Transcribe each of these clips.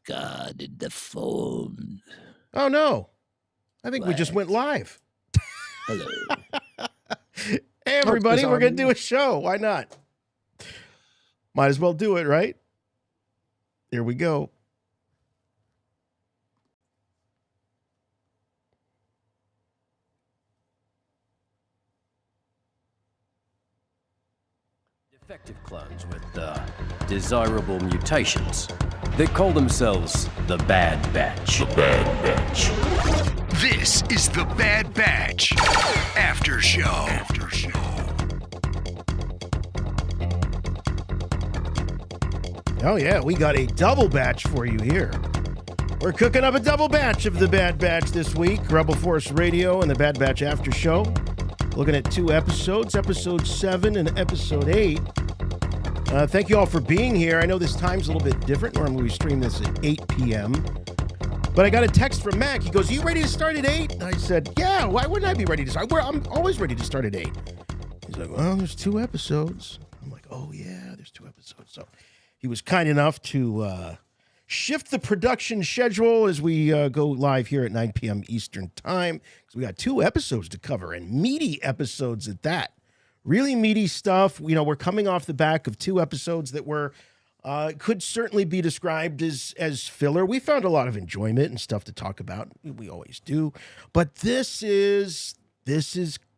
discarded the phone. Oh, no. I think we just went live. Hello. Hey, everybody, we're going to do a show. Why not? Might as well do it, right? Here we go. Defective clones with desirable mutations. They call themselves the Bad Batch. The Bad Batch. This is the Bad Batch After Show. Oh, yeah, we got a double batch for you here. We're cooking up a double batch of the Bad Batch this week. Rebel Force Radio and the Bad Batch After Show. Looking at 2 episodes, episode 7 and episode 8. Thank you all for being here. I know this time's a little bit different. Normally we stream this at 8 p.m. But I got a text from Mac. He goes, "Are you ready to start at 8?" And I said, "Yeah, why wouldn't I be ready to start? I'm always ready to start at 8. He's like, "Well, there's 2 episodes." I'm like, "Oh, yeah, there's 2 episodes." So he was kind enough to shift the production schedule as we go live here at 9 p.m. Eastern Time. Because we got 2 episodes to cover, and meaty episodes at that. Really meaty stuff. You know, we're coming off the back of 2 episodes that were could certainly be described as filler. We found a lot of enjoyment and stuff to talk about. We always do. But this is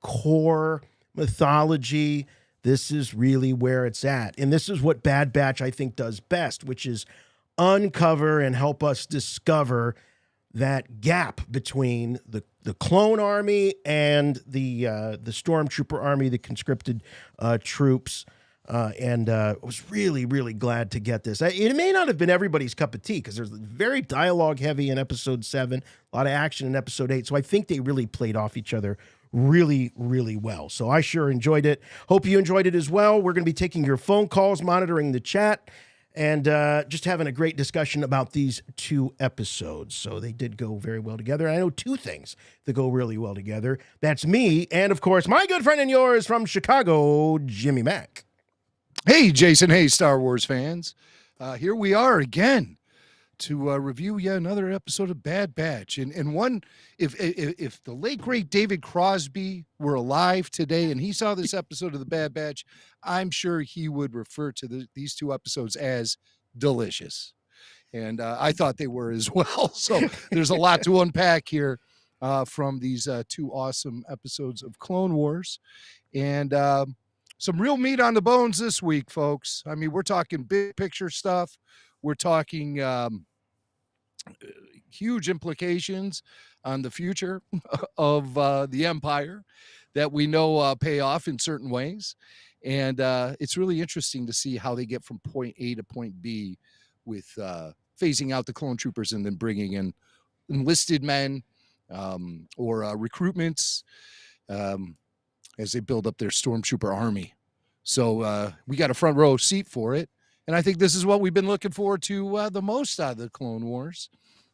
core mythology. This is really where it's at. And this is what Bad Batch, I think, does best, which is uncover and help us discover that gap between the clone army and the stormtrooper army, the conscripted troops. And I was really, really glad to get this. It may not have been everybody's cup of tea because there's very dialogue heavy in episode 7, a lot of action in episode 8. So I think they really played off each other really, really well. So I sure enjoyed it. Hope you enjoyed it as well. We're going to be taking your phone calls, monitoring the chat, and just having a great discussion about these 2 episodes. So they did go very well together. I know 2 things that go really well together. That's me and, of course, my good friend and yours from Chicago, Jimmy Mack. Hey, Jason. Hey, Star Wars fans. Here we are again to review yet another episode of Bad Batch. And one, if the late, great David Crosby were alive today and he saw this episode of the Bad Batch, I'm sure he would refer to these 2 episodes as delicious. And I thought they were as well. So there's a lot to unpack here from these 2 awesome episodes of Clone Wars. And some real meat on the bones this week, folks. I mean, we're talking big picture stuff. We're talking huge implications on the future of the Empire that we know pay off in certain ways. And it's really interesting to see how they get from point A to point B with phasing out the clone troopers and then bringing in enlisted men or recruitments as they build up their stormtrooper army. So we got a front row seat for it. And I think this is what we've been looking forward to the most out of the Clone Wars,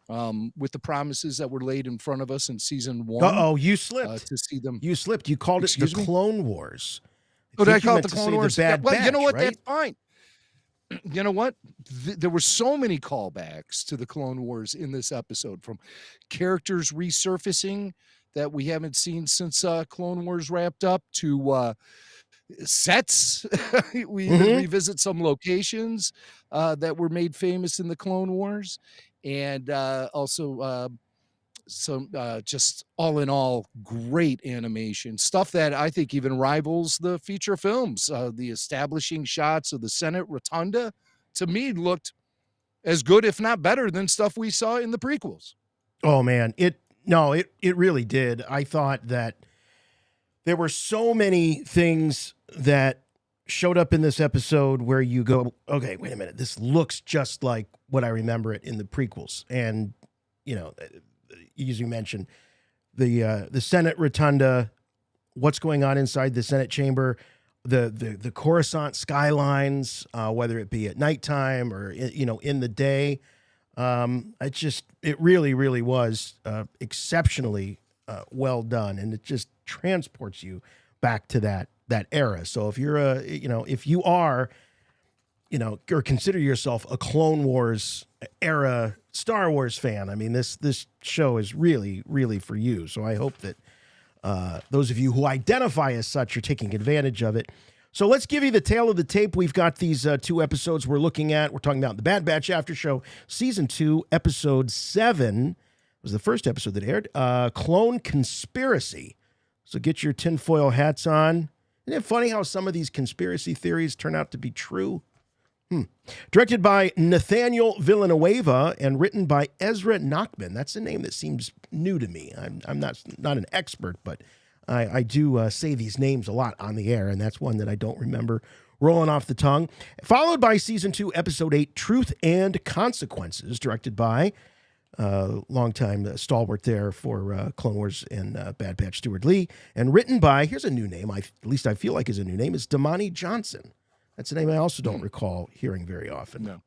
with the promises that were laid in front of us in season 1. Uh-oh, you slipped. To see them. You slipped. You called it the Clone Wars. Oh, did I call it the Clone Wars? Bad Well, you know what? Batch, right? That's fine. You know what? There were so many callbacks to the Clone Wars in this episode, from characters resurfacing that we haven't seen since Clone Wars wrapped up to sets. We even revisit some locations that were made famous in the Clone Wars, and also some just all in all great animation stuff that I think even rivals the feature films. The establishing shots of the Senate Rotunda, to me, looked as good, if not better, than stuff we saw in the prequels. Oh man, it really did. I thought that there were so many things that showed up in this episode where you go, okay, wait a minute, this looks just like what I remember it in the prequels. And, you know, as you mentioned, the Senate Rotunda, what's going on inside the Senate chamber, the Coruscant skylines, whether it be at nighttime or, in the day. It really, really was exceptionally well done. And it just transports you back to that era. So if you're if you are or consider yourself a Clone Wars era Star Wars fan, I mean, this show is really, really for you. So I hope that those of you who identify as such are taking advantage of it. So let's give you the tale of the tape. We've got these 2 episodes we're looking at. We're talking about the Bad Batch After Show, Season 2, Episode 7 was the first episode that aired, Clone Conspiracy. So get your tinfoil hats on. Isn't it funny how some of these conspiracy theories turn out to be true? Directed by Nathaniel Villanueva and written by Ezra Nachman. That's a name that seems new to me. I'm not an expert, but I do say these names a lot on the air, and that's one that I don't remember rolling off the tongue. Followed by Season 2, Episode 8, Truth and Consequences, directed by longtime stalwart there for Clone Wars and Bad Batch, Stuart Lee, and written by, here's a new name, at least I feel like is a new name, is Damani Johnson. That's a name I also don't recall hearing very often. No.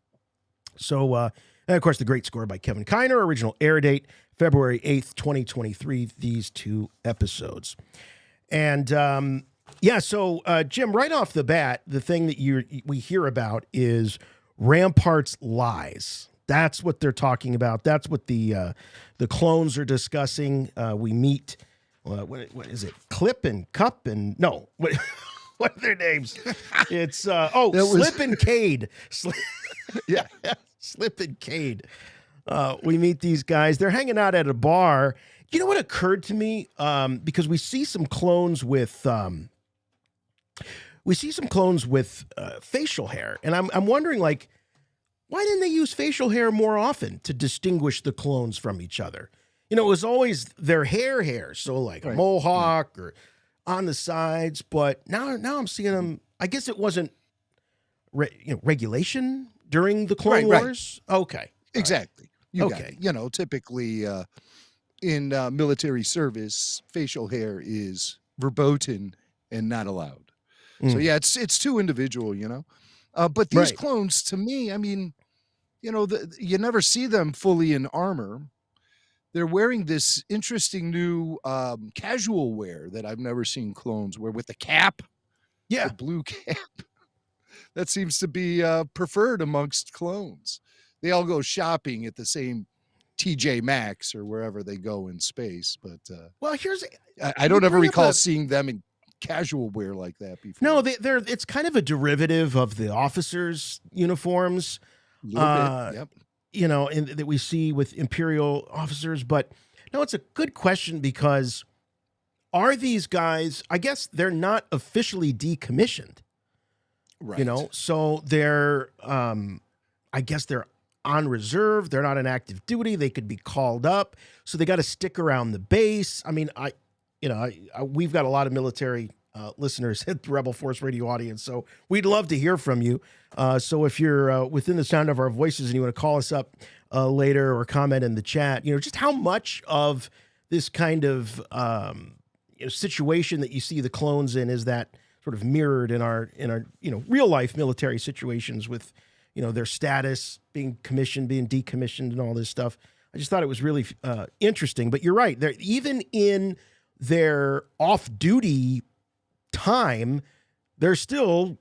So, and of course, the great score by Kevin Kiner, original air date, February 8th, 2023, these 2 episodes. And, so, Jim, right off the bat, the thing that we hear about is Rampart's lies. That's what they're talking about. That's what the clones are discussing. We meet, what is it, Clip and Cup and, no, what are their names? It's, Slip and Cade. Yeah. Slip and Cade. We meet these guys. They're hanging out at a bar. You know what occurred to me? Because we see some clones with facial hair, and I'm wondering, like, why didn't they use facial hair more often to distinguish the clones from each other? It was always their hair, so like a mohawk or on the sides. But now I'm seeing them. I guess it wasn't regulation during the Clone Wars. Right. Okay, exactly. You got it. Typically in military service, facial hair is verboten and not allowed. So yeah, it's too individual. But these clones, to me, I mean, you never see them fully in armor. They're wearing this interesting new casual wear that I've never seen clones wear, with the cap. Yeah. The blue cap. That seems to be preferred amongst clones. They all go shopping at the same TJ Maxx or wherever they go in space. But I don't ever recall seeing them in casual wear like that before. No, it's kind of a derivative of the officers' uniforms. A little bit, yep. That we see with Imperial officers. But no, it's a good question, because are these guys, I guess they're not officially decommissioned. Right. So they're, I guess they're on reserve. They're not on active duty. They could be called up. So they got to stick around the base. I mean, we've got a lot of military listeners at the Rebel Force Radio audience, so we'd love to hear from you. So if you're within the sound of our voices and you want to call us up later or comment in the chat, just how much of this kind of situation that you see the clones in is that sort of mirrored in our real life military situations with their status, being commissioned, being decommissioned, and all this stuff. I just thought it was really interesting. But you're right. They're even in their off-duty time, they're still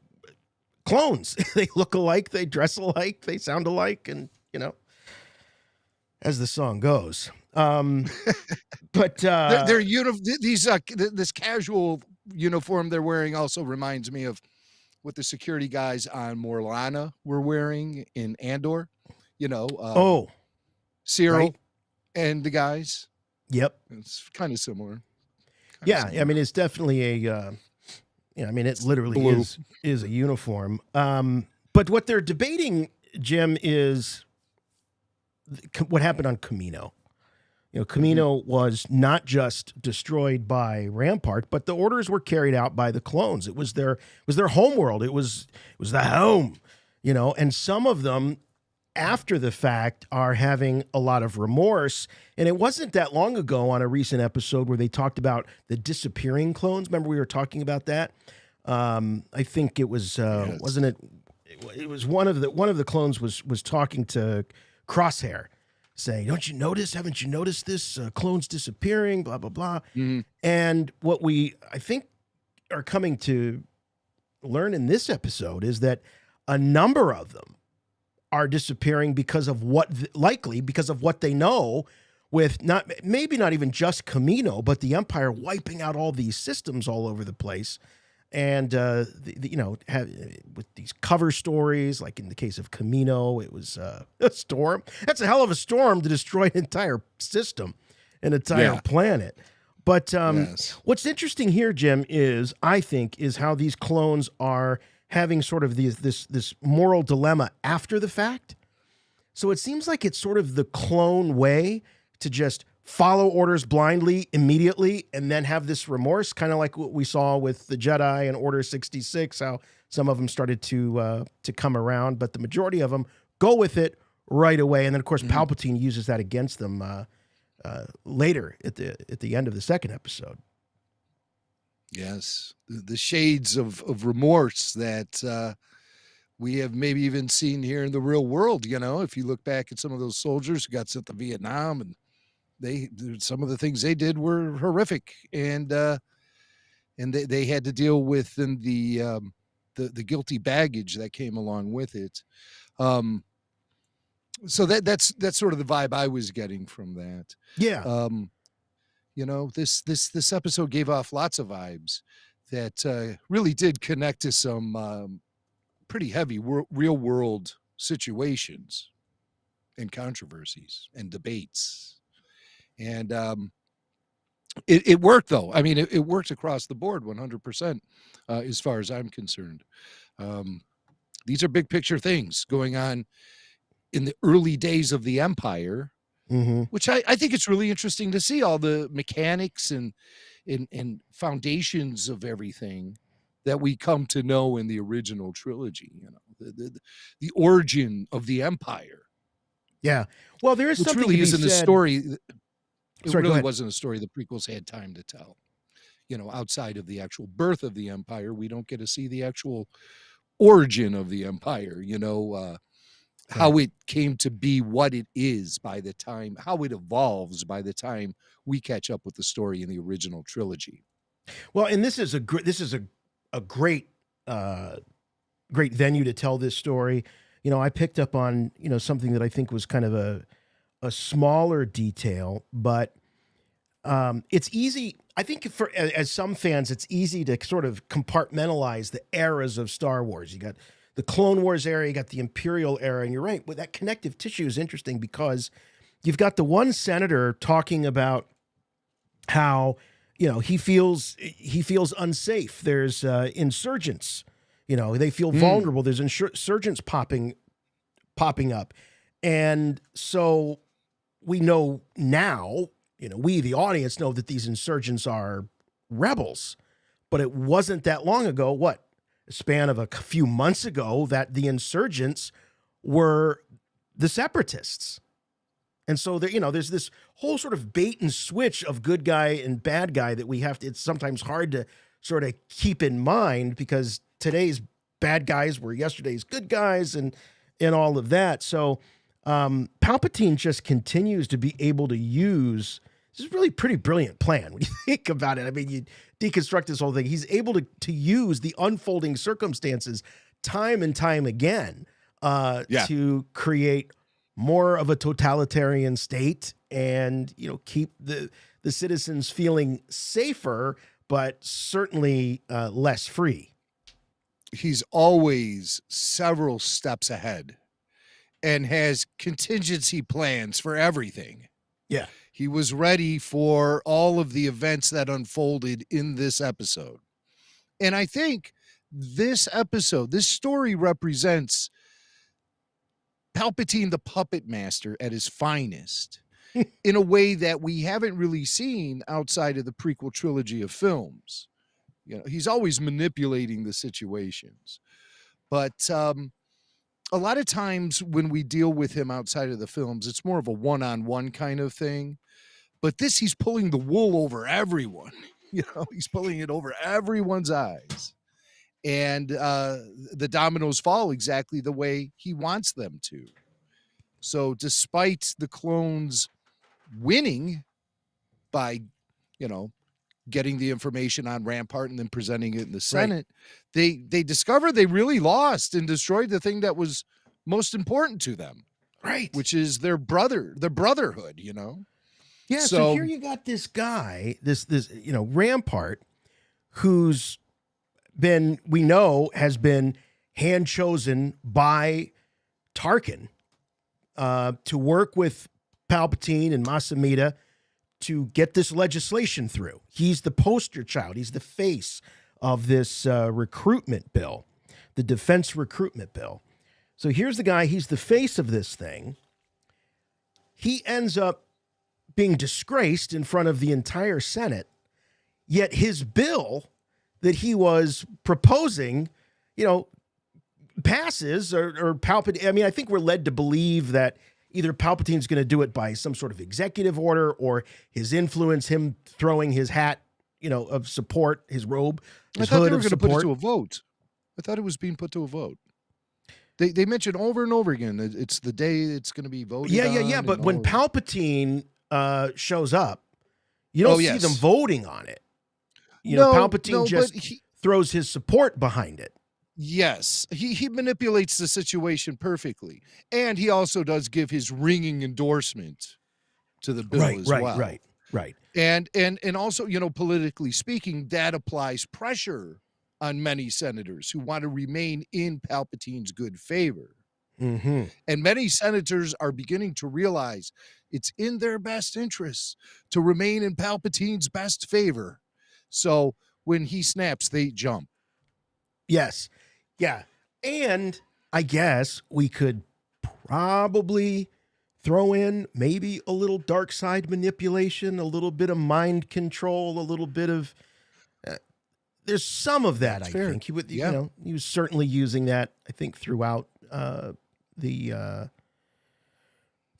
clones. They look alike, they dress alike, they sound alike, and as the song goes. But this casual uniform they're wearing also reminds me of what the security guys on Morlana were wearing in Andor. Cyril and the guys. Yep, it's kind of similar. I mean, it's definitely a, it literally is a uniform. But what they're debating, Jim, is what happened on Kamino. Kamino was not just destroyed by Rampart, but the orders were carried out by the clones. It was their home world. It was the home, and some of them, after the fact, are having a lot of remorse. And it wasn't that long ago on a recent episode where they talked about the disappearing clones. Remember, we were talking about that. I think it was wasn't it? It was one of the clones was talking to Crosshair, saying, "Don't you notice? Haven't you noticed this? Clones disappearing, blah, blah, blah." Mm-hmm. And what I think, are coming to learn in this episode is that a number of them are disappearing because of likely because of what they know, with maybe not even just Camino, but the Empire wiping out all these systems all over the place. And with these cover stories, like in the case of Camino, it was a storm. That's a hell of a storm to destroy an entire system, an entire planet. But what's interesting here, Jim, is how these clones are having sort of this moral dilemma after the fact. So it seems like it's sort of the clone way to just follow orders blindly immediately and then have this remorse, kind of like what we saw with the Jedi and Order 66, how some of them started to come around, but the majority of them go with it right away. And then, of course, Palpatine uses that against them later at the end of the second episode. Yes, the shades of remorse that we have maybe even seen here in the real world. You know, if you look back at some of those soldiers who got sent to Vietnam, and some of the things they did were horrific, and they had to deal with the guilty baggage that came along with it. So that's sort of the vibe I was getting from that. Yeah. You know, this episode gave off lots of vibes that really did connect to some pretty heavy real world situations and controversies and debates. And it worked, though. I mean, it worked across the board 100% as far as I'm concerned. These are big picture things going on in the early days of the Empire, which I think it's really interesting to see all the mechanics and foundations of everything that we come to know in the original trilogy. You know, the origin of the Empire. Yeah. Well, there is something really isn't a story. It Sorry, really wasn't a story the prequels had time to tell. You know, outside of the actual birth of the Empire, we don't get to see the actual origin of the Empire. You know, how it came to be what it is by the time, how it evolves by the time we catch up with the story in the original trilogy. Well, and this is a great great venue to tell this story. You know, I picked up on, something that I think was kind of a smaller detail, but it's easy. I think as some fans, it's easy to sort of compartmentalize the eras of Star Wars. You got the Clone Wars era, you got the Imperial era, and you're right. Well, that connective tissue is interesting because you've got the one senator talking about how, he feels unsafe. There's insurgents, they feel vulnerable. There's insurgents popping up. And so we know now, we, the audience, know that these insurgents are rebels, but it wasn't that long ago, a span of a few months ago, that the insurgents were the separatists. And so there's this whole sort of bait and switch of good guy and bad guy that it's sometimes hard to sort of keep in mind because today's bad guys were yesterday's good guys and all of that. So Palpatine just continues to be able to use this is really pretty brilliant plan when you think about it. I mean, you deconstruct this whole thing. He's able to use the unfolding circumstances time and time again to create more of a totalitarian state and, keep the citizens feeling safer, but certainly less free. He's always several steps ahead and has contingency plans for everything. Yeah. He was ready for all of the events that unfolded in this episode. And I think this story represents Palpatine, the puppet master, at his finest in a way that we haven't really seen outside of the prequel trilogy of films. He's always manipulating the situations. But a lot of times when we deal with him outside of the films, it's more of a one-on-one kind of thing. But he's pulling the wool over everyone. He's pulling it over everyone's eyes. And the dominoes fall exactly the way he wants them to. So despite the clones winning by, getting the information on Rampart and then presenting it in the Senate, they discovered they really lost and destroyed the thing that was most important to them, Right. which is their brotherhood, you know? Yeah, so here you got this guy, this Rampart, who's been, we know, has been hand chosen by Tarkin to work with Palpatine and Masamita to get this legislation through. He's the poster child. He's the face of this recruitment bill, the defense recruitment bill. So here's the guy. He's the face of this thing. He ends up being disgraced in front of the entire Senate, yet his bill that he was proposing, passes or Palpatine. I mean, I think we're led to believe that either Palpatine's going to do it by some sort of executive order or his influence, him throwing his hat, of support, his robe, his hood of support. Put it to a vote. I thought it was being put to a vote. They mentioned over and over again that it's the day it's going to be voted. Yeah. But when Palpatine shows up, you don't see them voting on it. Palpatine just throws his support behind it. Yes, he manipulates the situation perfectly, and he also does give his ringing endorsement to the bill as well. Right. And also, politically speaking, that applies pressure on many senators who want to remain in Palpatine's good favor. Mm-hmm. And many senators are beginning to realize it's in their best interests to remain in Palpatine's best favor. So when he snaps, they jump. Yes. Yeah. And I guess we could probably throw in maybe a little dark side manipulation, a little bit of mind control, a little bit of there's some of that. That's fair. Think he would, he was certainly using that, I think, throughout the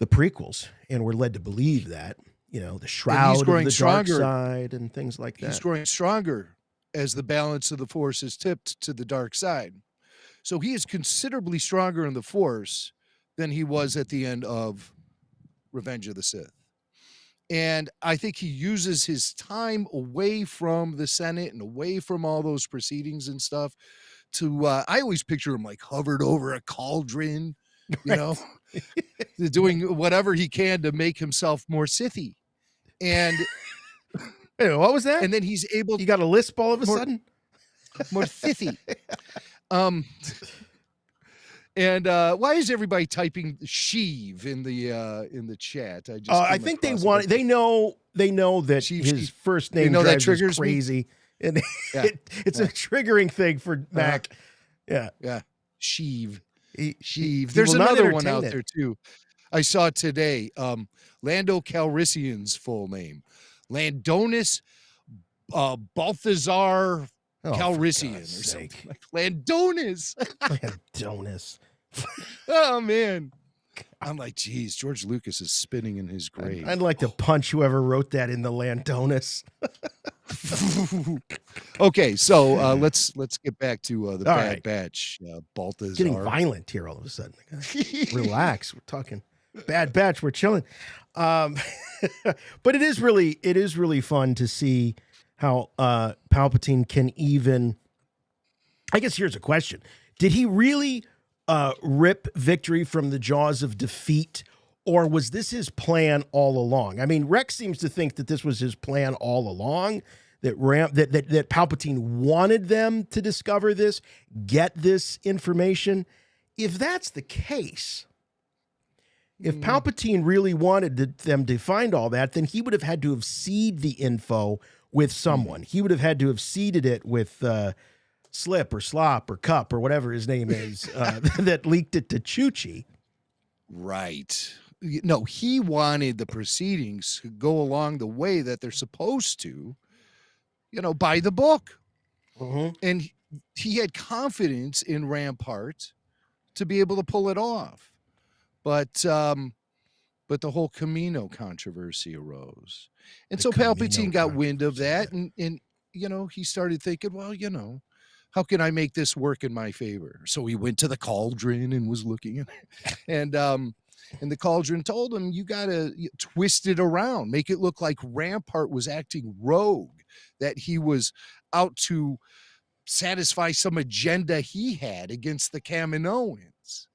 prequels, and we're led to believe that, the shroud of the dark side and things like that. He's growing stronger as the balance of the Force is tipped to the dark side. So he is considerably stronger in the Force than he was at the end of Revenge of the Sith. And I think he uses his time away from the Senate and away from all those proceedings and stuff to, I always picture him like hovered over a cauldron, doing whatever he can to make himself more Sithy. And hey, what was that? And then he's able. You got a lisp all of a sudden? More Sithy. And why is everybody typing Sheev in the chat? I think they want. They know that his first name drives that triggers crazy, and it's a triggering thing for Mac. Yeah. Sheev. There's another one out there too. I saw today. Lando Calrissian's full name, Landonis Balthazar Calrissian or something. Like Landonis. Landonis. Oh man. I'm like, geez, George Lucas is spinning in his grave. I'd like to punch whoever wrote that in the Landonis. Okay, so let's get back to the Bad Batch. Balthazar. Getting violent here all of a sudden. Relax. We're talking Bad Batch. We're chilling. But it is really fun to see how Palpatine can even. I guess here's a question: did he really rip victory from the jaws of defeat, or was this his plan all along? I mean, Rex seems to think that this was his plan all along, that Palpatine wanted them to discover this, get this information. If that's the case, if Palpatine really wanted them to find all that, then he would have had to have seeded the info with someone. He would have had to have seeded it with Slip or Slop or Cup or whatever his name is that leaked it to Chuchi. Right. No, he wanted the proceedings to go along the way that they're supposed to, by the book. Mm-hmm. And he had confidence in Rampart to be able to pull it off. But the whole Camino controversy arose. And so Palpatine got wind of that and he started thinking, well, how can I make this work in my favor? So he went to the cauldron and was looking at it. And the cauldron told him, you got to twist it around, make it look like Rampart was acting rogue that he was out to satisfy some agenda he had against the Kaminoans.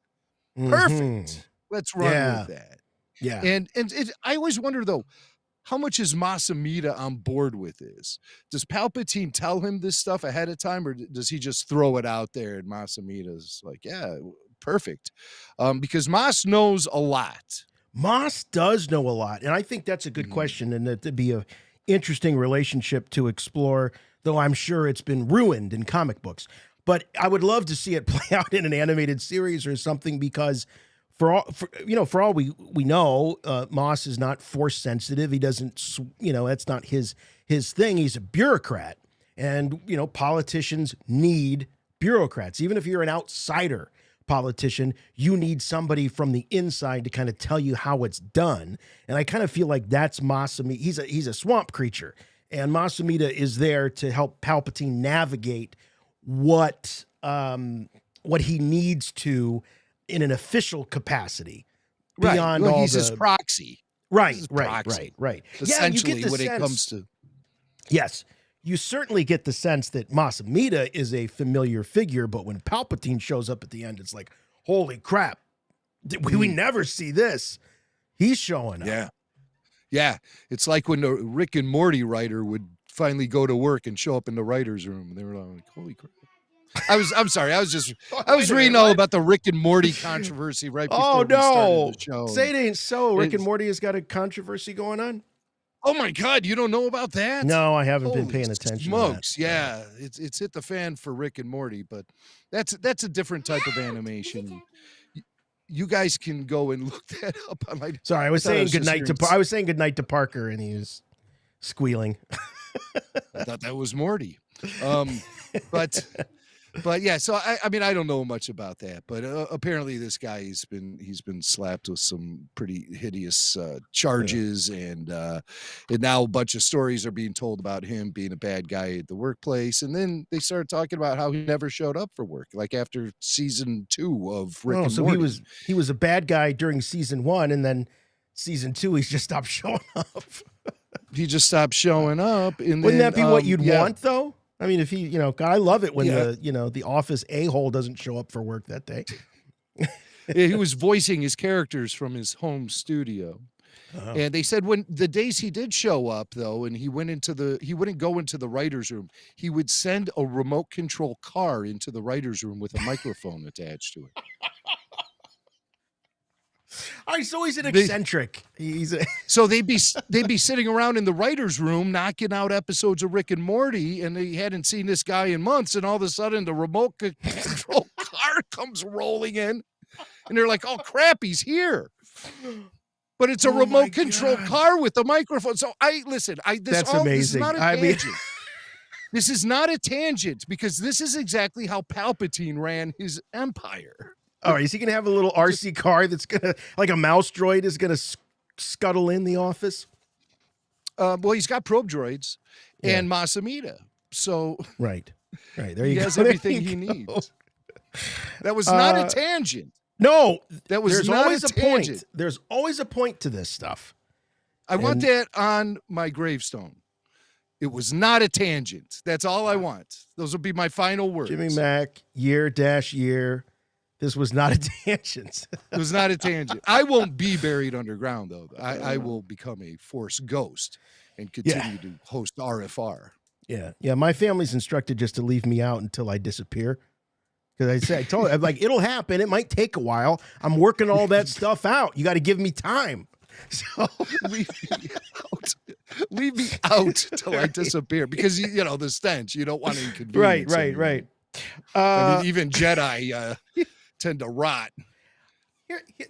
Perfect. Let's run with that. Yeah. And I always wonder though, how much is Masamita on board with this? Does Palpatine tell him this stuff ahead of time, or does he just throw it out there and Masamita's like, yeah, perfect? Because Mas knows a lot. Mas does know a lot, and I think that's a good question, and that'd be a interesting relationship to explore, though I'm sure it's been ruined in comic books. But I would love to see it play out in an animated series or something, because for all we know, Moss is not force sensitive. He doesn't, that's not his thing. He's a bureaucrat, and politicians need bureaucrats. Even if you're an outsider politician, you need somebody from the inside to kind of tell you how it's done. And I kind of feel like that's Masamita. He's a swamp creature, and Masamita is there to help Palpatine navigate what he needs to in an official capacity beyond well, all he's his proxy. Right. Essentially, yeah, when it comes to yes, you certainly get the sense that Masamita is a familiar figure, but when Palpatine shows up at the end, it's like, holy crap, we never see this. He's showing up. Yeah. It's like when the Rick and Morty writer would finally go to work and show up in the writer's room, and they were like, holy crap. I'm sorry. I was reading all about the Rick and Morty controversy right before we started the show. Say it ain't so. Rick and Morty has got a controversy going on. Oh my God, you don't know about that? No, I haven't been paying attention. Smokes, yeah. It's hit the fan for Rick and Morty, but that's a different type of animation. You guys can go and look that up on my. Sorry, I was saying goodnight to Parker, and he was squealing. I thought that was Morty. But yeah, so I mean, I don't know much about that, but apparently this guy he's been slapped with some pretty hideous charges, and now a bunch of stories are being told about him being a bad guy at the workplace, and then they started talking about how he never showed up for work, like after season 2 of Rick and Morty. So he was a bad guy during season 1, and then season 2 he's just stopped showing up. He just stopped showing up, and wouldn't that be what you'd want though? I mean, if he, God, I love it when the office a-hole doesn't show up for work that day. He was voicing his characters from his home studio. Oh. And they said when the days he did show up though, and he wouldn't go into the writer's room, he would send a remote control car into the writer's room with a microphone attached to it. All right, so he's an eccentric. So they'd be sitting around in the writer's room knocking out episodes of Rick and Morty, and they hadn't seen this guy in months, and all of a sudden the remote control car comes rolling in, and they're like, "Oh crap, he's here!" But it's a remote control car with a microphone. So listen. That's amazing. This is not a tangent. This is not a tangent, because this is exactly how Palpatine ran his empire. All right, is he going to have a little RC car that's going to, like a mouse droid is going to scuttle in the office? Well, he's got probe droids and Masamita. So right. There you go. He has everything he needs. That was not a tangent. No, there's always a point. There's always a point to this stuff. I want that on my gravestone. It was not a tangent. That's all I want. Those will be my final words. Jimmy Mack, year. This was not a tangent. It was not a tangent. I won't be buried underground, though. I will become a Force ghost and continue to host RFR. Yeah. My family's instructed just to leave me out until I disappear. Because I told her, I'm like, it'll happen. It might take a while. I'm working all that stuff out. You got to give me time. So leave me out. Leave me out till I disappear, because the stench. You don't want to inconvenience. Right. I mean, even Jedi tend to rot.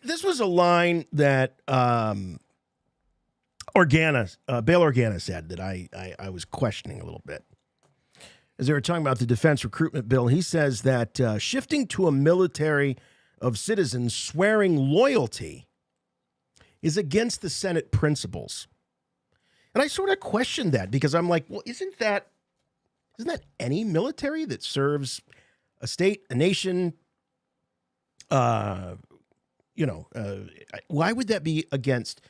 This was a line that Bail Organa said that I was questioning a little bit. As they were talking about the defense recruitment bill, he says that shifting to a military of citizens swearing loyalty is against the Senate principles. And I sort of questioned that, because I'm like, well, isn't that any military that serves a state, a nation? Why would that be against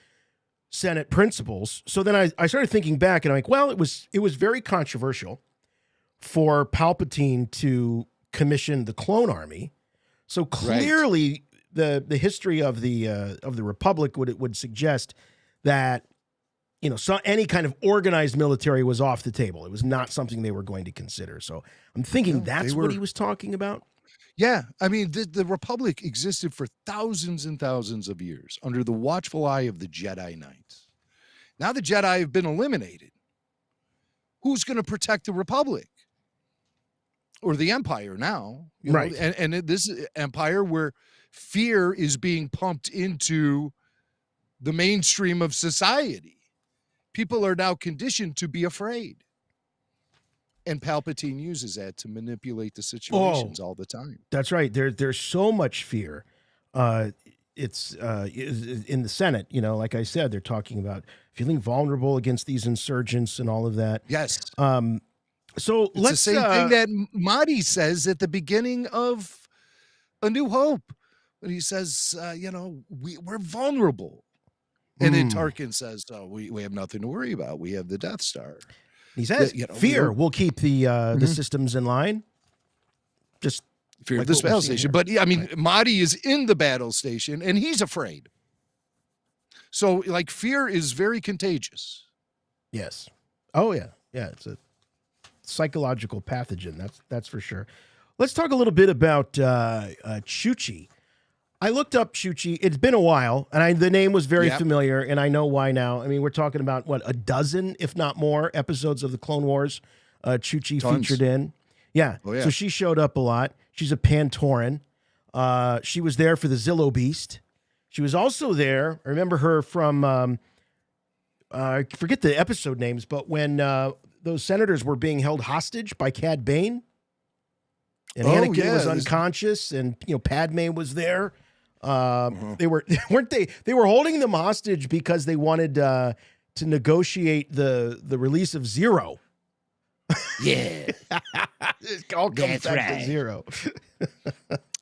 Senate principles. So then I started thinking back, and I'm like, well, it was very controversial for Palpatine to commission the clone army. So clearly, the history of the Republic would suggest that any kind of organized military was off the table. It was not something they were going to consider. So I'm thinking that's what he was talking about. Yeah, I mean, the Republic existed for thousands and thousands of years under the watchful eye of the Jedi Knights. Now the Jedi have been eliminated. Who's going to protect the Republic? Or the Empire now? Right. And this Empire where fear is being pumped into the mainstream of society. People are now conditioned to be afraid. And Palpatine uses that to manipulate the situations all the time. That's right. There's so much fear. It's in the Senate. Like I said, they're talking about feeling vulnerable against these insurgents and all of that. Yes. So it's the same thing that Mahdi says at the beginning of A New Hope, when he says, we're vulnerable. And then Tarkin says, we have nothing to worry about. We have the Death Star. He says, fear will keep the systems in line. Just fear of this battle station. But I mean, Mahdi is in the battle station and he's afraid. So like fear is very contagious. Yes. Oh yeah. Yeah. It's a psychological pathogen. That's for sure. Let's talk a little bit about Chuchi. I looked up Chuchi. It's been a while, and the name was very familiar, and I know why now. I mean, we're talking about, a dozen, if not more, episodes of the Clone Wars Chuchi featured in. Yeah. Oh, yeah. So she showed up a lot. She's a Pantoran. She was there for the Zillo Beast. She was also there. I remember her from, I forget the episode names, but when those senators were being held hostage by Cad Bane, and Anakin was unconscious, and Padme was there. They were holding them hostage because they wanted to negotiate the release of Zero. Yeah. It all comes back to Zero.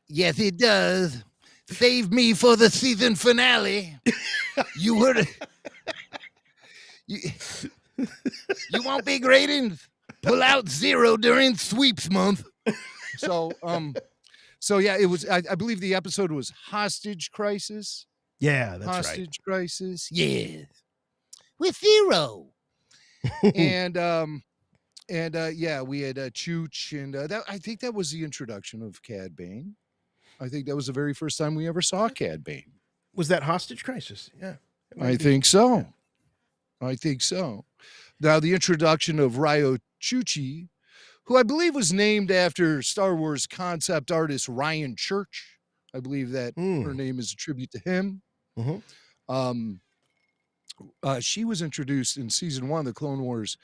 Yes, it does. Save me for the season finale. You heard it. You want big ratings? Pull out Zero during sweeps month. So yeah, it was. I believe the episode was Hostage Crisis. Yeah, that's Hostage Crisis. Yes, with Zero. and we had Chooch, and I think that was the introduction of Cad Bane. I think that was the very first time we ever saw Cad Bane. Was that Hostage Crisis? Yeah, I think so. Yeah. I think so. Now the introduction of Ryo Chuchi, who I believe was named after Star Wars concept artist Ryan Church. I believe that her name is a tribute to him. Mm-hmm. She was introduced in season 1 of the Clone Wars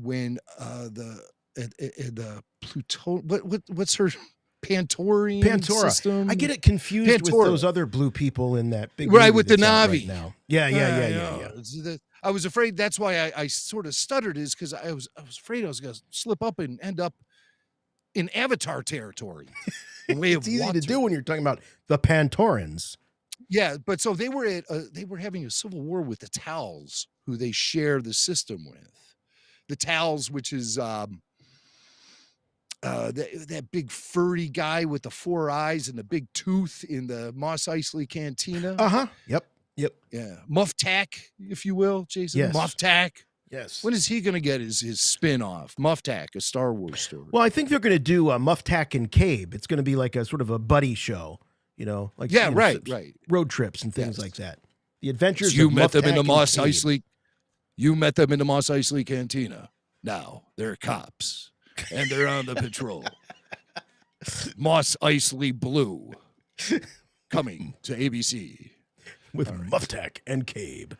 when the Pluto. What's her Pantora system? I get it confused with those other blue people in that big right with the Navi right now. Yeah. I was afraid that's why I sort of stuttered, is because I was afraid I was going to slip up and end up in Avatar territory. It's easy to do when you're talking about the Pantorans. Yeah, but so they were having a civil war with the Tals, who they share the system with. The Tals, which is that big furry guy with the 4 eyes and the big tooth in the Mos Eisley Cantina. Yep. Yeah, Muff Tack, if you will, Jason. Yes. Muff Tack. Yes. When is he going to get his spin-off? Muff Tack, a Star Wars story. Well, I think they're going to do Muff Tack and Cabe. It's going to be like a sort of a buddy show, like right. road trips and things like that. The adventures. So you met them in the Mos Eisley. You met them in the Mos Eisley Cantina. Now they're cops and they're on the patrol. Mos Eisley Blue, coming to ABC. With Muff Tack and Cabe.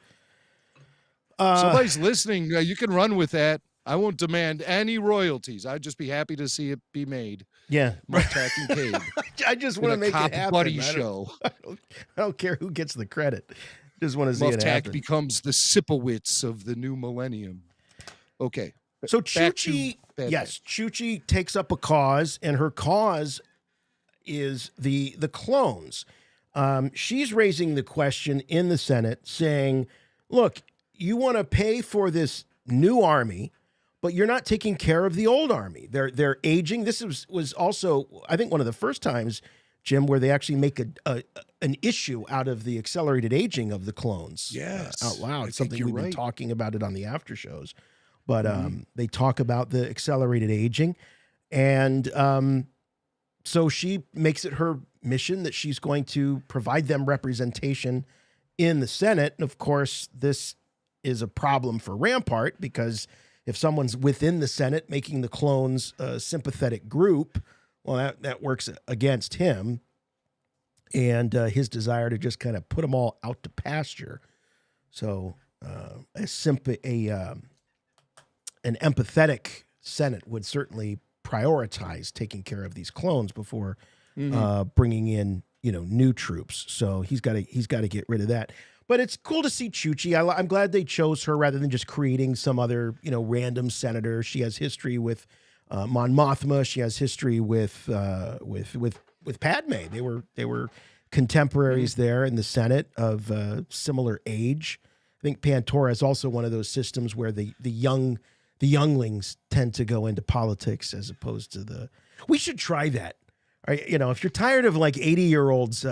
Somebody's listening. You can run with that. I won't demand any royalties. I'd just be happy to see it be made. Yeah. Muff Tack and Cabe. I just want to make it happen. Buddy show. I don't care who gets the credit. Just want to see Muff it Tack happen. becomes the Sipowicz of the new millennium. Okay. So Chuchi, Chuchi takes up a cause, and her cause is the clones. She's raising the question in the Senate saying, look, you want to pay for this new army, but you're not taking care of the old army. They're aging. This was also, I think, one of the first times, Jim, where they actually make an issue out of the accelerated aging of the clones. Yes. Out loud. I Something think we've you're been right. talking about it on the after shows. But they talk about the accelerated aging. And so she makes it her mission that she's going to provide them representation in the Senate. And of course, this is a problem for Rampart, because if someone's within the Senate making the clones a sympathetic group, well, that works against him and his desire to just kind of put them all out to pasture. So an empathetic Senate would certainly prioritize taking care of these clones before bringing in new troops. So he's got to get rid of that. But it's cool to see Chuchi. I'm glad they chose her rather than just creating some other random senator. She has history with Mon Mothma. She has history with Padme. They were contemporaries there in the Senate of similar age. I think Pantora is also one of those systems where the younglings tend to go into politics as opposed to the. We should try that. If you're tired of like 80-year-olds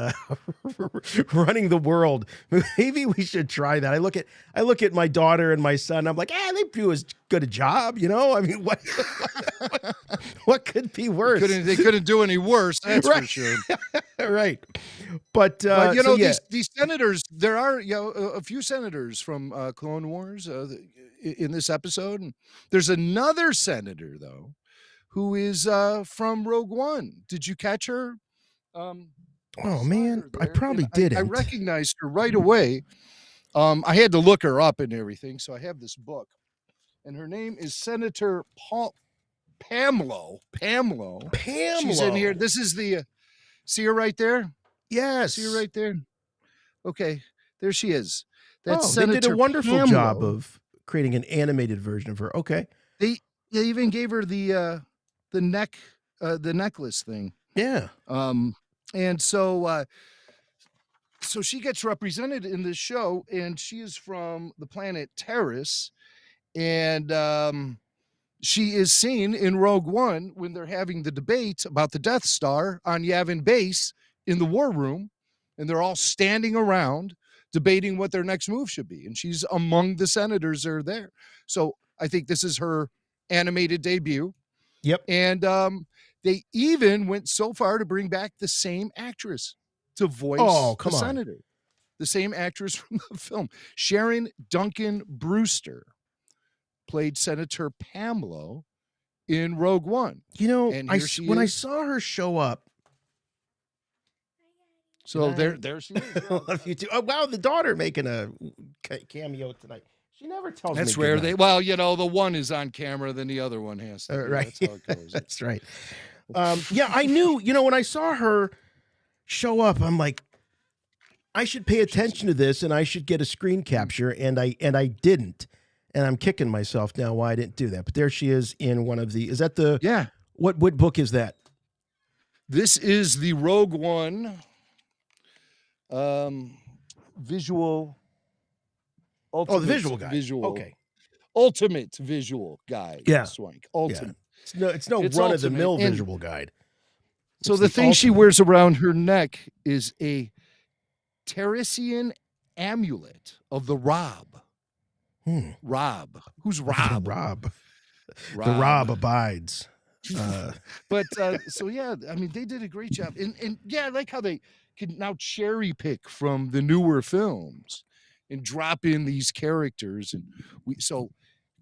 running the world, maybe we should try that. I look at my daughter and my son. I'm like, they do as good a job. I mean, what could be worse? They couldn't do any worse. That's Right. for sure. Right. But these senators, there are a few senators from Clone Wars in this episode. And there's another senator though, who is from Rogue One. Did you catch her? Oh man, I probably didn't. I recognized her right away. I had to look her up and everything, so I have this book, and her name is Senator Pamlo. She's in here. This is the. See her right there? Yes. See her right there? Okay, there she is. That's Senator they did a wonderful Pamlo. job of creating an animated version of her. Okay. They even gave her the necklace thing. Yeah. And so she gets represented in this show, and she is from the planet Terrace, and she is seen in Rogue One when they're having the debate about the Death Star on Yavin Base in the war room, and they're all standing around debating what their next move should be, and she's among the senators that are there. So I think this is her animated debut. Yep. And they even went so far to bring back the same actress to voice the senator. The same actress from the film. Sharon Duncan Brewster played Senator Pamlo in Rogue One. And when I saw her show up. So there she is. Love you too. Oh, wow, the daughter making a cameo tonight. She never tells me. That's rare. The one is on camera, then the other one has to. Right. That's how it goes. That's right. I knew, when I saw her show up, I'm like, I should pay attention to this and I should get a screen capture. And I didn't. And I'm kicking myself now why I didn't do that. But there she is in one of the, is that the, what book is that? This is the Rogue One visual. The visual guide. Okay. Ultimate visual guide. Yeah. Swank. Ultimate. Yeah. It's no run-of-the-mill visual guide. So the thing she wears around her neck is a Teresian amulet of the Rob. Rob. Who's Rob? Rob. The Rob abides. But they did a great job. And I like how they can now cherry pick from the newer films and drop in these characters, and so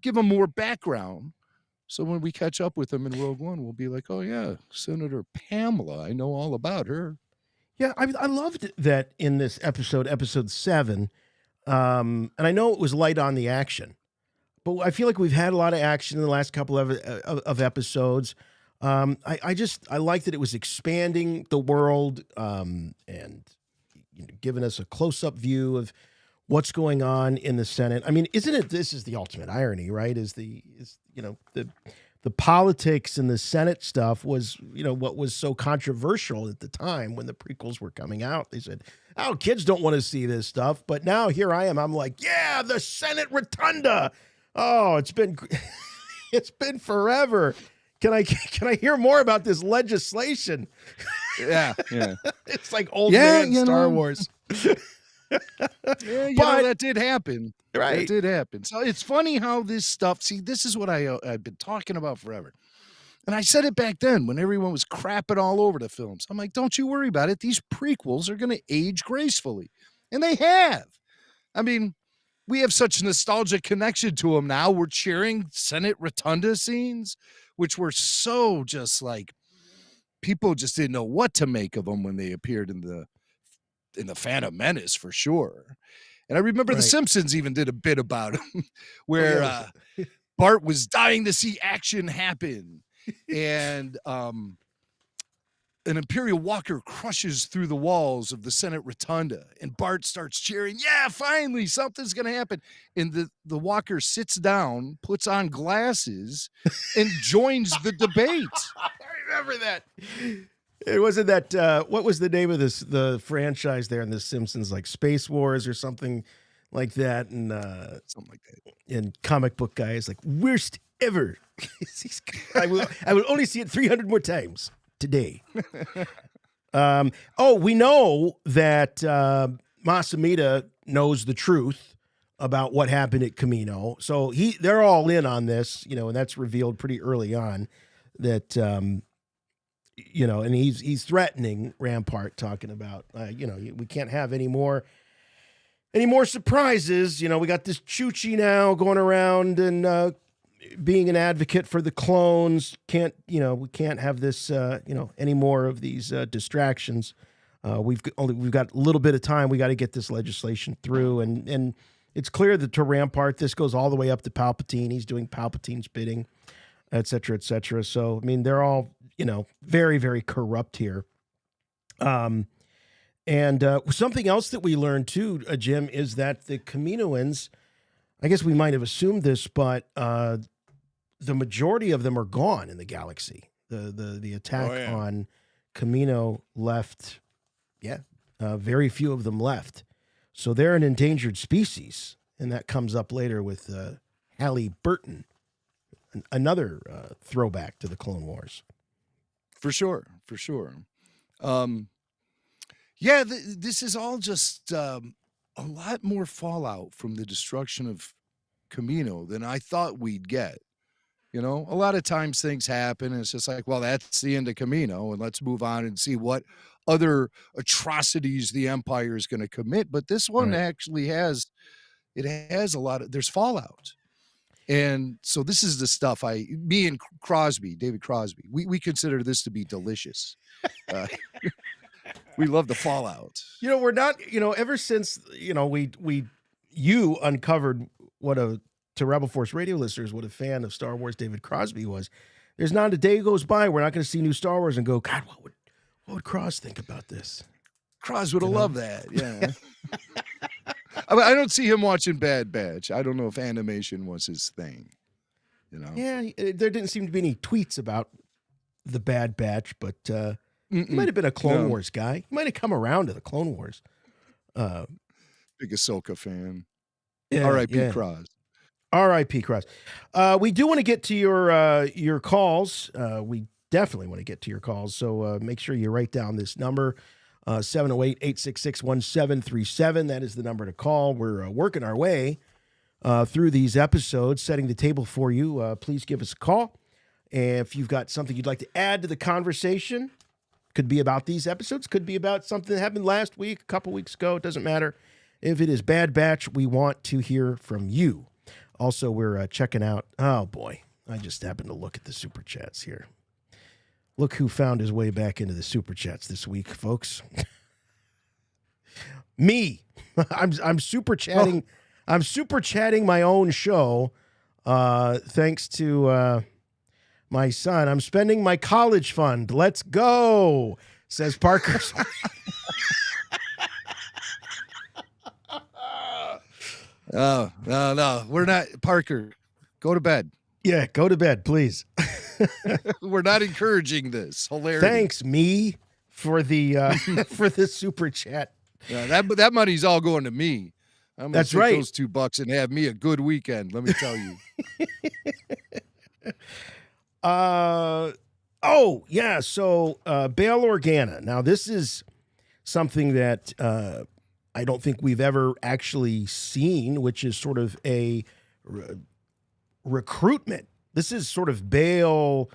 give them more background. So when we catch up with them in Rogue One, we'll be like, oh yeah, Senator Pamela, I know all about her. Yeah, I loved that in this episode 7, and I know it was light on the action, but I feel like we've had a lot of action in the last couple of episodes. I like that it was expanding the world and giving us a close-up view of what's going on in the Senate. I mean, isn't it? This is the ultimate irony, right? The the politics and the Senate stuff was, what was so controversial at the time when the prequels were coming out. They said, "Oh, kids don't want to see this stuff." But now here I am. I'm like, yeah, the Senate Rotunda. Oh, it's been forever. Can I hear more about this legislation? Yeah. It's like old man Star Wars. Yeah, that did happen. Right. It did happen. So it's funny how this stuff, see, this is what I've been talking about forever. And I said it back then when everyone was crapping all over the films. I'm like, don't you worry about it. These prequels are going to age gracefully. And they have. I mean, we have such a nostalgic connection to them now. We're cheering Senate Rotunda scenes, which were so just like, people just didn't know what to make of them when they appeared in the Phantom Menace, for sure. And I remember The Simpsons even did a bit about him where Bart was dying to see action happen. And an Imperial Walker crushes through the walls of the Senate Rotunda. And Bart starts cheering, yeah, finally, something's going to happen. And the Walker sits down, puts on glasses, and joins the debate. I remember that. It wasn't that, what was the name of the franchise there in The Simpsons, like Space Wars or something like that? And something like that. And comic book guy is like, worst ever. I will only see it 300 more times today. We know that Masamita knows the truth about what happened at Camino. So they're all in on this, and that's revealed pretty early on that, and he's threatening Rampart, talking about, we can't have any more surprises. We got this Chuchi now going around and being an advocate for the clones. We can't have this, any more of these distractions. We've got a little bit of time. We got to get this legislation through, and it's clear that to Rampart, this goes all the way up to Palpatine. He's doing Palpatine's bidding, et cetera, et cetera. So, I mean, they're all, very, very corrupt here. And something else that we learned too, Jim, is that the Kaminoans, I guess we might have assumed this, but the majority of them are gone in the galaxy. The attack on Kamino left, very few of them left. So they're an endangered species, and that comes up later with Halle Burton, another throwback to the Clone Wars. For sure. This is all just a lot more fallout from the destruction of Camino than I thought we'd get. A lot of times things happen and it's just like, well, that's the end of Camino, and let's move on and see what other atrocities the Empire is going to commit. But this one actually has a lot of, there's fallout. And so this is the stuff me and David Crosby, we consider this to be delicious. We love the fallout. We're not, ever since, you uncovered to Rebel Force radio listeners, what a fan of Star Wars David Crosby was. There's not a day goes by we're not going to see new Star Wars and go, God, what would Cross think about this? Cross would have loved that. Yeah. I don't see him watching Bad Batch. I don't know if animation was his thing. Yeah, there didn't seem to be any tweets about the Bad Batch, but he might have been a Clone Wars guy. He might have come around to the Clone Wars. Big Ahsoka fan. Yeah, R.I.P. Cross. R.I.P. Cross. We do want to get to your calls. We definitely want to get to your calls. So make sure you write down this number, 708-866-1737. That is the number to call. We're working our way through these episodes, setting the table for you. Please give us a call. And if you've got something you'd like to add to the conversation, could be about these episodes, could be about something that happened last week, a couple weeks ago. It doesn't matter. If it is Bad Batch, we want to hear from you. Also, we're checking out, oh boy, I just happened to look at the Super Chats here. Look who found his way back into the Super Chats this week, folks. Me. I'm super chatting. Oh. I'm super chatting my own show thanks to my son. I'm spending my college fund. Let's go, says Parker. Oh, no, we're not. Parker, go to bed. Yeah, go to bed, please. We're not encouraging this. Hilarity. Thanks, me, for the for the super chat. Yeah, that money's all going to me. I'm gonna That's take right. those $2 and have me a good weekend. Let me tell you. Oh yeah. So Bail Organa. Now this is something that I don't think we've ever actually seen, which is sort of a recruitment. This is sort of Bail.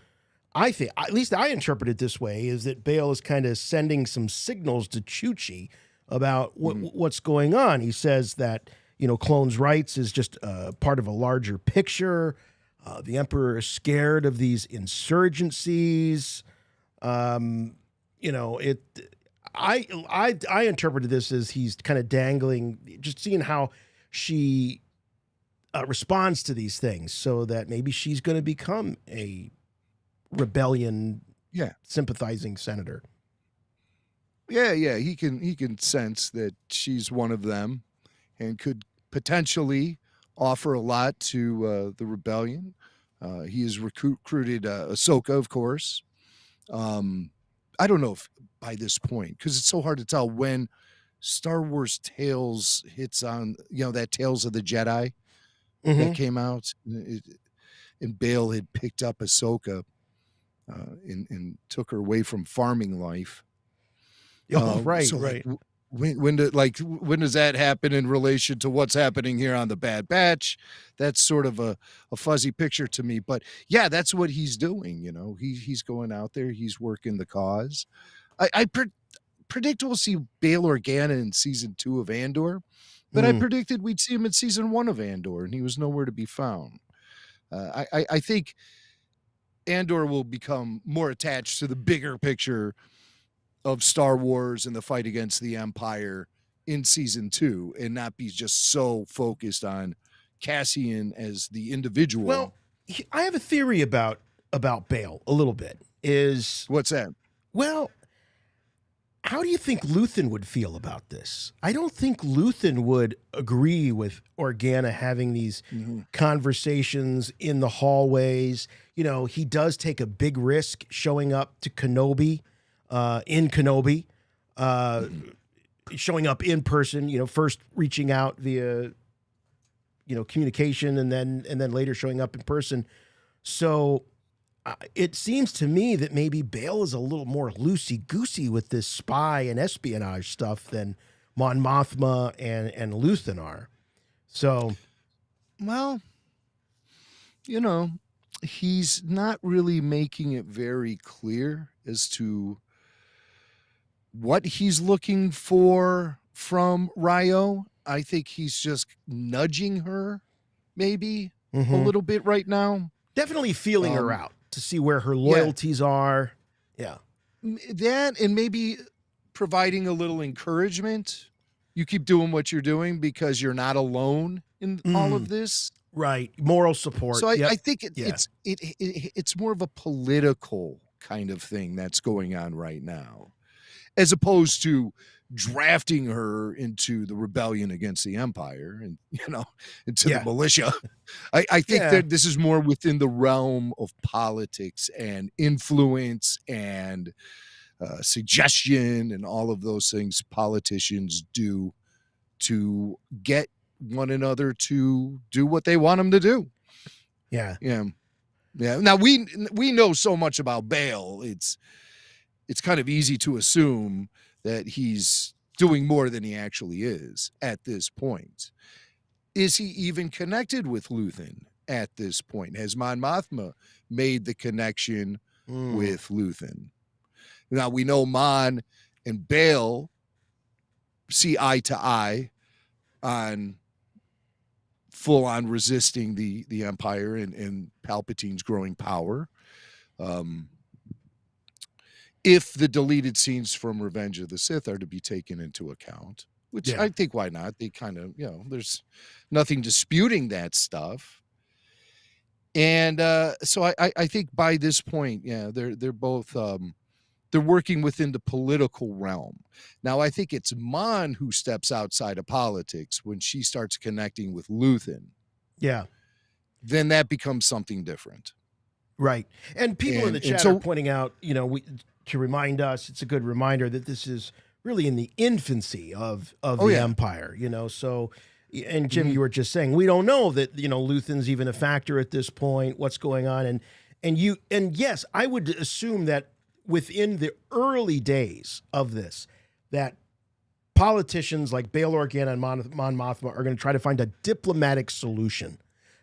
I think, at least I interpret it this way, is that Bail is kind of sending some signals to Chuchi about what's going on. He says that, clones' rights is just part of a larger picture. The Emperor is scared of these insurgencies. I interpreted this as he's kind of dangling, just seeing how she responds to these things, so that maybe she's going to become a rebellion sympathizing senator. Yeah, he can sense that she's one of them and could potentially offer a lot to the rebellion. He has recruited Ahsoka, of course. I don't know if by this point, because it's so hard to tell when Star Wars Tales hits on, that Tales of the Jedi that came out, and Bail had picked up Ahsoka and took her away from farming life. Right. Like, when does that happen in relation to what's happening here on the Bad Batch? That's sort of a fuzzy picture to me, but yeah, that's what he's doing. He's going out there, he's working the cause. I predict we'll see Bail Organa in season 2 of Andor, but I predicted we'd see him in season 1 of Andor, and he was nowhere to be found. I think Andor will become more attached to the bigger picture of Star Wars and the fight against the Empire in season 2, and not be just so focused on Cassian as the individual. Well, I have a theory about Bail a little bit. What's that? Well, how do you think Luthen would feel about this? I don't think Luthen would agree with Organa having these conversations in the hallways. He does take a big risk showing up to Kenobi, in Kenobi, showing up in person, first reaching out via, communication and then later showing up in person. So it seems to me that maybe Bail is a little more loosey-goosey with this spy and espionage stuff than Mon Mothma and Luthen are. So, well, he's not really making it very clear as to what he's looking for from Ryo. I think he's just nudging her maybe a little bit right now. Definitely feeling her out to see where her loyalties are. Yeah. That, and maybe providing a little encouragement. You keep doing what you're doing because you're not alone in all of this. Right. Moral support. So I think it's more of a political kind of thing that's going on right now, as opposed to drafting her into the rebellion against the Empire and, into the militia. I think that this is more within the realm of politics and influence and suggestion and all of those things politicians do to get one another to do what they want them to do. Yeah. Now we know so much about Bail. It's kind of easy to assume that he's doing more than he actually is at this point. Is he even connected with Luthen at this point? Has Mon Mothma made the connection with Luthen? Now we know Mon and Bail see eye to eye on full on resisting the Empire and Palpatine's growing power. If the deleted scenes from Revenge of the Sith are to be taken into account, which I think, why not? They kind of, there's nothing disputing that stuff. And so I think by this point, they're both, they're working within the political realm. Now, I think it's Mon who steps outside of politics when she starts connecting with Luthen. Yeah. then that becomes something different. Right. And people in the And chat so- are pointing out, to remind us, it's a good reminder that this is really in the infancy of the Empire, so, and Jim, you were just saying, we don't know that, Luthen's even a factor at this point, what's going on. And yes, I would assume that within the early days of this, that politicians like Bail Organa and Mon Mothma are going to try to find a diplomatic solution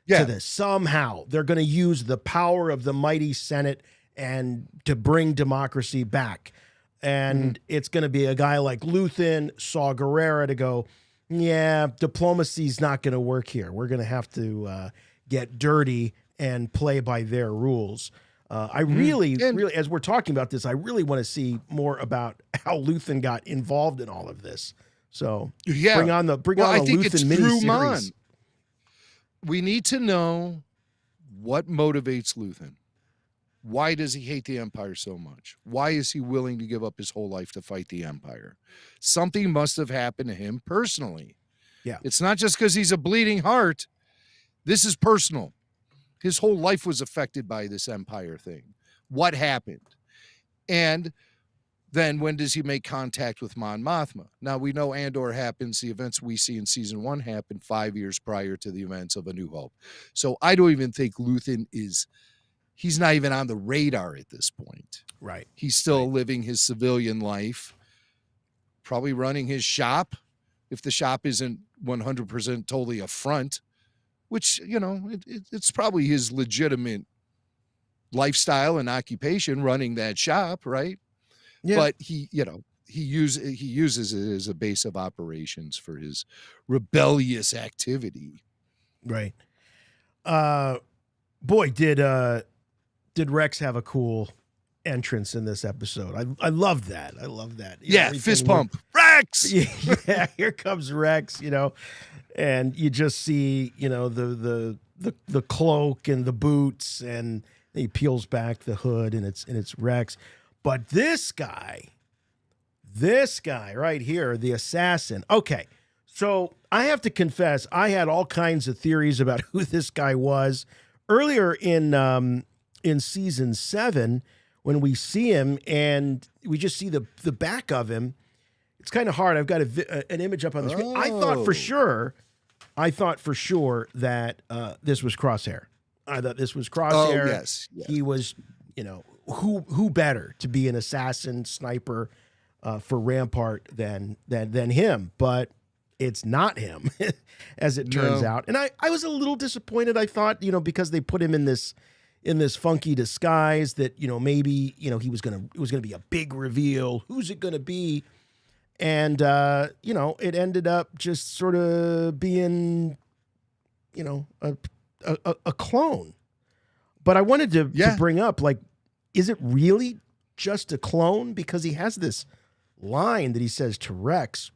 to this. Somehow they're going to use the power of the mighty Senate and to bring democracy back. And it's going to be a guy like Luthen, Saw Gerrera to go, yeah, diplomacy's not going to work here. We're going to have to get dirty and play by their rules. I really, as we're talking about this, I really want to see more about how Luthen got involved in all of this. So bring on the Luthen miniseries. We need to know what motivates Luthen. Why does he hate the Empire so much? Why is he willing to give up his whole life to fight the Empire? Something must have happened to him personally. Yeah. It's not just because he's a bleeding heart. This is personal. His whole life was affected by this Empire thing. What happened? And then when does he make contact with Mon Mothma? Now, we know Andor happens. The events we see in season 1 happened 5 years prior to the events of A New Hope. So I don't even think Luthen he's not even on the radar at this point. Right. He's still living his civilian life, probably running his shop, if the shop isn't 100% totally a front, which, it's probably his legitimate lifestyle and occupation running that shop, right? Yeah. But he uses it as a base of operations for his rebellious activity. Right. Boy, did Rex have a cool entrance in this episode. I love that. I love that. Fist pump. Rex! Yeah, here comes Rex, and you just see, the cloak and the boots, and he peels back the hood, and it's Rex. But this guy right here, the assassin. Okay, so I have to confess, I had all kinds of theories about who this guy was. Earlier in season 7, when we see him and we just see the back of him, it's kind of hard. I've got an image up on the screen. I thought for sure that this was Crosshair. I thought this was Crosshair. Oh, yes. He was, who better to be an assassin sniper for Rampart than him? But it's not him, as it turns out. And I was a little disappointed. I thought, because they put him in this funky disguise that, maybe, it was gonna be a big reveal. Who's it gonna be? And it ended up just sort of being, a clone. But I wanted to bring up, like, is it really just a clone? Because he has this line that he says to Rex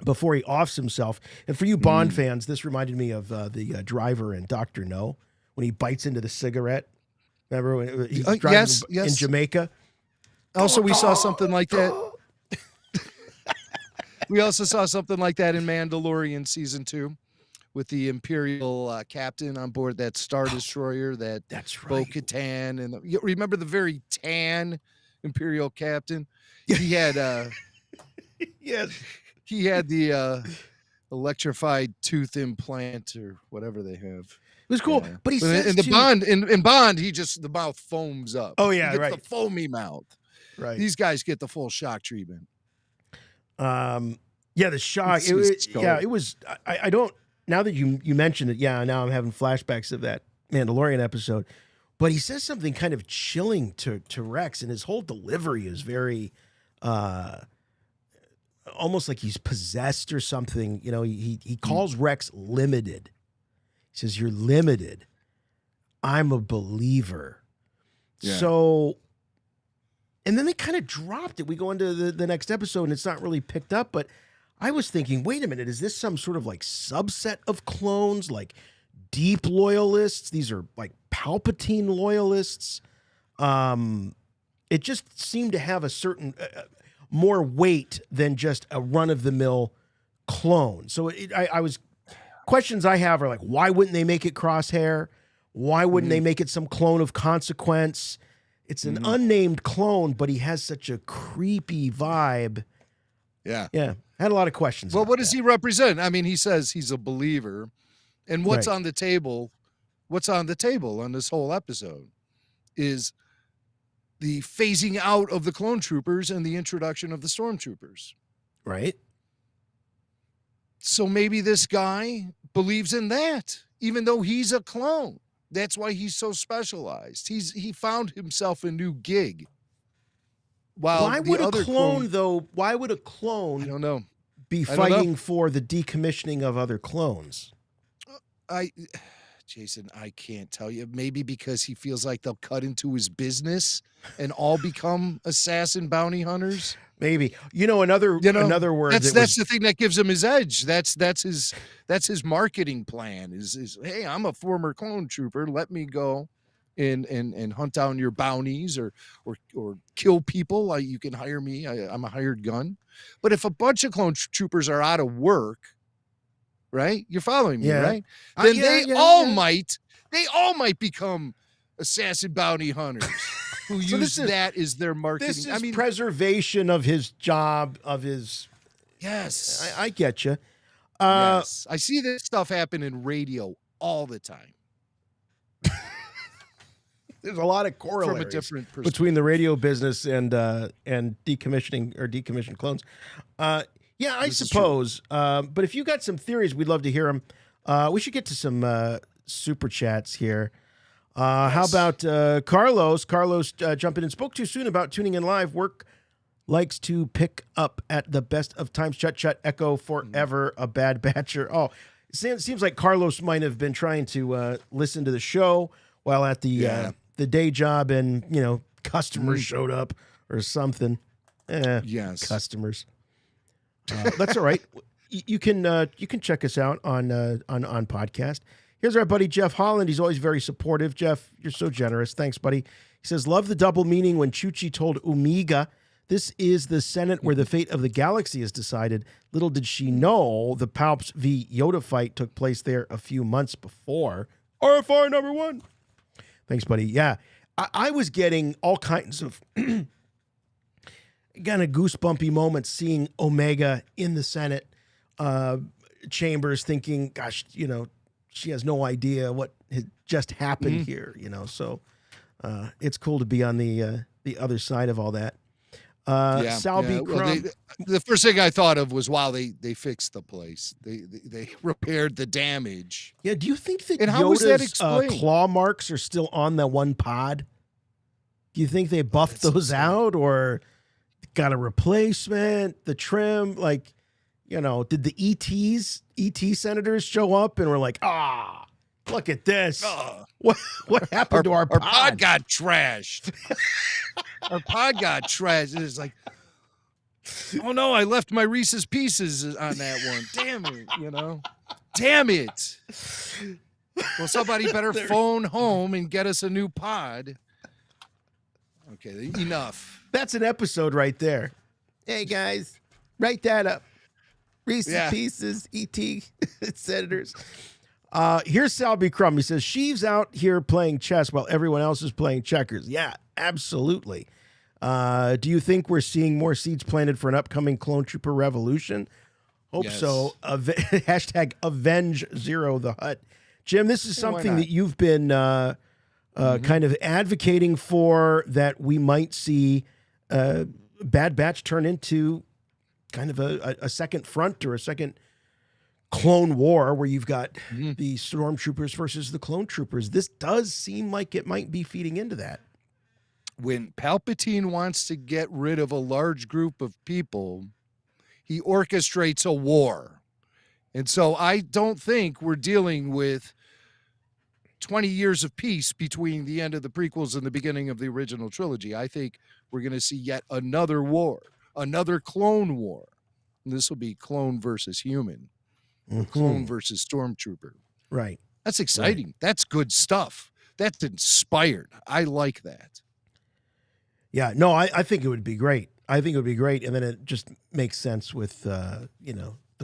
before he offs himself. And for you Bond fans, this reminded me of the driver in Dr. No, when he bites into the cigarette. Remember when he's driving in Jamaica? Also, we saw something like that. We also saw something like that in Mandalorian season 2 with the Imperial captain on board that Star Destroyer, that's right. Bo-Katan. And you remember the very tan Imperial captain? He had yes. He had the electrified tooth implant or whatever they have. It was cool, but he says in Bond, the mouth foams up. Oh yeah, he gets right. The foamy mouth. Right. These guys get the full shock treatment. The shock. It was. I don't. Now that you mentioned it, now I'm having flashbacks of that Mandalorian episode. But he says something kind of chilling to Rex, and his whole delivery is very, almost like he's possessed or something. He calls Rex limited. He says, "You're limited. I'm a believer." Yeah. So, and then they kind of dropped it. We go into the next episode, and it's not really picked up. But I was thinking, wait a minute, is this some sort of like subset of clones, like deep loyalists? These are like Palpatine loyalists. It just seemed to have a certain more weight than just a run-of-the-mill clone. So I was questions I have are like, why wouldn't they make it Crosshair? Why wouldn't they make it some clone of Consequence? It's an unnamed clone, but he has such a creepy vibe. Yeah. Yeah. I had a lot of questions. Well, about what does that. he represent? I mean, he says he's a believer. And what's Right. on the table? What's on the table on this whole episode is the phasing out of the clone troopers and the introduction of the stormtroopers. Right? So maybe this guy believes in that, even though he's a clone. That's why he's so specialized. He found himself a new gig. While Why the would a other clone, though? Why would a I clone don't know. be I don't know. fighting for the decommissioning of other clones? Jason, I can't tell you. Maybe because he feels like they'll cut into his business and all become assassin bounty hunters. Maybe. Another word. That's the thing that gives him his edge. That's his marketing plan. Is hey, I'm a former clone trooper. Let me go and hunt down your bounties or kill people. You can hire me. I'm a hired gun. But if a bunch of clone troopers are out of work, right? You're following me, Yeah. right? Then Yeah, they yeah, all yeah. might become assassin bounty hunters who use that as their marketing. This is preservation of his job, of his. Yes. I get you. Yes. I see this stuff happen in radio all the time. There's a lot of From a corollaries different perspective. between the radio business and decommissioning or decommissioned clones. Yeah, I This is suppose. But if you got some theories, we'd love to hear them. We should get to some super chats here. How about Carlos? Carlos jumping in. Spoke too soon about tuning in live. Work likes to pick up at the best of times. Chut, echo forever, a bad batcher. Oh, it seems like Carlos might have been trying to listen to the show while at the day job, and customers showed up or something. Yes. Customers. That's all right. You can check us out on podcast. Here's our buddy Jeff Holland. He's always very supportive. Jeff, you're so generous. Thanks, buddy. He says, love the double meaning when Chuchi told Omega, this is the Senate where the fate of the galaxy is decided. Little did she know the Palps v. Yoda fight took place there a few months before. RFR number 1. Thanks, buddy. Yeah, I was getting all kinds of kind of goosebumpy moments seeing Omega in the Senate chambers, thinking, gosh, she has no idea what had just happened here, So it's cool to be on the other side of all that. Sal B. Crumb. The first thing I thought of was, wow, they fixed the place. They repaired the damage. Yeah, do you think that And how was that Yoda's explained? claw marks are still on the one pod? Do you think they buffed That's those insane. out or got a replacement? The trim, did the ET senators show up and were like, look at this. What happened to our pod? Our pod got trashed. Our pod got trashed. It's like, oh no, I left my Reese's Pieces on that one. Damn it, Damn it. Well, somebody better phone home and get us a new pod. Okay, enough. That's an episode right there. Hey, guys, write that up. Reese's Pieces, ET senators. Here's Sal B. Crumb. He says, Sheev's out here playing chess while everyone else is playing checkers. Yeah, absolutely. Do you think we're seeing more seeds planted for an upcoming Clone Trooper revolution? Hope so. Hashtag Avenge Zero the Hutt. Jim, this is something that you've been kind of advocating for, that we might see Bad Batch turn into kind of a second front or a second clone war where you've got the stormtroopers versus the clone troopers. This does seem like it might be feeding into that. When Palpatine wants to get rid of a large group of people, he orchestrates a war. And so I don't think we're dealing with 20 years of peace between the end of the prequels and the beginning of the original trilogy. I think we're going to see yet another war, another clone war. And this will be clone versus human, clone versus stormtrooper. Right. That's exciting. Right. That's good stuff. That's inspired. I like that. Yeah, no, I think it would be great. I think it would be great. And then it just makes sense with, the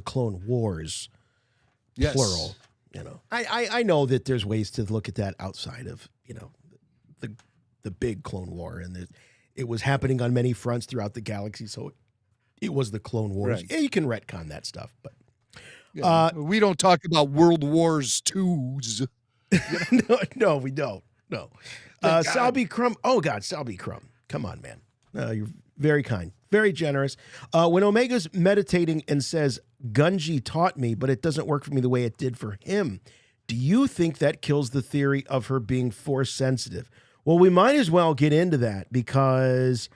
Clone Wars Yes. plural. I know that there's ways to look at that outside of the big Clone War, and it was happening on many fronts throughout the galaxy. So it was the Clone Wars. Right. Yeah, you can retcon that stuff, but Yeah. We don't talk about World Wars twos. no, we don't. No. Salby Crumb. Oh God, Salby Crumb. Come on, man. You're very kind, very generous. When Omega's meditating and says, Gunji taught me, but it doesn't work for me the way it did for him, do you think that kills the theory of her being force sensitive? Well, we might as well get into that, because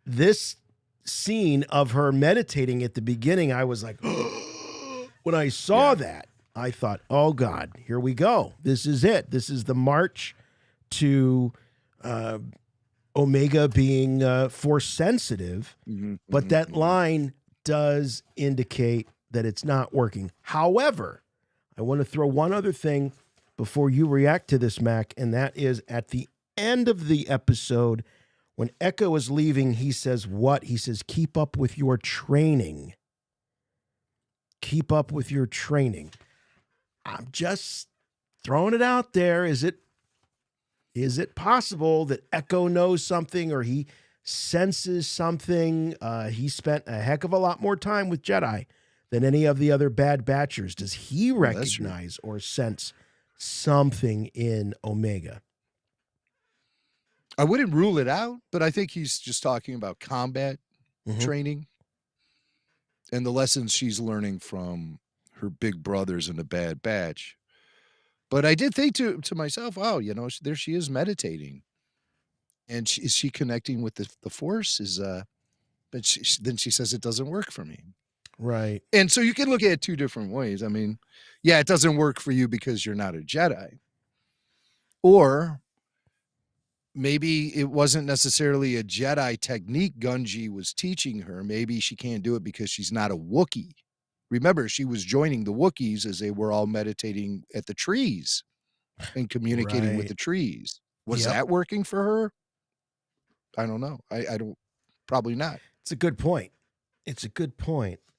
this scene of her meditating at the beginning, I was like, when I saw that, I thought, oh God, here we go. This is it. This is the march to Omega being force sensitive. But that line does indicate that it's not working. However, I want to throw one other thing before you react to this, Mac, and that is at the end of the episode, when Echo is leaving, he says what? He says, keep up with your training. Keep up with your training. I'm just throwing it out there. Is it possible that Echo knows something, or he senses something? He spent a heck of a lot more time with Jedi than any of the other Bad Batchers. Does he recognize or sense something in Omega? I wouldn't rule it out, but I think he's just talking about combat training and the lessons she's learning from her big brothers in the Bad Batch. But I did think to myself, oh, there she is meditating. And is she connecting with the Force? But then she says it doesn't work for me. Right. And so you can look at it two different ways. I mean, yeah, it doesn't work for you because you're not a Jedi. Or maybe it wasn't necessarily a Jedi technique Gunji was teaching her. Maybe she can't do it because she's not a Wookiee. Remember, she was joining the Wookiees as they were all meditating at the trees and communicating with the trees. Was that working for her? I don't know. I don't, probably not. It's a good point.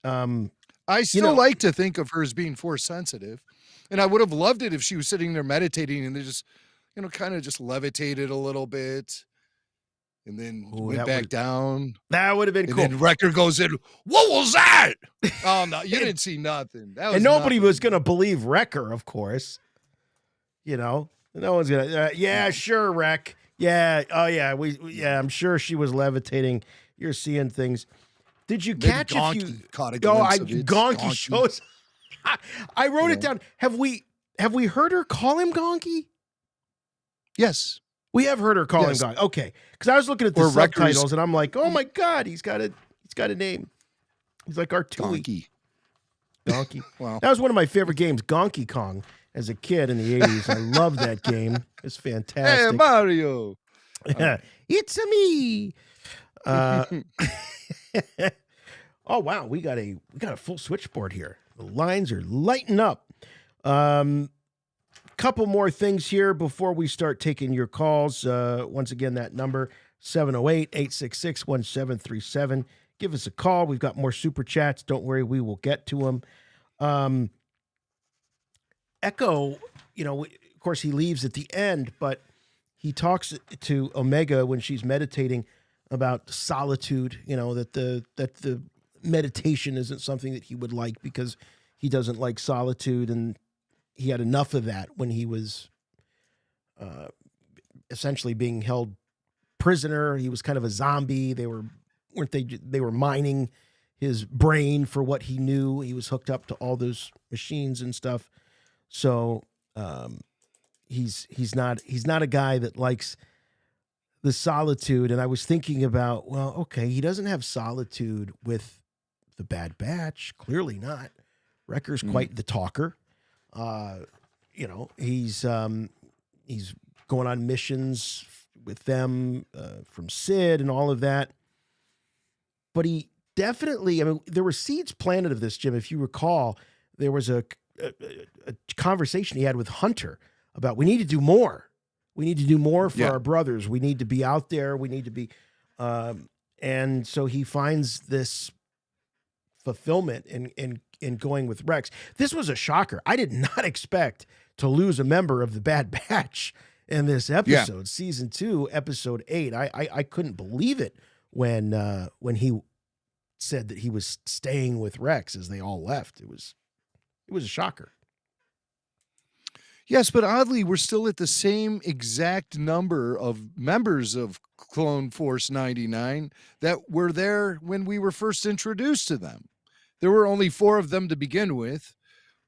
I still like to think of her as being force sensitive. And I would have loved it if she was sitting there meditating and they just, kind of just levitated a little bit and then went back down. That would have been cool. And then Wrecker goes in, what was that? Oh, no, you didn't see nothing. That was and nobody was going to believe Wrecker, of course. No one's going to, yeah, sure, Wreck. Yeah, oh yeah, I'm sure she was levitating. You're seeing things. Did you catch if you caught a glimpse of it? Gonky shows. I wrote it down. Have we heard her call him Gonky? Yes. We have heard her call him Gonky. Okay. Because I was looking at the subtitles and I'm like, oh my God, he's got a name. He's like Artui. Gonky. Wow. That was one of my favorite games, Gonky Kong, as a kid in the 80s. I loved that game. It's fantastic. Hey, Mario. It's me. Oh wow, we got a full switchboard here. The lines are lighting up. Couple more things here before we start taking your calls. Once again, that number 708-866-1737. Give us a call. We've got more super chats. Don't worry, we will get to them. Echo, of course, he leaves at the end, but he talks to Omega when she's meditating about solitude, that the meditation isn't something that he would like because he doesn't like solitude, and he had enough of that when he was essentially being held prisoner. He was kind of a zombie. They were mining his brain for what he knew. He was hooked up to all those machines and stuff. So he's not a guy that likes the solitude. And I was thinking about, well, okay, he doesn't have solitude with the Bad Batch. Clearly not. Wrecker's quite the talker. He's going on missions with them from Sid and all of that. But he definitely, there were seeds planted of this, Jim. If you recall, there was a conversation he had with Hunter about, we need to do more. We need to do more for our brothers. We need to be out there. We need to be, and so he finds this fulfillment in in going with Rex. This was a shocker. I did not expect to lose a member of the Bad Batch in this episode, season 2, episode 8. I couldn't believe it when he said that he was staying with Rex as they all left. It was a shocker. Yes, but oddly, we're still at the same exact number of members of Clone Force 99 that were there when we were first introduced to them. There were only 4 of them to begin with: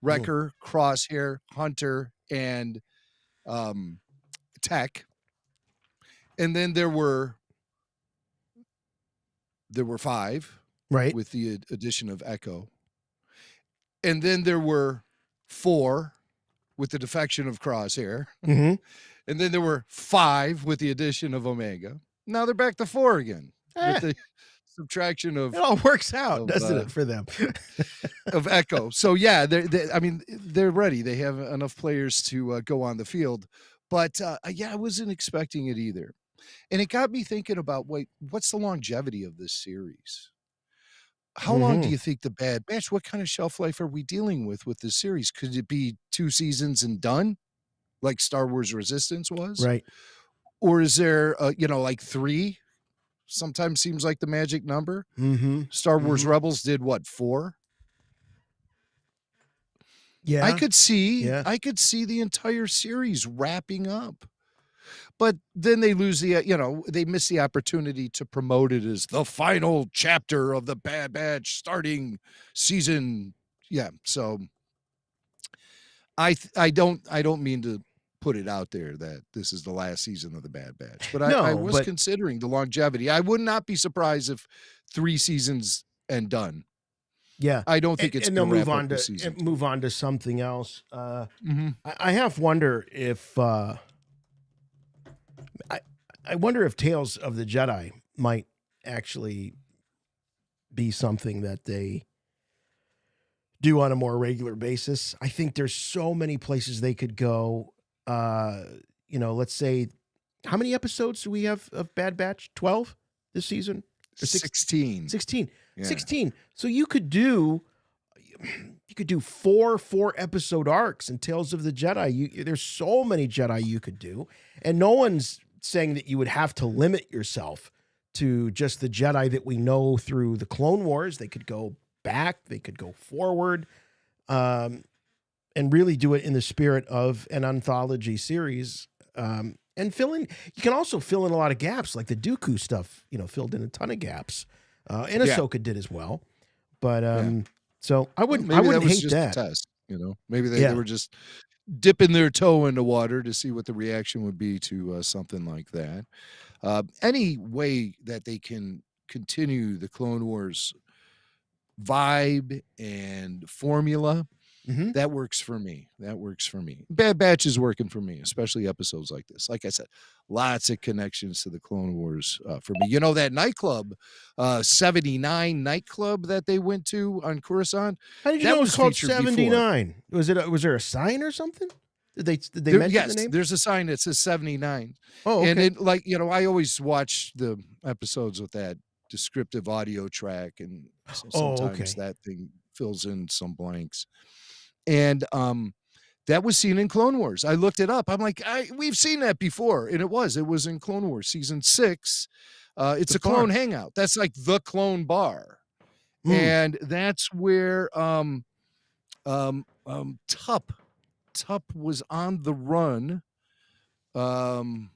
Wrecker, Crosshair, Hunter, and Tech. And then there were 5, right, with the addition of Echo. And then there were 4 with the defection of Crosshair. Mm-hmm. And then there were 5 with the addition of Omega. Now they're back to 4 again with the subtraction of. It all works out, doesn't it, for them? Of Echo. So yeah, they're ready. They have enough players to go on the field. But I wasn't expecting it either. And it got me thinking about what's the longevity of this series? How long do you think the Bad Batch? What kind of shelf life are we dealing with this series? Could it be 2 seasons and done, like Star Wars Resistance was? Right. Or is there, like 3? Sometimes seems like the magic number. Mm-hmm. Star Wars Rebels did what, 4? Yeah, I could see the entire series wrapping up. But then they lose they miss the opportunity to promote it as the final chapter of the Bad Batch starting season. Yeah. So I don't mean to put it out there that this is the last season of the Bad Batch, but I was considering the longevity. I would not be surprised if 3 seasons and done. Yeah. I don't think it's and they'll move on to something else. Mm-hmm. I have to wonder if I wonder if Tales of the Jedi might actually be something that they do on a more regular basis. I think there's so many places they could go. Let's say, how many episodes do we have of Bad Batch? 12 this season? Or 16. 16. Yeah. 16. So you could do 4 episode arcs in Tales of the Jedi. There's so many Jedi you could do, and no one's saying that you would have to limit yourself to just the Jedi that we know through the Clone Wars. They could go back, they could go forward, and really do it in the spirit of an anthology series. And you can also fill in a lot of gaps, like the Dooku stuff, filled in a ton of gaps. And Ahsoka did as well. But so I wouldn't hate that. A test, maybe they were just dipping their toe in the water to see what the reaction would be to something like that. Any way that they can continue the Clone Wars vibe and formula, that works for me. Bad Batch is working for me, especially episodes like this. Like I said, lots of connections to the Clone Wars for me. That nightclub, 79 nightclub that they went to on Coruscant. How did you know it was called 79? Was there a sign or something? Did they mention the name? There's a sign that says 79. Oh, okay. And it, I always watch the episodes with that descriptive audio track, and sometimes that thing fills in some blanks. And that was seen in Clone Wars. I looked it up. I'm like, we've seen that before, and it was in Clone Wars season 6. It's a clone hangout. That's like the clone bar, and that's where Tup was on the run. No,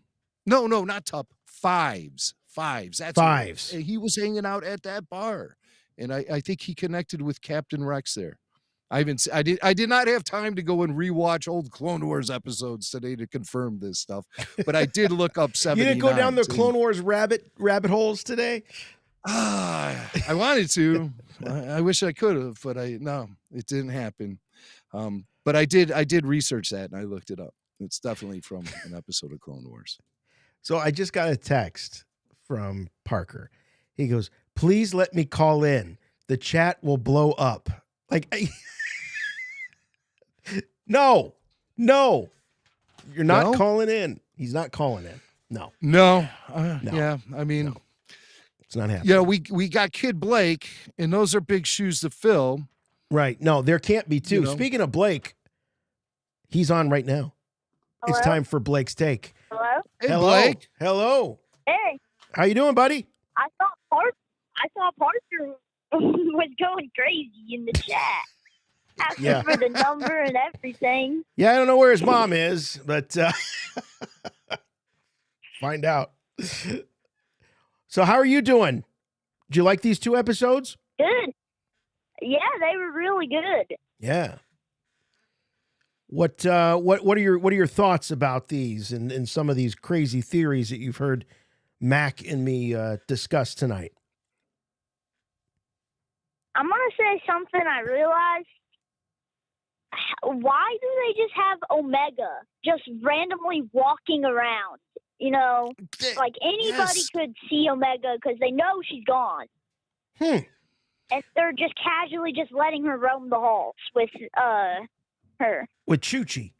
not Tup. Fives. That's Fives. He was hanging out at that bar, and I think he connected with Captain Rex there. I did not have time to go and rewatch old Clone Wars episodes today to confirm this stuff, but I did look up 79. You didn't go down the Clone Wars rabbit holes today? I wanted to. I wish I could have, but no, it didn't happen. But I did research that, and I looked it up. It's definitely from an episode of Clone Wars. So I just got a text from Parker. He goes, "Please let me call in. The chat will blow up." Like, no, you're not calling in. He's not calling in. No. Yeah, I mean, no. It's not happening. We got Kid Blake, and those are big shoes to fill. Right. No, there can't be two. You know? Speaking of Blake, he's on right now. Hello? It's time for Blake's Take. Hello? Hey, Hello. Blake. Hello. Hey, How you doing, buddy? I saw Parker was going crazy in the chat. Asking Yeah. for the number and everything. Yeah, I don't know where his mom is, but find out. So how are you doing? Did you like these 2 episodes? Good. Yeah, they were really good. Yeah. What are your thoughts about these and some of these crazy theories that you've heard Mac and me discuss tonight? I'm going to say something I realized. Why do they just have Omega just randomly walking around? You know, like anybody Yes. could see Omega because they know she's gone. And they're just casually just letting her roam the halls with her. With Chuchi.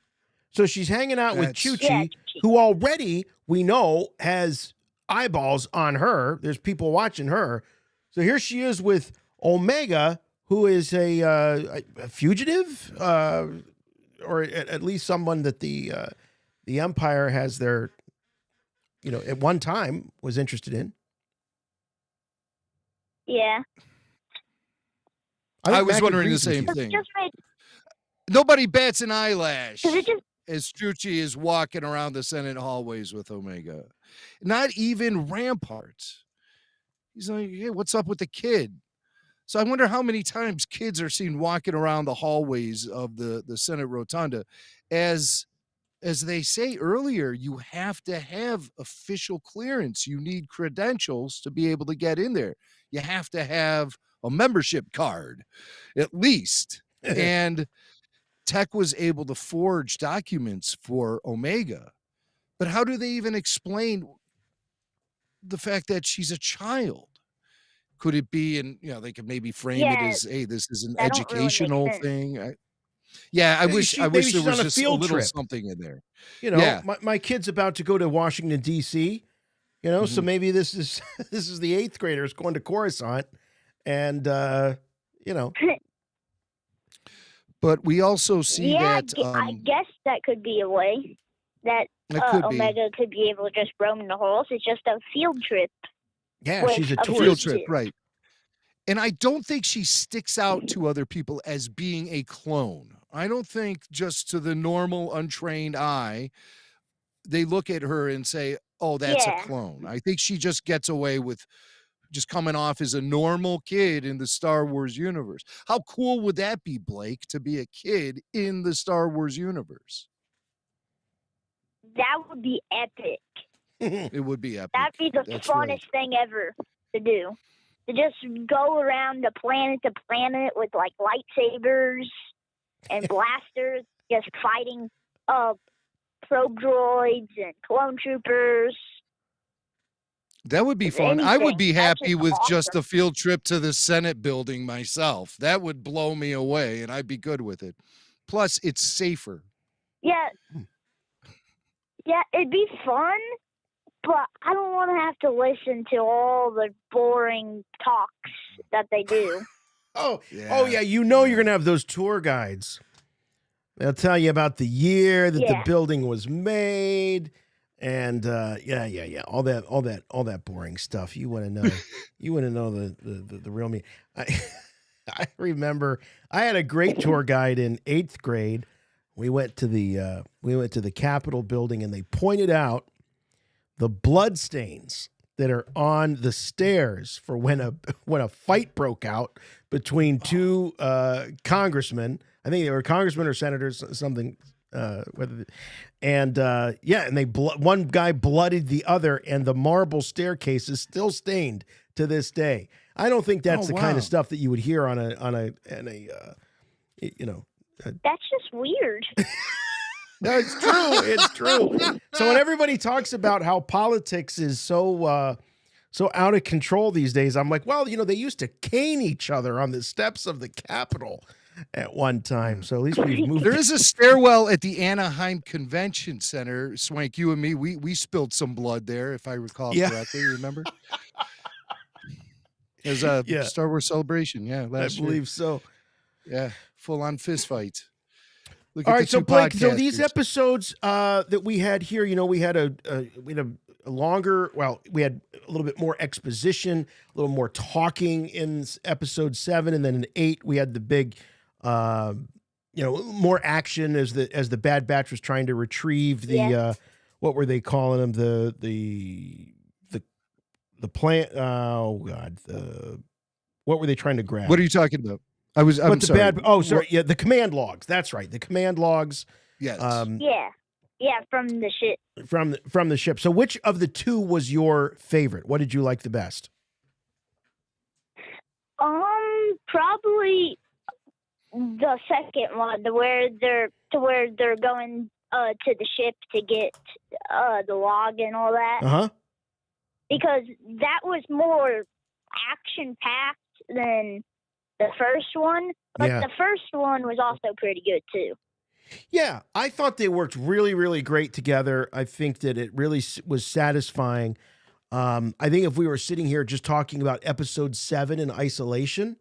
So she's hanging out with That's- Chuchi, Yeah, Chuchi. who already we know has eyeballs on her. There's people watching her. So here she is with Omega, who is a fugitive, or at least someone that the Empire has their, at one time was interested in. Yeah. think I was Mac wondering the agrees with same you. thing. Just made, Nobody bats an eyelash because it just as Chuchi is walking around the Senate hallways with Omega. Not even Rampart. He's like, hey, what's up with the kid? So I wonder how many times kids are seen walking around the hallways of the Senate Rotunda. As they say earlier, you have to have official clearance. You need credentials to be able to get in there. You have to have a membership card, at least. And Tech was able to forge documents for Omega. But how do they even explain the fact that she's a child? Could it be, and they could maybe frame it Yeah, as, hey, this is an that don't really make educational sense. thing. I Maybe wish maybe there she's was on a just a field little trip. something in there. Yeah. my kid's about to go to Washington, D.C., so maybe this is this is the 8th graders going to Coruscant, and But we also see yeah, that I guess that could be a way that it could be Omega could be able to just roam in the halls. It's just a field trip. yeah, with she's a a a field tourist. trip, right? And I don't think she sticks out to other people as being a clone. I don't think just to the normal untrained eye, they look at her and say, oh, that's Yeah. a clone. I think she just gets away with just coming off as a normal kid in the Star Wars universe. How cool would that be, Blake, to be a kid in the Star Wars universe? That would be epic. It would be epic. That'd be the That's funnest right. thing ever to do. To just go around the planet to planet with like lightsabers and blasters, just fighting probe droids and clone troopers. That would be If fun. I would anything, be that's happy just with just awesome. a field trip to the Senate building myself. That would blow me away, and I'd be good with it. Plus, it's safer. Yeah. Yeah, it'd be fun, but I don't want to have to listen to all the boring talks that they do. Oh yeah, you're gonna have those tour guides. They'll tell you about the year that the Yeah. building was made, and all that boring stuff. You want to know? You want to know the real me? I remember I had a great tour guide in 8th grade. We went to the Capitol building, and they pointed out the blood stains that are on the stairs for when a fight broke out between 2 congressmen. I think they were congressmen or senators, something. And one guy bloodied the other, and the marble staircase is still stained to this day. I don't think that's the kind wow. of stuff that you would hear on a That's just weird. No, it's true. It's true. So when everybody talks about how politics is so out of control these days, I'm like, well, they used to cane each other on the steps of the Capitol at one time. So at least we've moved. There is a stairwell at the Anaheim Convention Center. Swank, you and me, we spilled some blood there, if I recall correctly. Remember? It was a Yeah. Star Wars celebration. Yeah, I last year. believe so. Yeah, full on fist fight. Look All at right, the so two Blake, so these podcasters. episodes that we had here, we had a longer. Well, we had a little bit more exposition, a little more talking in episode 7, and then in 8 we had the big, more action as the Bad Batch was trying to retrieve the what were they calling them, the plant? Oh God, what were they trying to grab? What are you talking about? I'm sorry. The command logs. That's right. The command logs. Yes. Yeah, from the ship. From the ship. So which of the two was your favorite? What did you like the best? Probably the second one, where they're going to the ship to get the log and all that. Uh-huh. Because that was more action packed than the first one, but the first one was also pretty good too. Yeah, I thought they worked really, really great together. I think that it really was satisfying. I think if we were sitting here just talking about episode 7 in isolation,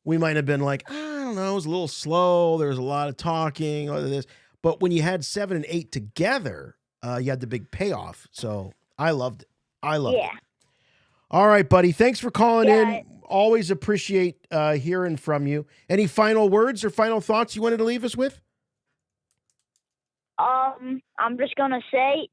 we might have been like, I don't know, it was a little slow. There was a lot of talking, all of this. But when you had 7 and 8 together, you had the big payoff. So I loved it. it. All right, buddy. Thanks for calling in. Always appreciate hearing from you. Any final words or final thoughts you wanted to leave us with? I'm just going to say,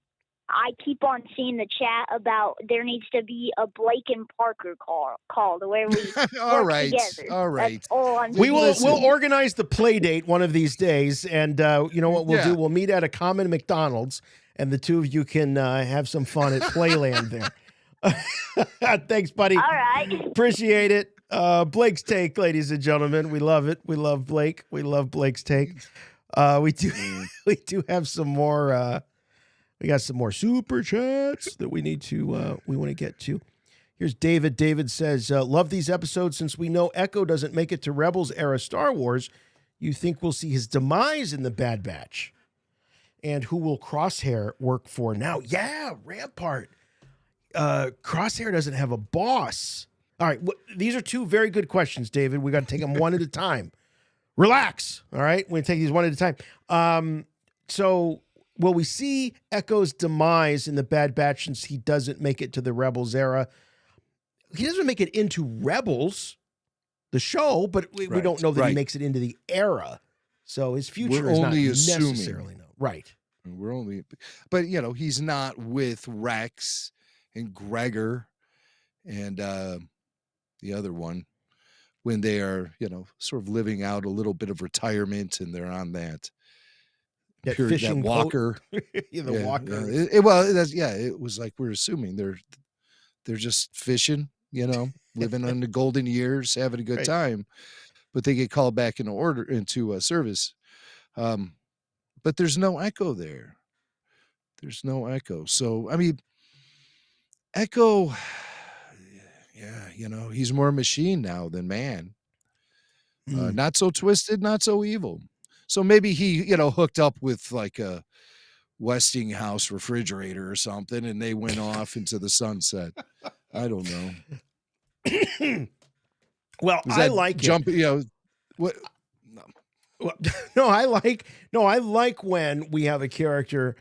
I keep on seeing the chat about there needs to be a Blake and Parker call where we all work right. together. All right. That's all I'm We'll organize the play date one of these days. And you know what we'll do? We'll meet at a common McDonald's, and the two of you can have some fun at Playland there. Thanks, buddy. All right. Appreciate it. Blake's Take, ladies and gentlemen. We love it. We love Blake. We love Blake's Take. We do have some more. We got some more super chats that we need to. We want to get to. Here's David. David says, "Love these episodes. Since we know Echo doesn't make it to Rebels era Star Wars, you think we'll see his demise in the Bad Batch? And who will Crosshair work for now?" Yeah, Rampart. Crosshair doesn't have a boss. All right, these are two very good questions, David. We got to take them one at a time. Relax. All right, we're going to take these one at a time. So will we see Echo's demise in the Bad Batch since he doesn't make it to the Rebels era? He doesn't make it into Rebels, the show, but we don't know that he makes it into the era. So his future is not necessarily known. Right. We're only, but he's not with Rex and Gregor and the other one when they are, sort of living out a little bit of retirement, and they're on that fishing that walker. Walker. It was like we're assuming they're just fishing, living on the golden years, having a good time, but they get called back into service. But there's no Echo there. There's no Echo. So, I mean, Echo, he's more machine now than man. Not so twisted, not so evil. So maybe he, hooked up with like a Westinghouse refrigerator or something, and they went off into the sunset. I don't know. Well, I like what? No, I like when we have a character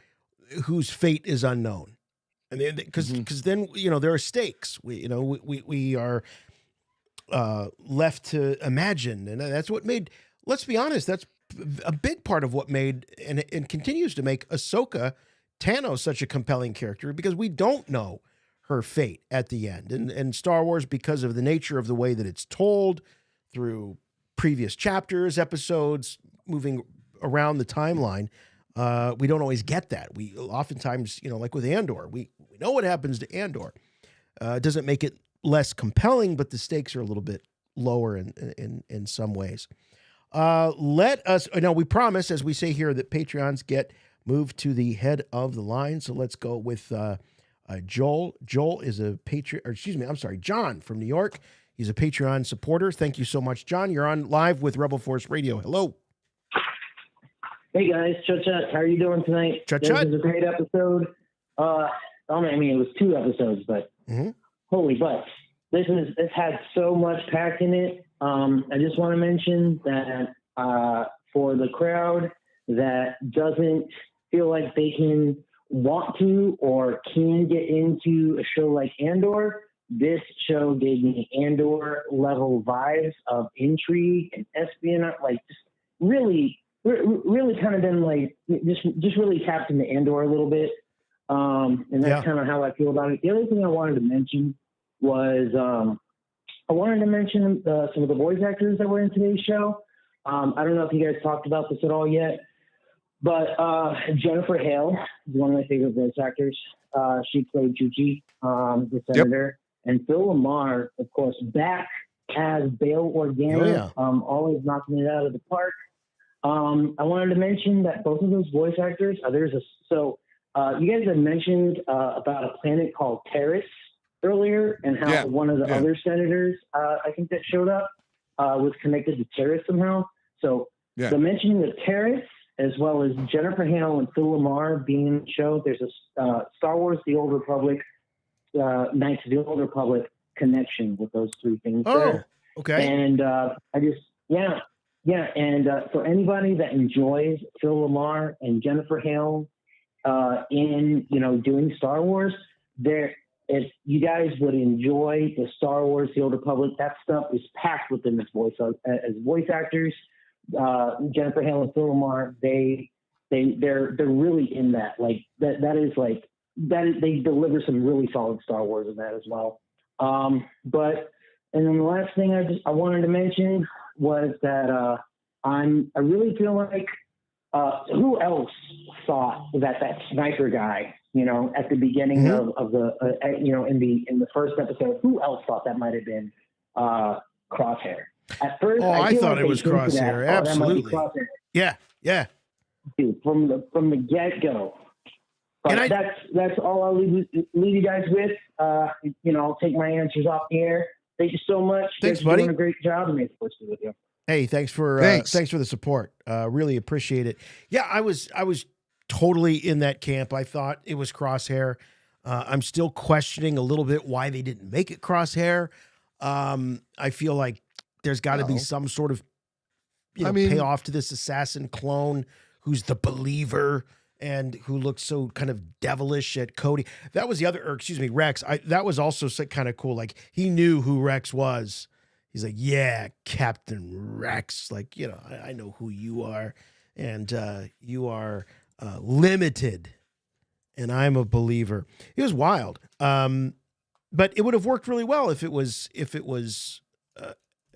whose fate is unknown, and because then there are stakes. We are left to imagine, and that's what made. Let's be honest, that's a big part of what made and continues to make Ahsoka Tano such a compelling character, because we don't know her fate at the end, and Star Wars, because of the nature of the way that it's told through previous chapters, episodes, moving around the timeline, we don't always get that. We oftentimes, like with Andor, we know what happens to Andor. It doesn't make it less compelling, but the stakes are a little bit lower in some ways. Let us, now we promise, as we say here, that Patreons get moved to the head of the line. So let's go with Joel. Joel is a John from New York. He's a Patreon supporter. Thank you so much, John. You're on live with Rebel Force Radio. Hello. Hey guys, Chut. How are you doing tonight? Chut. This is a great episode. It was 2 episodes, but holy butts. This had so much packed in it. I just want to mention that for the crowd that doesn't feel like they can want to or can get into a show like Andor, this show gave me Andor level vibes of intrigue and espionage, like just really kind of been like just really tapped into Andor a little bit. And that's kind of how I feel about it. The other thing I wanted to mention was I wanted to mention some of the voice actors that were in today's show. I don't know if you guys talked about this at all yet, but Jennifer Hale is one of my favorite voice actors. She played Chuchi, the senator, and Phil Lamar, of course, back as Bail Organa, always knocking it out of the park. I wanted to mention that both of those voice actors, you guys had mentioned about a planet called Terrace earlier, and how one of the other senators, I think that showed up, was connected to Terrace somehow. So the mentioning of Terrace, as well as Jennifer Hale and Phil Lamar being in the show, there's a Star Wars: The Old Republic, Knights of the Old Republic connection with those three things. Okay. And and for anybody that enjoys Phil Lamar and Jennifer Hale in doing Star Wars, if you guys would enjoy the Star Wars: The Old Republic, that stuff is packed within this voice as voice actors. Jennifer Hale and Phil Lamar, they're really in that. Like that is they deliver some really solid Star Wars in that as well. And then the last thing I wanted to mention was that I really feel like who else thought that sniper guy, at the beginning of the in the first episode, who else thought that might have been Crosshair? At first, I thought it was Crosshair. Absolutely. Crosshair. Yeah. Dude, from the get go. But that's all I'll leave you guys with. I'll take my answers off the air. Thank you so much. Thanks, buddy. buddy. Doing a great job, and it's with you. Hey, thanks for the support. Really appreciate it. Yeah, I was totally in that camp. I thought it was Crosshair. I'm still questioning a little bit why they didn't make it Crosshair. I feel like there's got to be some sort of payoff to this assassin clone who's the believer and who looks so kind of devilish at Cody. That was the other, Rex. That was also kind of cool. Like he knew who Rex was. He's like, yeah, Captain Rex. Like, I know who you are, and you are limited, and I'm a believer. It was wild, but it would have worked really well if it was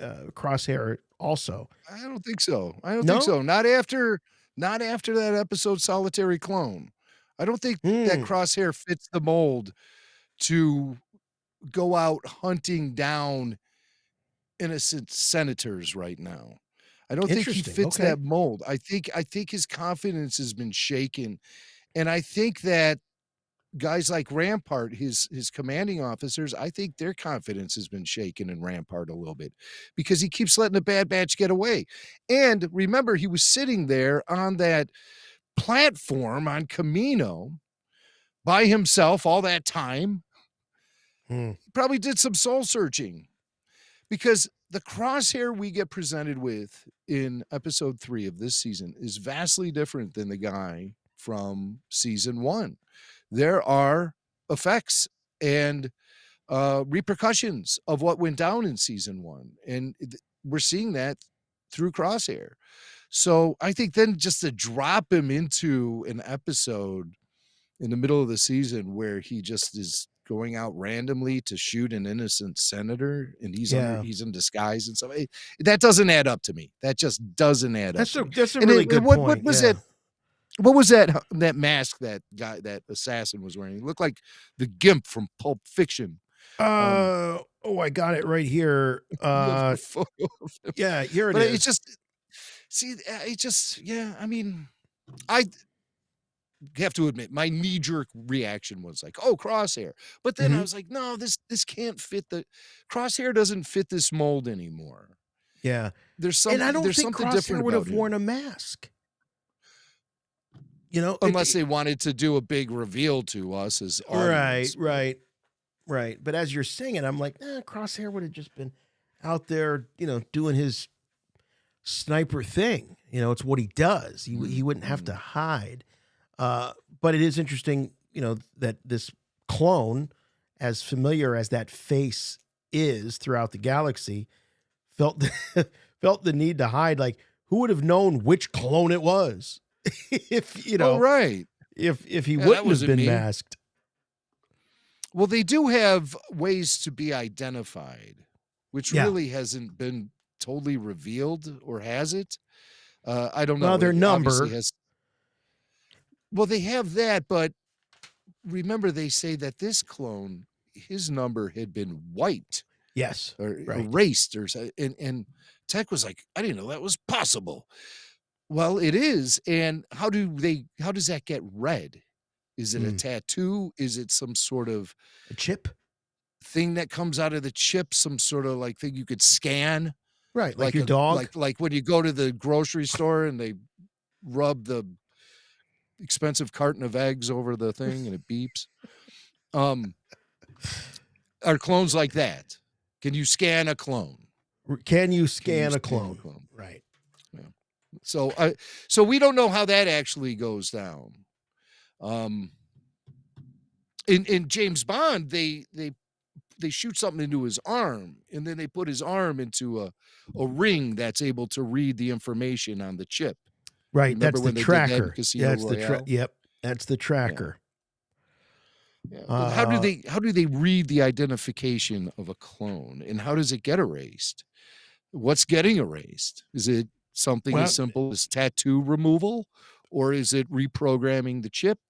Crosshair also. I don't think so. Think so. Not after that episode, Solitary Clone. I don't think that Crosshair fits the mold to go out hunting down innocent senators right now. I don't think he fits that mold. I think his confidence has been shaken, and I think that guys like Rampart, his commanding officers, I think their confidence has been shaken in Rampart a little bit because he keeps letting the Bad Batch get away. And remember, he was sitting there on that platform on Camino by himself all that time. He probably did some soul searching. Because the Crosshair we get presented with in episode 3 of this season is vastly different than the guy from season 1. There are effects and repercussions of what went down in season 1. And we're seeing that through Crosshair. So I think then just to drop him into an episode in the middle of the season where he just is going out randomly to shoot an innocent senator and he's in disguise and stuff. That doesn't add up to me. That just doesn't add up. That's a really good point. What was that? What was that mask that guy, that assassin was wearing? It looked like the Gimp from Pulp Fiction. I got it right here. Yeah, here it is. It's just, I mean, I have to admit, my knee-jerk reaction was like, oh, Crosshair. But then I was like, no, this can't fit Crosshair doesn't fit this mold anymore. Yeah. There's something, and I don't think something Crosshair different would have about worn a mask. Unless they wanted to do a big reveal to us as audience. Right. But as you're saying it, I'm like, Crosshair would have just been. out there, doing his sniper thing. It's what he does. He wouldn't have to hide. But it is interesting, that this clone, as familiar as that face is throughout the galaxy, felt felt the need to hide. Like, who would have known which clone it was if right. if he that wouldn't have wasn't been me. masked? Well, they do have ways to be identified, which Yeah. really hasn't been totally revealed, or has it? I don't know. Well, their It number. obviously well, they have that, but remember they say that this clone, his number had been wiped Yes. or Right. erased, and Tech was like, I didn't know that was possible. Well, it is. And how does that get read? Is it a tattoo? Is it some sort of A chip? thing that comes out of the chip, some sort of like thing you could scan? Right. Like your dog? Like when you go to the grocery store and they rub the expensive carton of eggs over the thing and it beeps. Are clones like that? Can you scan a clone? Can you scan a clone? Right. Yeah. So we don't know how that actually goes down. In James Bond, they shoot something into his arm, and then they put his arm into a ring that's able to read the information on the chip. Right. Remember That's when the they did that in tracker. Casino That's Royale? Yep. That's the tracker. Yeah. But how do they read the identification of a clone, and how does it get erased? What's getting erased? Is it something as simple as tattoo removal, or is it reprogramming the chip?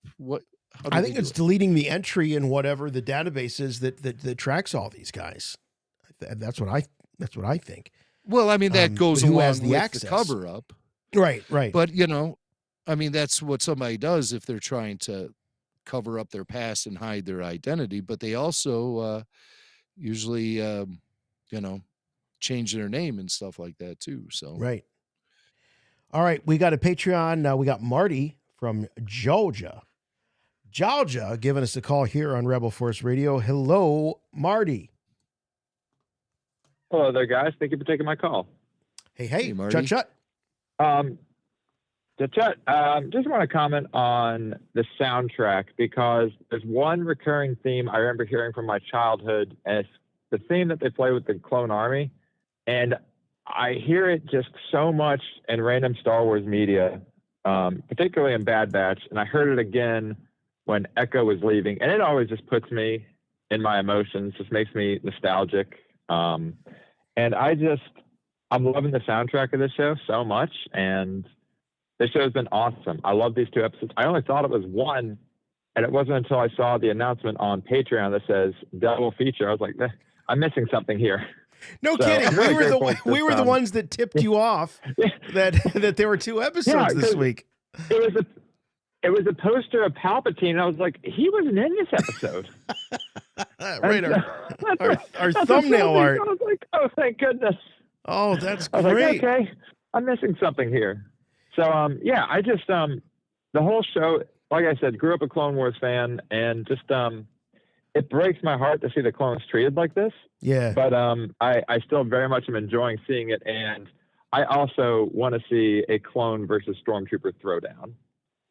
I think it's deleting the entry in whatever the database is that tracks all these guys. That's what I think. Well, I mean, that goes who along has the with access? the cover up. Right. But I mean, that's what somebody does if they're trying to cover up their past and hide their identity. But they also usually, change their name and stuff like that too. So Right. All right, we got a Patreon. We got Marty from Georgia. Georgia giving us a call here on Rebel Force Radio. Hello, Marty. Hello there, guys. Thank you for taking my call. Hey, Marty. Chut. Just want to comment on the soundtrack, because there's one recurring theme I remember hearing from my childhood, and it's the theme that they play with the Clone Army. And I hear it just so much in random Star Wars media, particularly in Bad Batch. And I heard it again when Echo was leaving. And it always just puts me in my emotions, just makes me nostalgic. And I'm loving the soundtrack of this show so much. And the show's been awesome. I love these 2 episodes. I only thought it was one, and it wasn't until I saw the announcement on Patreon that says double feature. I was like, I'm missing something here. No kidding. We were the ones that tipped you off that there were 2 episodes this week. It was a poster of Palpatine, and I was like, he wasn't in this episode. Right. Our thumbnail art. I was like, oh, thank goodness. Oh, that's I was great. like, okay, I'm missing something here. So, I just, the whole show, like I said, grew up a Clone Wars fan, and just, it breaks my heart to see the clones treated like this. Yeah. But I still very much am enjoying seeing it, and I also want to see a clone versus Stormtrooper throwdown.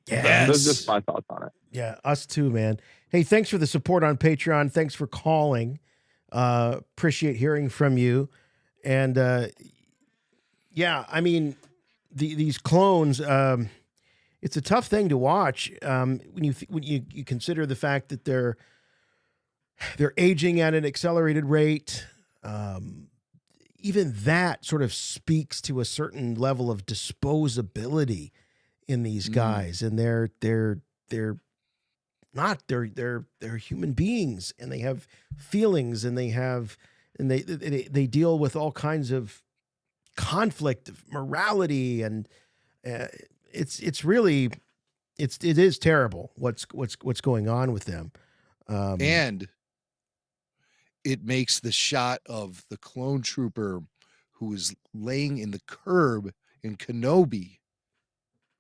Yes. Those are just my thoughts on it. Yeah, us too, man. Hey, thanks for the support on Patreon. Thanks for calling. Appreciate hearing from you. And I mean, these clones. It's a tough thing to watch when you consider the fact that they're aging at an accelerated rate. Even that sort of speaks to a certain level of disposability in these guys, and they're human beings, and they have feelings, and they deal with all kinds of conflict of morality, and it is terrible what's going on with them. And it makes the shot of the clone trooper who is laying in the curb in Kenobi.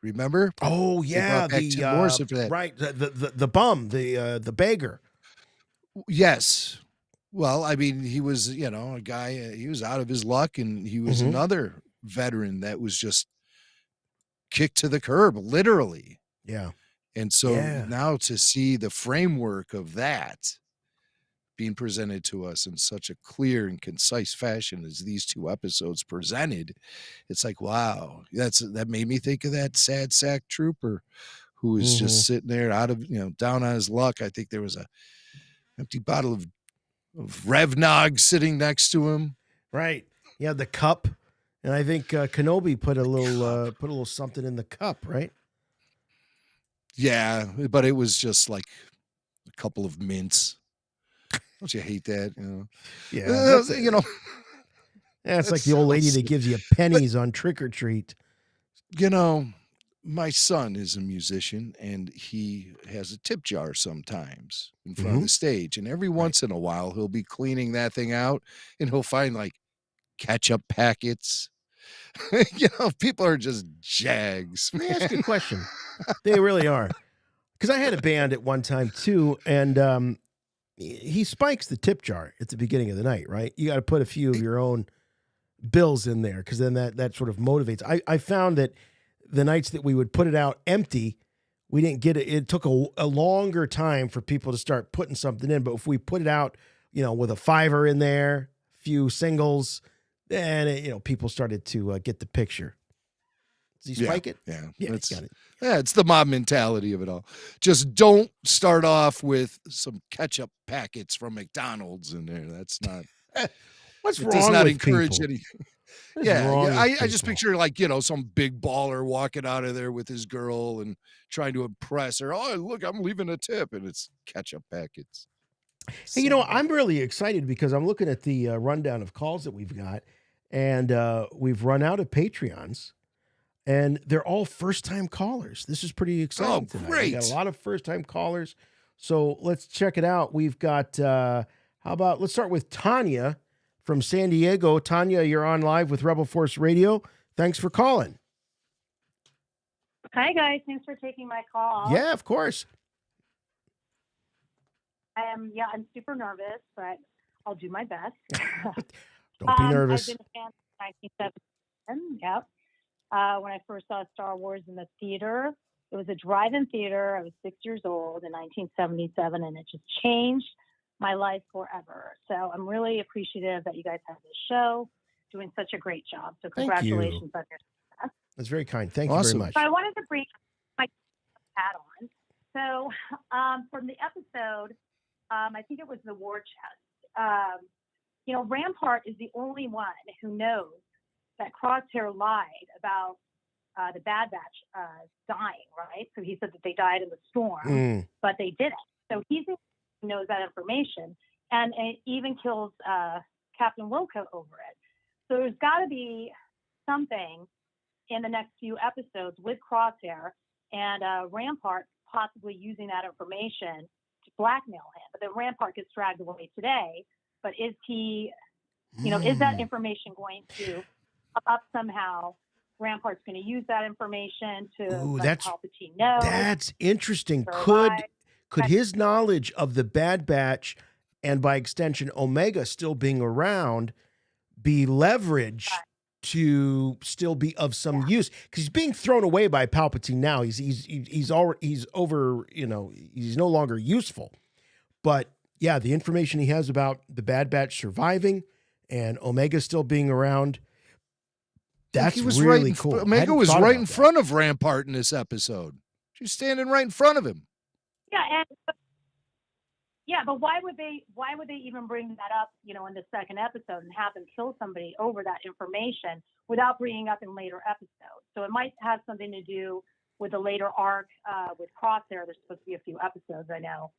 Remember? Oh yeah, the right, the bum, the beggar. Yes. Well, I mean, he was, a guy, he was out of his luck, and he was Mhm. another veteran that was just kicked to the curb, literally. Yeah. And so Yeah. now to see the framework of that being presented to us in such a clear and concise fashion as these two episodes presented, it's like, wow, that made me think of that sad sack trooper who was Mhm. just sitting there out of, down on his luck. I think there was a empty bottle of Revnog sitting next to him. Right. Yeah, the cup. And I think Kenobi put a little something in the cup, right? Yeah, but it was just like a couple of mints. Don't you hate that? Yeah. Uh, That's you know, yeah, it's that like the old lady sounds that sick. gives you But pennies on trick or treat. my son is a musician, and he has a tip jar sometimes in front of the stage. And every Right. once in a while, he'll be cleaning that thing out, and he'll find like ketchup packets. People are just jags, Yeah, that's a good man. question. They really are. Because I had a band at one time too, and he spikes the tip jar at the beginning of the night, right? You got to put a few of your own bills in there because then that sort of motivates. I found that the nights that we would put it out empty, we didn't get it. It took a longer time for people to start putting something in. But if we put it out, with a $5 in there, few singles, then people started to get the picture. Does he spike it? Yeah, Yeah, got it. it's the mob mentality of it all. Just don't start off with some ketchup packets from McDonald's in there. That's not. What's It does wrong not with encourage people? any. What is Yeah, wrong with I just people? picture like some big baller walking out of there with his girl and trying to impress her. Oh, look, I'm leaving a tip, and it's ketchup packets. Hey, I'm really excited because I'm looking at the rundown of calls that we've got, and we've run out of Patreons, and they're all first-time callers. This is pretty exciting tonight. We got a great. lot of first-time callers, so let's check it out. We've got, let's start with Tanya from San Diego. Tanya, you're on live with Rebel Force Radio. Thanks for calling. Hi, guys. Thanks for taking my call. Yeah, of course. I'm super nervous, but I'll do my best. Don't be nervous. I've been a fan since 1977. Yep. When I first saw Star Wars in the theater, it was a drive-in theater. I was 6 years old in 1977, and it just changed my life forever. So I'm really appreciative that you guys have this show, doing such a great job. So Thank you. congratulations on your success. That's very kind. Thank you very much. So I wanted to bring my hat on. So from the episode, I think it was the war chest. Rampart is the only one who knows that Crosshair lied about the Bad Batch dying, right? So he said that they died in the storm, but they didn't. So he knows that information, and it even kills Captain Wilco over it. So there's got to be something in the next few episodes with Crosshair and Rampart possibly using that information to blackmail him. But then Rampart gets dragged away today. But is he, is that information going to come up somehow? Rampart's going to use that information to let Palpatine know. That's interesting. Survive. Could his knowledge of the Bad Batch and by extension Omega still being around be leveraged to still be of some use? Because he's being thrown away by Palpatine now. He's over. He's no longer useful. But yeah, the information he has about the Bad Batch surviving and Omega still being around. That's really cool. Omega was right in front of Rampart in this episode. She was standing right in front of him. But why would they even bring that up, in the second episode and have them kill somebody over that information without bringing up in later episodes? So it might have something to do with the later arc with Crosshair. There's supposed to be a few episodes, I know,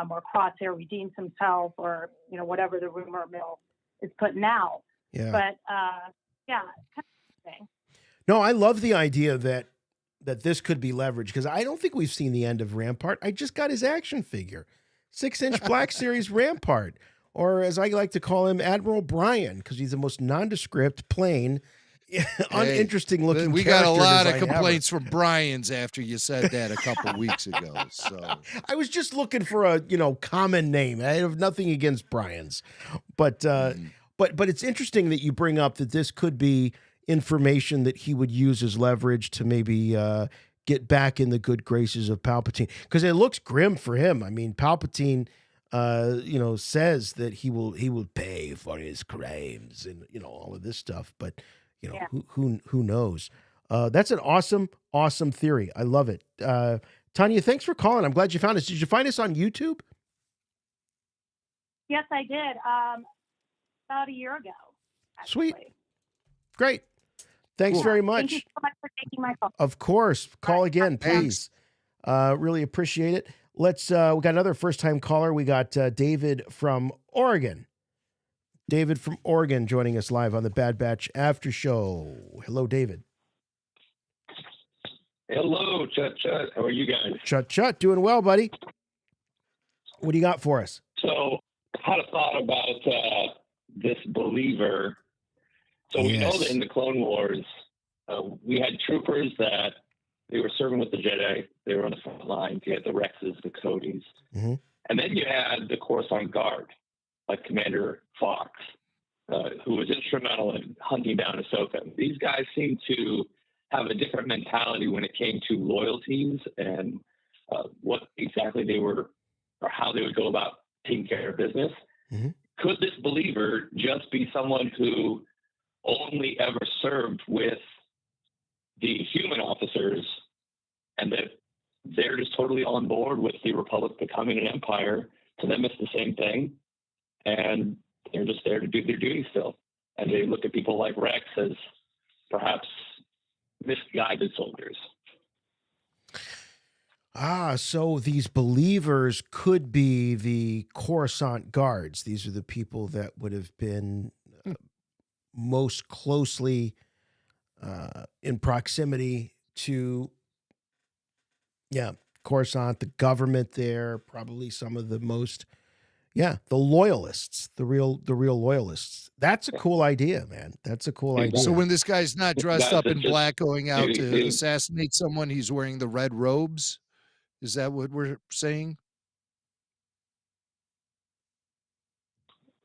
where Crosshair redeems himself, or whatever the rumor mill is putting out. Yeah. But kind of interesting. No, I love the idea that this could be leveraged, because I don't think we've seen the end of Rampart. I just got his action figure, 6-inch Black Series Rampart, or as I like to call him, Admiral Brian, because he's the most nondescript, plain, uninteresting looking. We got a lot of design ever. complaints from Brian's after you said that a couple weeks ago. So I was just looking for a common name. I have nothing against Brian's, but but it's interesting that you bring up that this could be information that he would use as leverage to maybe get back in the good graces of Palpatine, because it looks grim for him. I mean, Palpatine, says that he will pay for his crimes and all of this stuff, but who knows? That's an awesome theory. I love it. Tanya, thanks for calling. I'm glad you found us. Did you find us on YouTube? Yes, I did. About a year ago. Actually. Sweet. Great. Thanks very much. Thank you so much for taking my call. Of course. Call again, please. Really appreciate it. Let's we got another first-time caller. We got David from Oregon. David from Oregon joining us live on the Bad Batch After Show. Hello, David. Hello, Chut. How are you guys? Chut. Doing well, buddy. What do you got for us? So, I had a thought about this believer. So we know that in the Clone Wars, we had troopers that they were serving with the Jedi. They were on the front lines. You had the Rexes, the Codys. Mm-hmm. And then you had the Coruscant Guard, like Commander Fox, who was instrumental in hunting down Ahsoka. These guys seem to have a different mentality when it came to loyalties and what exactly they were or how they would go about taking care of business. Mm-hmm. Could this believer just be someone who only ever served with the human officers and that they're just totally on board with the Republic becoming an empire? To them, it's the same thing. And they're just there to do their duty still. And they look at people like Rex as perhaps misguided soldiers. So these believers could be the Coruscant Guards. These are the people that would have been most closely in proximity to, Coruscant, the government there, probably some of the most, the loyalists, the real loyalists. That's a cool idea, man. That's a cool idea. So when this guy's not dressed up in black going out to assassinate someone, he's wearing the red robes? Is that what we're saying?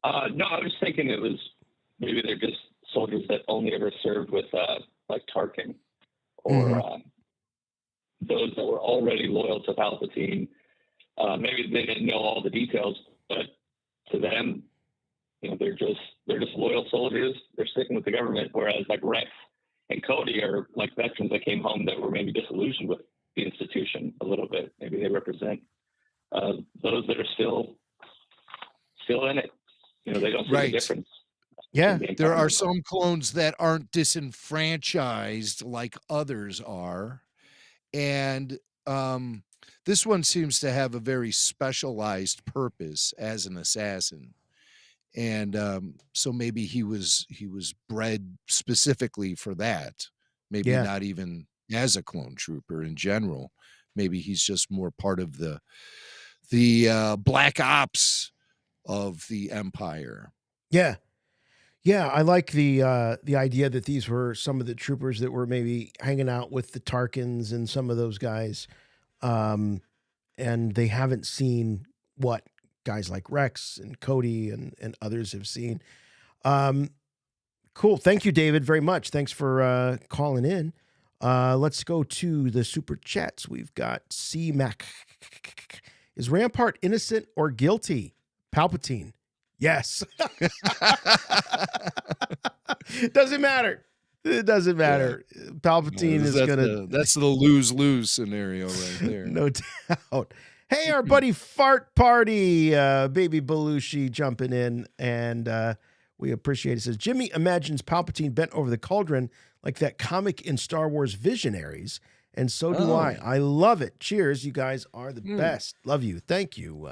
No, I was thinking it was maybe they're just soldiers that only ever served with like Tarkin or those that were already loyal to Palpatine. Maybe they didn't know all the details, but to them, they're just loyal soldiers. They're sticking with the government. Whereas like Rex and Cody are like veterans that came home that were maybe disillusioned with the institution a little bit. Maybe they represent those that are still in it. They don't see the difference. Yeah, there are some clones that aren't disenfranchised like others are. And this one seems to have a very specialized purpose as an assassin. And so maybe he was bred specifically for that. Maybe not even as a clone trooper in general. Maybe he's just more part of the black ops of the Empire. Yeah, I like the idea that these were some of the troopers that were maybe hanging out with the Tarkins and some of those guys, and they haven't seen what guys like Rex and Cody and others have seen. Cool. Thank you, David, very much. Thanks for calling in. Let's go to the super chats. We've got C Mac. Is Rampart innocent or guilty? Palpatine. Yes. Doesn't matter. It doesn't matter. Palpatine is that's the lose-lose scenario right there. No doubt. Hey, our buddy Fart Party, Baby Belushi jumping in, and we appreciate it. It says, Jimmy imagines Palpatine bent over the cauldron like that comic in Star Wars Visionaries, and so do I. I love it. Cheers. You guys are the best. Love you. Thank you,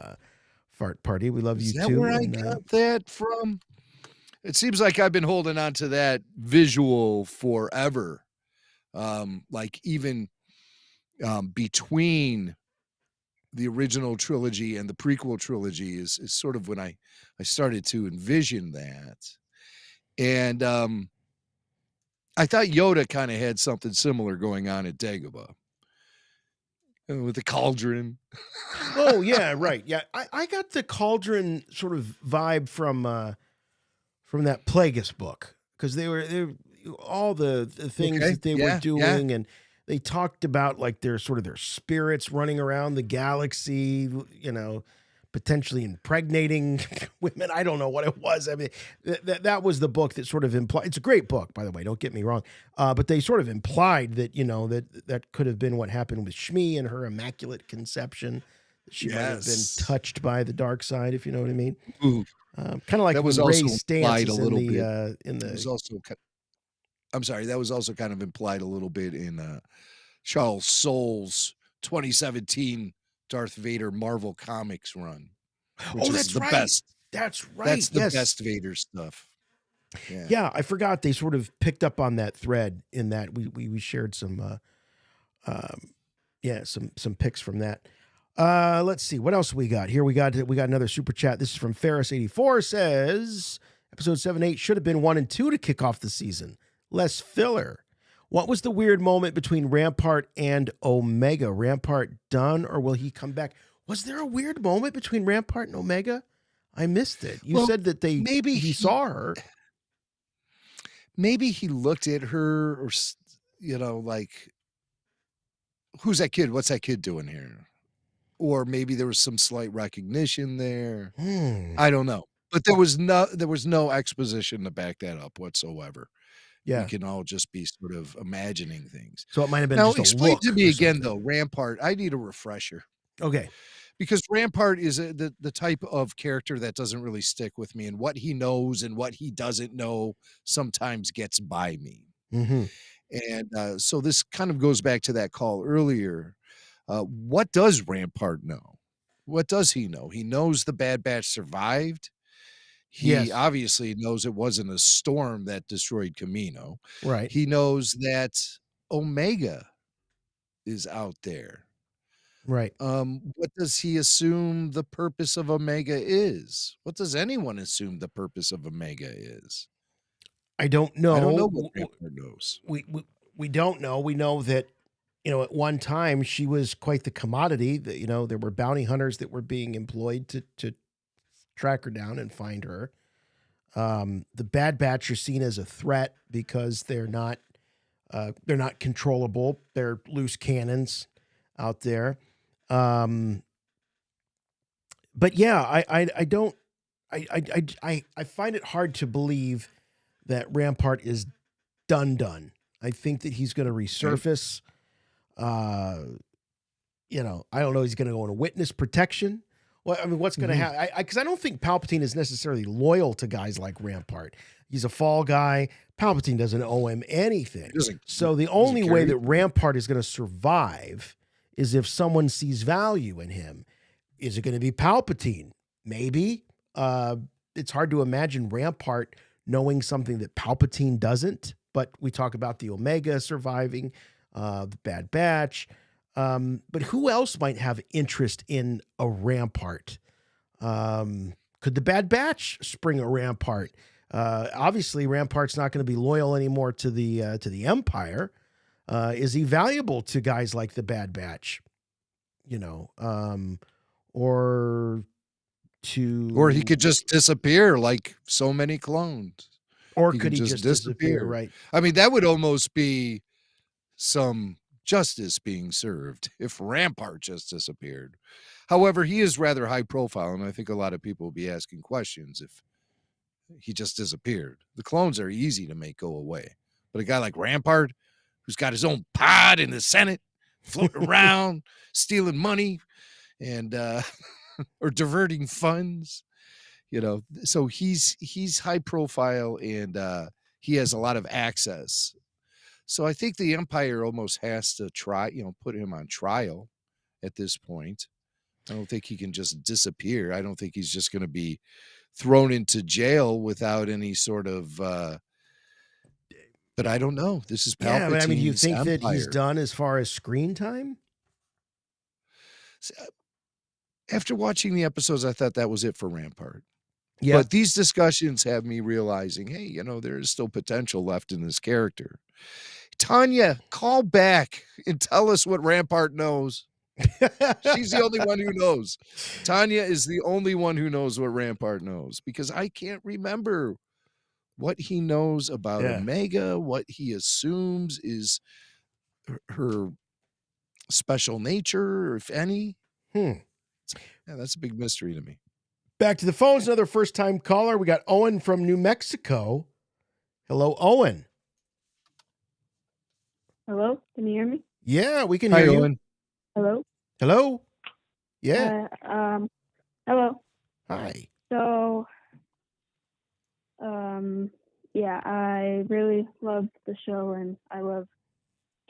Fart Party. We love you too. Is that where I got that from? It seems like I've been holding on to that visual forever. Like even between the original trilogy and the prequel trilogy is sort of when I started to envision that. And I thought Yoda kind of had something similar going on at Dagobah with the cauldron. Oh yeah, right. Yeah, I got the cauldron sort of vibe from that Plagueis book, because they were all the things Okay, that they were yeah, yeah. doing, and they talked about like their sort of their spirits running around the galaxy, potentially impregnating women. I don't know what it was. I mean, that was the book that sort of implied. It's a great book, by the way. Don't get me wrong, but they sort of implied that that could have been what happened with Shmi and her immaculate conception. She might have been Yes. touched by the dark side, if you know what I mean. Ooh, Kind of like that was when also Ray's stance implied a is little in bit. the It was also. I'm sorry. That was also kind of implied a little bit in Charles Soule's 2017 Darth Vader Marvel Comics run, which Oh, is that's the right. best. That's right. That's the yes. best Vader stuff. Yeah. Yeah, I forgot they sort of picked up on that thread in that we shared some some pics from that. Let's see what else we got here. We got another super chat. This is from Ferris84. Says episode 7-8 should have been 1 and 2 to kick off the season. Less filler. What was the weird moment between Rampart and Omega? Rampart done, or will he come back? Was there a weird moment between Rampart and Omega? I missed it. You said that maybe he saw her. Maybe he looked at her, or like, who's that kid? What's that kid doing here? Or maybe there was some slight recognition there. I don't know, but there was no exposition to back that up whatsoever. Yeah. We can all just be sort of imagining things. So it might have been Now, just a explain look to me or again, something. though, Rampart. I need a refresher. Okay. Because Rampart is the type of character that doesn't really stick with me, and what he knows and what he doesn't know sometimes gets by me. Mm-hmm. And so this kind of goes back to that call earlier. What does Rampart know? What does he know? He knows the Bad Batch survived. He obviously knows it wasn't a storm that destroyed Camino. Right. He knows that Omega is out there. Right. What does he assume the purpose of Omega is? What does anyone assume the purpose of Omega is? I don't know. I don't know what Rampart knows. We don't know. We know that, at one time she was quite the commodity. That there were bounty hunters that were being employed to track her down and find her. The Bad Batch are seen as a threat because they're not controllable. They're loose cannons out there. But yeah, I find it hard to believe that Rampart is done. I think that he's going to resurface. I don't know. He's going to go into witness protection. Well, I mean, what's going to happen? Because I don't think Palpatine is necessarily loyal to guys like Rampart. He's a fall guy. Palpatine doesn't owe him anything. So the only way that Rampart is going to survive is if someone sees value in him. Is it going to be Palpatine? Maybe. It's hard to imagine Rampart knowing something that Palpatine doesn't. But we talk about the Omega surviving, the Bad Batch. But who else might have interest in a Rampart? Could the Bad Batch spring a Rampart? Obviously, Rampart's not going to be loyal anymore to the Empire. Is he valuable to guys like the Bad Batch? Or he could just disappear like so many clones. Or could he just disappear? Right. I mean, that would almost be some justice being served if Rampart just disappeared. However, he is rather high profile, and I think a lot of people will be asking questions if he just disappeared. The clones are easy to make go away, but a guy like Rampart, who's got his own pod in the Senate, floating around, stealing money, and or diverting funds, so he's high profile, and he has a lot of access. So I think the Empire almost has to try, put him on trial at this point. I don't think he can just disappear. I don't think he's just going to be thrown into jail without any sort of, but I don't know. This is Palpatine's Yeah, but I mean, do you think Empire. that he's done as far as screen time? After watching the episodes, I thought that was it for Rampart. Yeah. But these discussions have me realizing, hey, there is still potential left in this character. Tanya, call back and tell us what Rampart knows. She's the only one who knows. Tanya is the only one who knows what Rampart knows, because I can't remember what he knows about Yeah. Omega, what he assumes is her special nature, if any. Yeah, that's a big mystery to me. Back to the phones, another first-time caller. We got Owen from New Mexico. Hello, Owen. Hello, can you hear me? Yeah, we can Hi, hear you. Owen. Hello. Hello. Yeah. Hello. Hi. So, yeah, I really love the show, and I love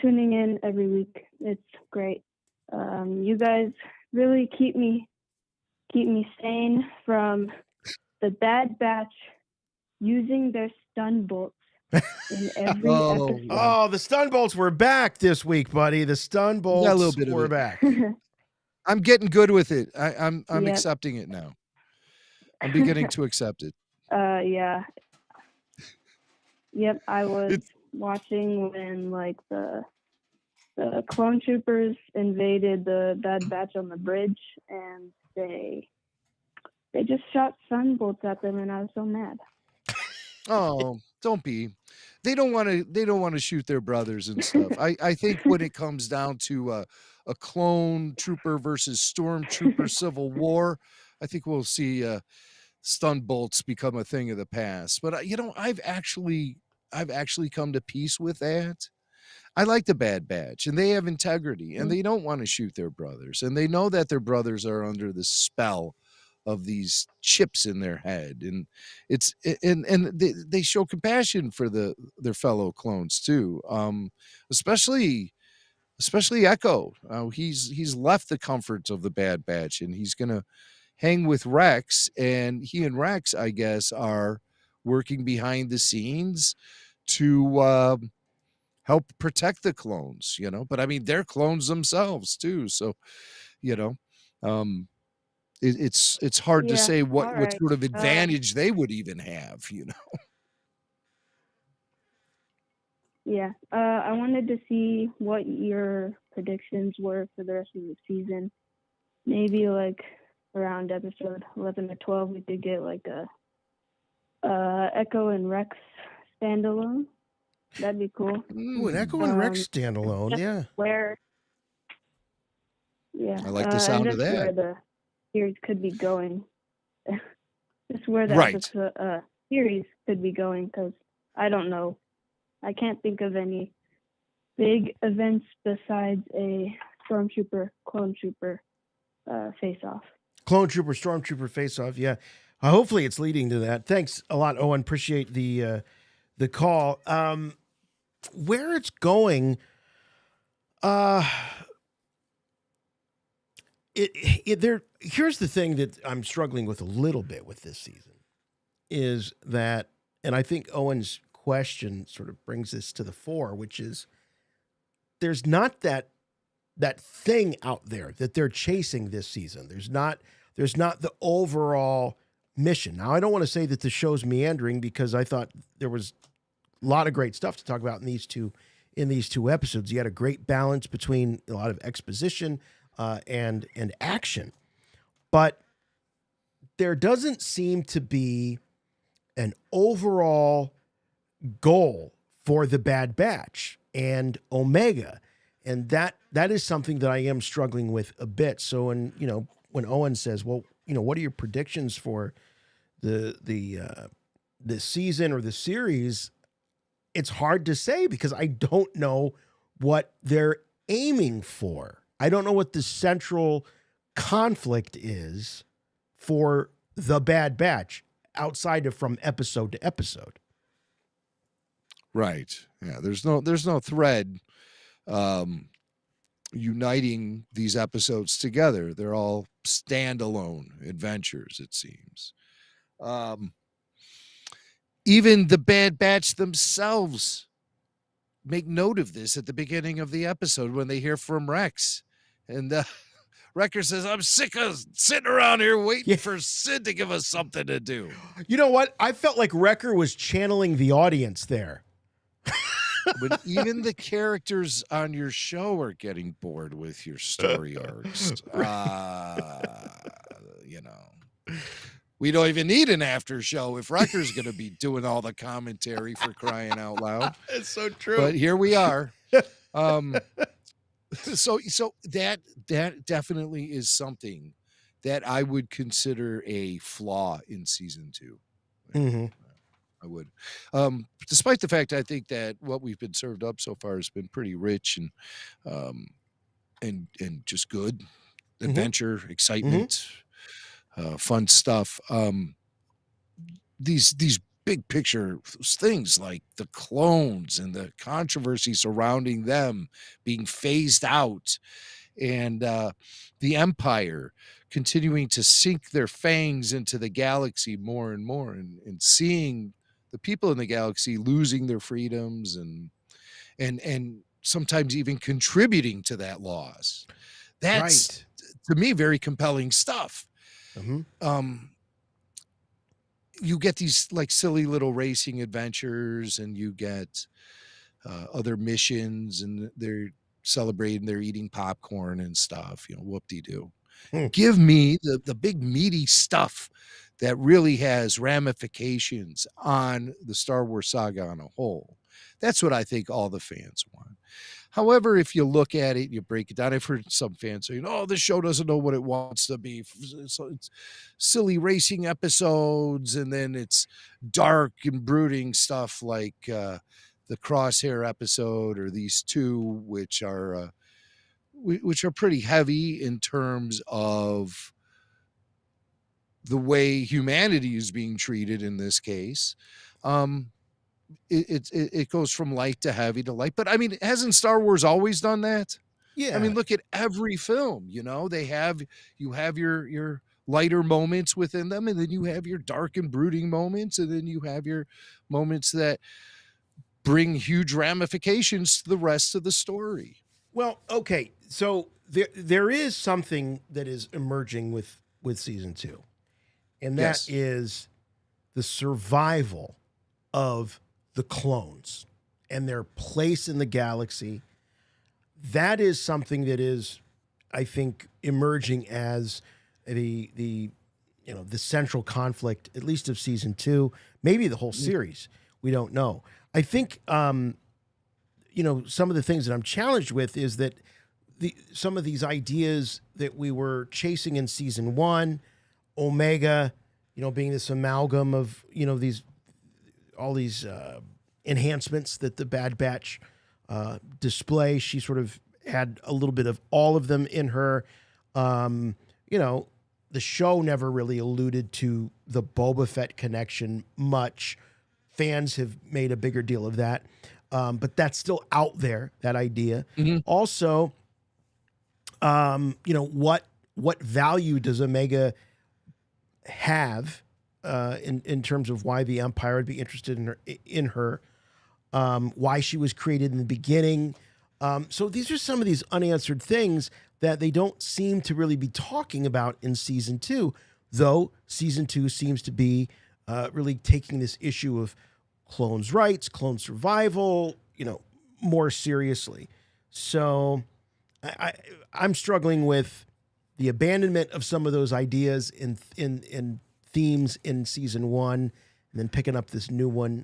tuning in every week. It's great. You guys really keep me sane from the Bad Batch using their stun bolts in every episode. Oh, the stun bolts were back this week, buddy. The stun bolts Yeah, a little bit of were it. back. I'm getting good with it. I'm Yep. accepting it now. I'm beginning to accept it. Yeah. Yep, I was watching when like the clone troopers invaded the Bad Batch on the bridge, and they just shot stun bolts at them, and I was so mad. Oh, don't be. They don't want to shoot their brothers and stuff. I think when it comes down to a clone trooper versus stormtrooper civil war, I think we'll see stun bolts become a thing of the past. But I've actually come to peace with that. I like the Bad Batch, and they have integrity, and they don't want to shoot their brothers, and they know that their brothers are under the spell of these chips in their head, and they show compassion for their fellow clones too, especially Echo. He's left the comforts of the Bad Batch, and he's gonna hang with Rex, and he and Rex, I guess, are working behind the scenes to help protect the clones, but I mean, they're clones themselves too. So, it's hard to Yeah, say what alright. sort of advantage they would even have. Yeah, I wanted to see what your predictions were for the rest of the season. Maybe like around episode 11 or 12, we could get like a Echo and Rex standalone. That'd be cool. Ooh, an Echo and Rex standalone. just Yeah. I like the sound of that's where that. the series could be going. Just where the Right. series could be going, because I don't know. I can't think of any big events besides a stormtrooper clone trooper face off. Clone trooper, stormtrooper face off. Yeah. Hopefully it's leading to that. Thanks a lot, Owen. Appreciate the call. Where it's going, here's the thing that I'm struggling with a little bit with this season is that, and I think Owen's question sort of brings this to the fore, which is there's not that thing out there that they're chasing this season. There's not the overall mission. Now, I don't want to say that the show's meandering, because I thought there was a lot of great stuff to talk about in these two episodes. You had a great balance between a lot of exposition and action, but there doesn't seem to be an overall goal for the Bad Batch and Omega, and that is something that I am struggling with a bit. So when Owen says, well, what are your predictions for the season or the series? It's hard to say, because I don't know what they're aiming for. I don't know what the central conflict is for the Bad Batch outside of from episode to episode. Right. Yeah. There's no thread uniting these episodes together. They're all standalone adventures, it seems. Even the Bad Batch themselves make note of this at the beginning of the episode when they hear from Rex. And Wrecker says, I'm sick of sitting around here waiting for Sid to give us something to do. You know what? I felt like Wrecker was channeling the audience there. But even the characters on your show are getting bored with your story arcs. You know, we don't even need an after show if Wrecker's going to be doing all the commentary, for crying out loud. It's so true. But here we are. So that definitely is something that I would consider a flaw in season 2. Mm-hmm. I would. Despite the fact I think that what we've been served up so far has been pretty rich and just good adventure, excitement, fun stuff. These big picture things like the clones and the controversy surrounding them being phased out, and the Empire continuing to sink their fangs into the galaxy more and more, and seeing the people in the galaxy losing their freedoms and sometimes even contributing to that loss. That's to me very compelling stuff. You get these like silly little racing adventures, and you get other missions, and they're celebrating, they're eating popcorn and stuff, you know, whoop-de-doo. Give me the big meaty stuff that really has ramifications on the Star Wars saga on a whole. That's what I think all the fans want. However, if you look at it, you break it down. I've heard some fans saying, "Oh, this show doesn't know what it wants to be. So it's silly racing episodes, and then it's dark and brooding stuff like the Crosshair episode, or these two, which are pretty heavy in terms of the way humanity is being treated in this case." It goes from light to heavy to light. But I mean, hasn't Star Wars always done that? Yeah. I mean, look at every film, you know, you have your lighter moments within them, and then you have your dark and brooding moments, and then you have your moments that bring huge ramifications to the rest of the story. Well, okay. So there is something that is emerging with season 2. And that is the survival of the clones and their place in the galaxy. That is something that is, I think, emerging as the central conflict, at least of season 2, maybe the whole series. We don't know. I think, some of the things that I'm challenged with is that some of these ideas that we were chasing in season 1, Omega, being this amalgam of, all these enhancements that the Bad Batch display. She sort of had a little bit of all of them in her. The show never really alluded to the Boba Fett connection much. Fans have made a bigger deal of that. But that's still out there, that idea. Also, what value does Omega have in terms of why the Empire would be interested in her, why she was created in the beginning. So these are some of these unanswered things that they don't seem to really be talking about in season 2, though season 2 seems to be really taking this issue of clones' rights, clone survival, more seriously. So I'm struggling with the abandonment of some of those ideas in themes in season 1, and then picking up this new one.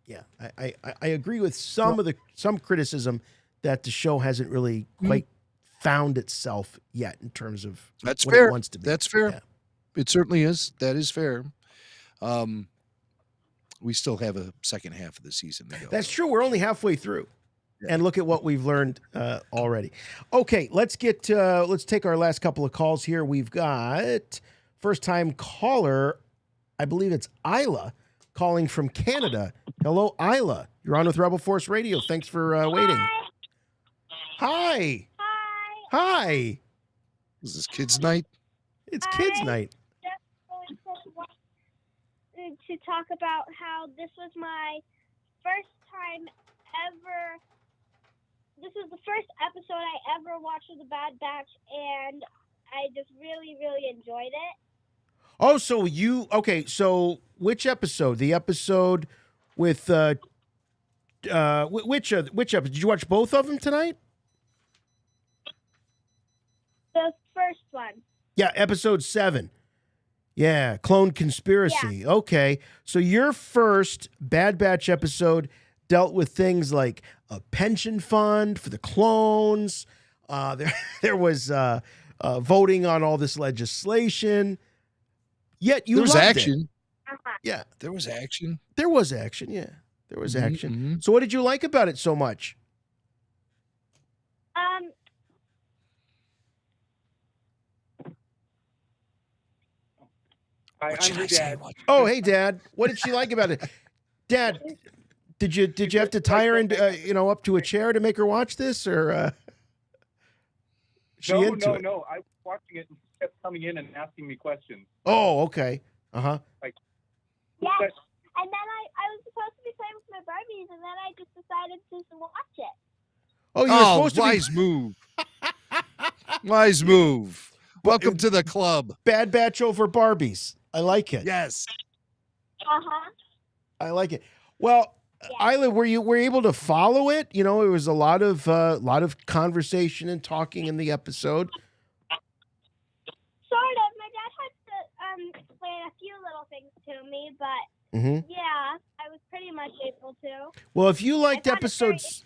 Yeah, I agree with some criticism that the show hasn't really quite found itself yet in terms of That's what fair. it wants to be. That's fair. Yeah. It certainly is. That is fair. We still have a second half of the season to go. That's true. We're only halfway through. Yeah. And look at what we've learned already. Okay, let's take our last couple of calls here. We've got first-time caller, I believe it's Isla, calling from Canada. Hello, Isla. You're on with Rebel Force Radio. Thanks for waiting. Hi. Hi. Is this kids' night? It's kids' night. To talk about how this was my first time ever. This was the first episode I ever watched of The Bad Batch, and I just really, really enjoyed it. Oh, so so which episode? The episode with which episode? Did you watch both of them tonight? The first one. Yeah, episode 7. Yeah, Clone Conspiracy. Yeah. Okay. So your first Bad Batch episode dealt with things like a pension fund for the clones. There was voting on all this legislation. Yet you there was loved action. It. Yeah. There was action. There was action, yeah. There was action. Mm-hmm. So what did you like about it so much? I'm her dad. Oh, hey, Dad. What did she like about it? Dad, did you have to tie her up to a chair to make her watch this, or she No. I was watching it and she kept coming in and asking me questions. Oh, okay. Uh-huh. Yeah. And then I was supposed to be playing with my Barbies, and then I just decided to watch it. Oh, you were supposed to wise move. Wise move. Welcome to the club. Bad Batch over Barbies. I like it. Yes. Uh-huh. I like it. Well, yeah. Isla, were you able to follow it? You know, it was a lot of conversation and talking in the episode. Sort of. My dad had to explain a few little things to me, but yeah, I was pretty much able to. Well, if you liked episodes,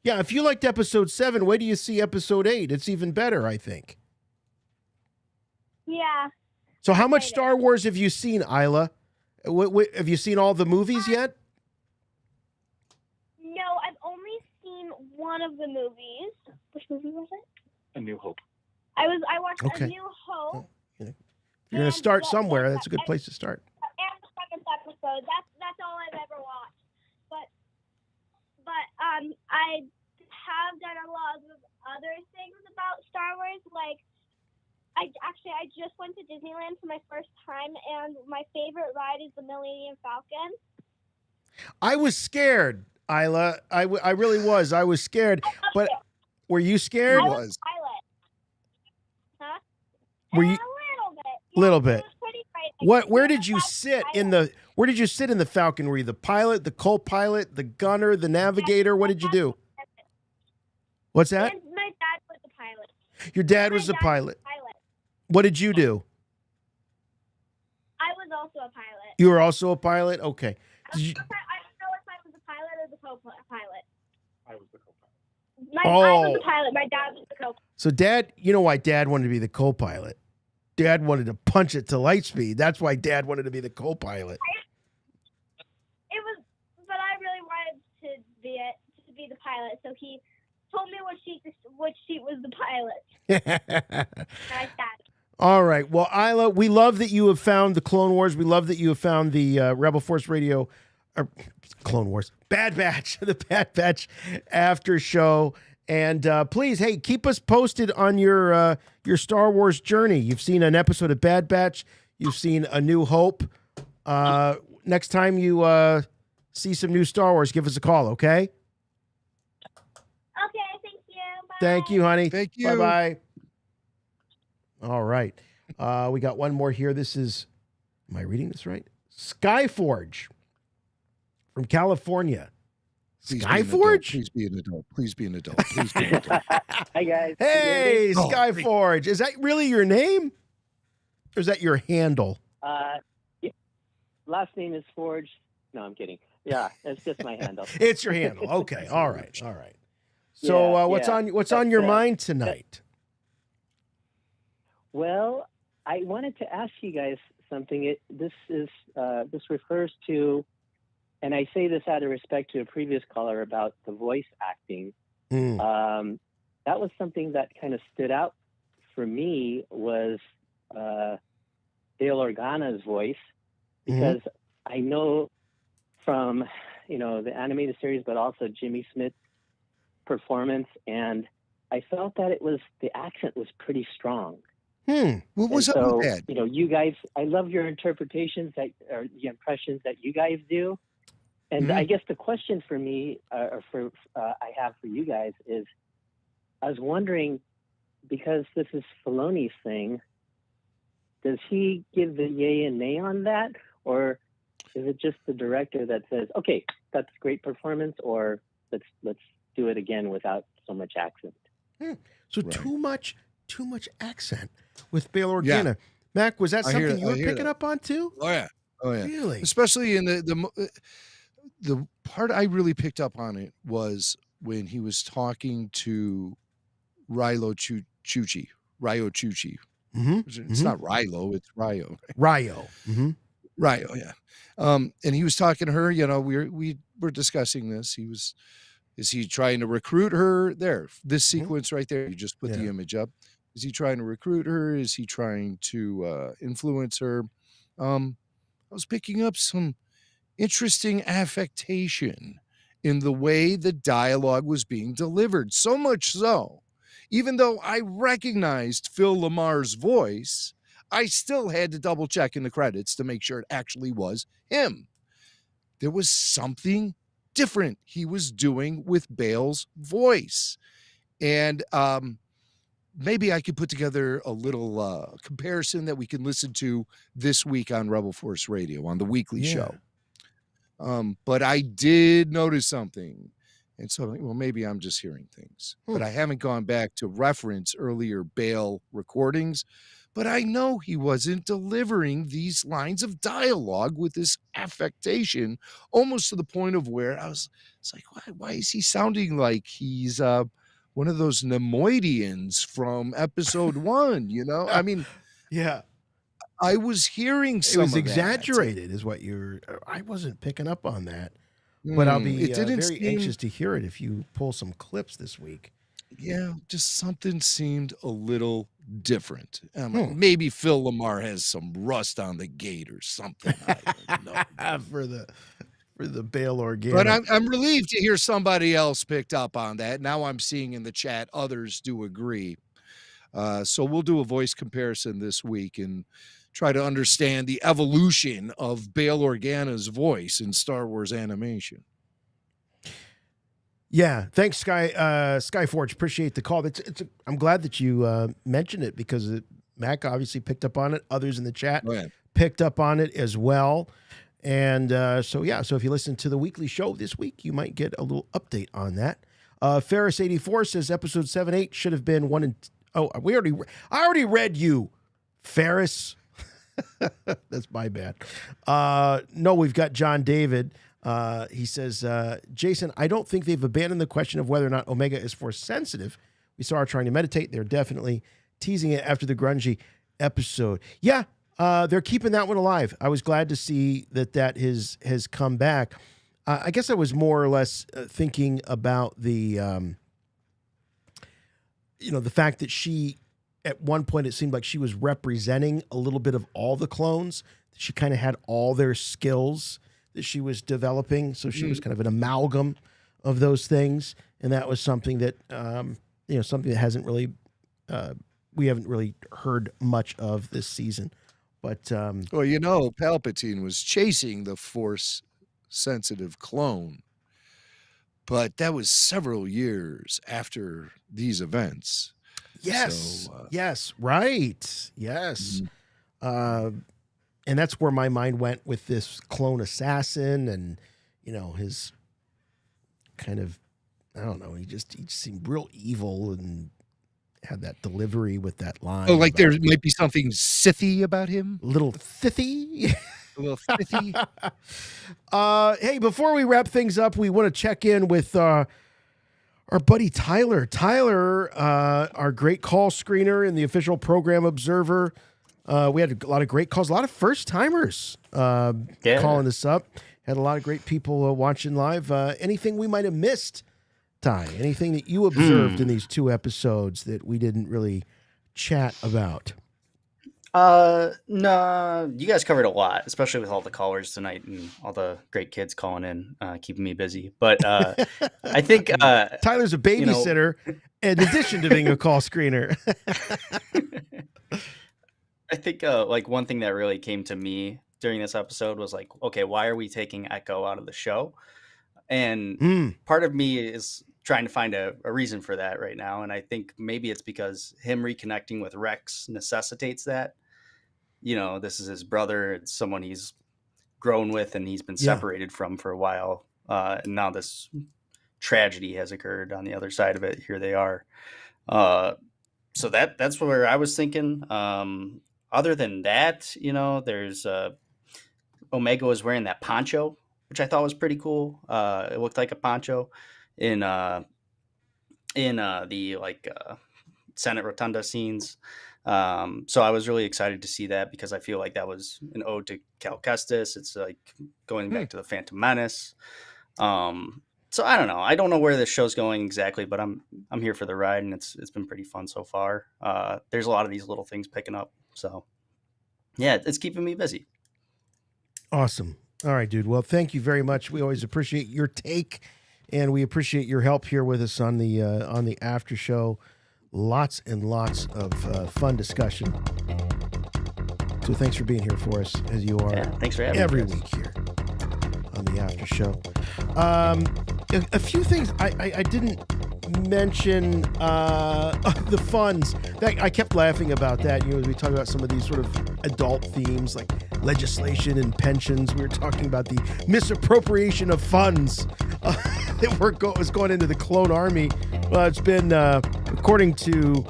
if you liked episode 7, wait do you see episode 8? It's even better, I think. Yeah. So how much Star Wars have you seen, Isla? Have you seen all the movies yet? No, I've only seen one of the movies. Which movie was it? A New Hope. I watched A New Hope. You're going to start somewhere. That's a good place to start. And the 7th episode. That's all I've ever watched. But I have done a lot of other things about Star Wars, like I just went to Disneyland for my first time, and my favorite ride is the Millennium Falcon. I was scared, Isla. I really was. I was scared. But were you scared? I was a pilot. Huh? Were you? A little bit. Yeah, little bit. It was pretty frightening. Where did you sit in the? Where did you sit in the Falcon? Were you the pilot, the co-pilot, the gunner, the navigator? What did you do? What's that? And my dad was the pilot. Your dad was the pilot. What did you do? I was also a pilot. You were also a pilot? Okay. I don't know if I was the pilot or the co-pilot. I was the co-pilot. I was the pilot. My dad was the co-pilot. So Dad, you know why Dad wanted to be the co-pilot? Dad wanted to punch it to light speed. That's why Dad wanted to be the co-pilot. But I really wanted to be the pilot. So he told me what sheet was the pilot. I sat. All right. Well, Isla, we love that you have found the Clone Wars. We love that you have found the Rebel Force Radio, Clone Wars, Bad Batch, the Bad Batch after show. And please, hey, keep us posted on your Star Wars journey. You've seen an episode of Bad Batch. You've seen A New Hope. Next time you see some new Star Wars, give us a call, okay? Okay, thank you. Bye. Thank you, honey. Thank you. Bye-bye. All right. We got one more here. This is, am I reading this right? Skyforge from California. Skyforge? Please be an adult. Please be an adult. Please be an adult. Hi, guys. Hey, Skyforge. Is that really your name? Or is that your handle? Yeah. Last name is Forge. No, I'm kidding. Yeah, it's just my handle. It's your handle. Okay. All right. All right. So what's on your mind tonight? Well, I wanted to ask you guys something. This refers to, and I say this out of respect to a previous caller about the voice acting. That was something that kind of stood out for me was Dale Organa's voice, because I know from the animated series, but also Jimmy Smith's performance, and I felt that the accent was pretty strong. What was up with that? You guys, I love your interpretations or the impressions that you guys do. And I guess the question for me, I have for you guys is, I was wondering, because this is Filoni's thing, does he give the yay and nay on that, or is it just the director that says, "Okay, that's a great performance," or let's do it again without so much accent? So too much accent with Bail Organa. Yeah. Mac, was that I hear something you I were hear picking that. up on too? Oh yeah. Oh yeah. Really? Especially in the part I really picked up on it was when he was talking to Chuchi. Ryo Chuchi. It's not Rilo, it's Ryo. Ryo. Ryo, yeah. And he was talking to her, we were discussing this. Is he trying to recruit her? There, this sequence right there, you just put the image up. Is he trying to recruit her? Is he trying to influence her? I was picking up some interesting affectation in the way the dialogue was being delivered. So much so, even though I recognized Phil Lamar's voice, I still had to double check in the credits to make sure it actually was him. There was something different he was doing with Bale's voice. And maybe I could put together a little comparison that we can listen to this week on Rebel Force Radio on the weekly show. But I did notice something. And so, well, maybe I'm just hearing things. But I haven't gone back to reference earlier Bale recordings. But I know he wasn't delivering these lines of dialogue with this affectation, almost to the point of where it's like, why is he sounding like he's one of those Nemoidians from episode 1, I mean, yeah. I was hearing some It was of that. exaggerated, is what I wasn't picking up on that. But I'll be It didn't very seem- anxious to hear it if you pull some clips this week. Yeah, just something seemed a little different. Maybe Phil Lamar has some rust on the gate or something. I don't know. for the Bail Organa. But I'm relieved to hear somebody else picked up on that. Now I'm seeing in the chat others do agree. So we'll do a voice comparison this week and try to understand the evolution of Bail Organa's voice in Star Wars animation. Yeah, thanks, Skyforge. Appreciate the call. I'm glad that you mentioned it because Mac obviously picked up on it. Others in the chat picked up on it as well. And so if you listen to the weekly show this week, you might get a little update on that. Ferris84 says episode 7-8 should have been 1 and... Oh, I already read you, Ferris. That's my bad. No, we've got John David. He says, Jason, I don't think they've abandoned the question of whether or not Omega is Force sensitive. We saw her trying to meditate. They're definitely teasing it after the grungy episode. Yeah, they're keeping that one alive. I was glad to see that has come back. I guess I was more or less thinking about the, the fact that she, at one point, it seemed like she was representing a little bit of all the clones. She kind of had all their skills that she was developing. So she was kind of an amalgam of those things. And that was something that, something that hasn't really, we haven't really heard much of this season. But, Palpatine was chasing the Force sensitive clone, but that was several years after these events. Yes. Yes. Right. Yes. And that's where my mind went with this clone assassin and, his kind of, I don't know, he just seemed real evil and had that delivery with that line. Oh, like there might be something Sithy about him? A little Sithy? A little Sithy? Hey, before we wrap things up, we want to check in with our buddy Tyler. Tyler, our great call screener and the official program observer. We had a lot of great calls, a lot of first-timers calling us up. Had a lot of great people watching live. Anything we might have missed, Ty? Anything that you observed in these 2 episodes that we didn't really chat about? No, you guys covered a lot, especially with all the callers tonight and all the great kids calling in, keeping me busy. But I think Tyler's a babysitter in addition to being a call screener. I think like one thing that really came to me during this episode was like, okay, why are we taking Echo out of the show? And part of me is trying to find a reason for that right now. And I think maybe it's because him reconnecting with Rex necessitates that. This is his brother. It's someone he's grown with and he's been separated from for a while. And now this tragedy has occurred on the other side of it. Here they are. So that's where I was thinking. Other than that, there's Omega was wearing that poncho, which I thought was pretty cool. It looked like a poncho in the Senate Rotunda scenes. So I was really excited to see that because I feel like that was an ode to Cal Kestis. It's like going back to the Phantom Menace. So I don't know. I don't know where this show's going exactly, but I'm here for the ride, and it's been pretty fun so far. There's a lot of these little things picking up, so yeah, it's keeping me busy. Awesome. All right, dude. Well, thank you very much. We always appreciate your take, and we appreciate your help here with us on the after show. Lots and lots of fun discussion. So thanks for being here for us, as you are thanks for having every me, week here on the after show. A few things I didn't mention. The funds. I kept laughing about that. As we talk about some of these sort of adult themes like legislation and pensions. We were talking about the misappropriation of funds that was going into the clone army. Well, it's been, according to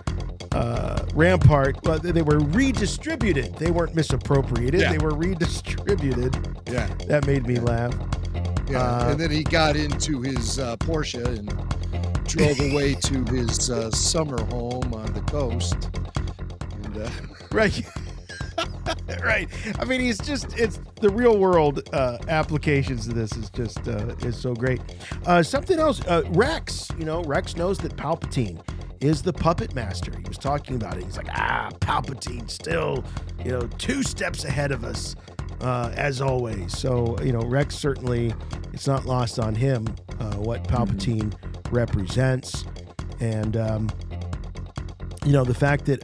Rampart, they were redistributed. They weren't misappropriated. They were redistributed. Yeah. That made me laugh. Yeah, and then he got into his Porsche and drove away to his summer home on the coast. And, right. Right. I mean, it's the real world applications of this is so great. Something else, Rex, Rex knows that Palpatine is the puppet master. He was talking about it. He's like, Palpatine still, 2 steps ahead of us, as always. So, Rex certainly, it's not lost on him what Palpatine represents. And, the fact that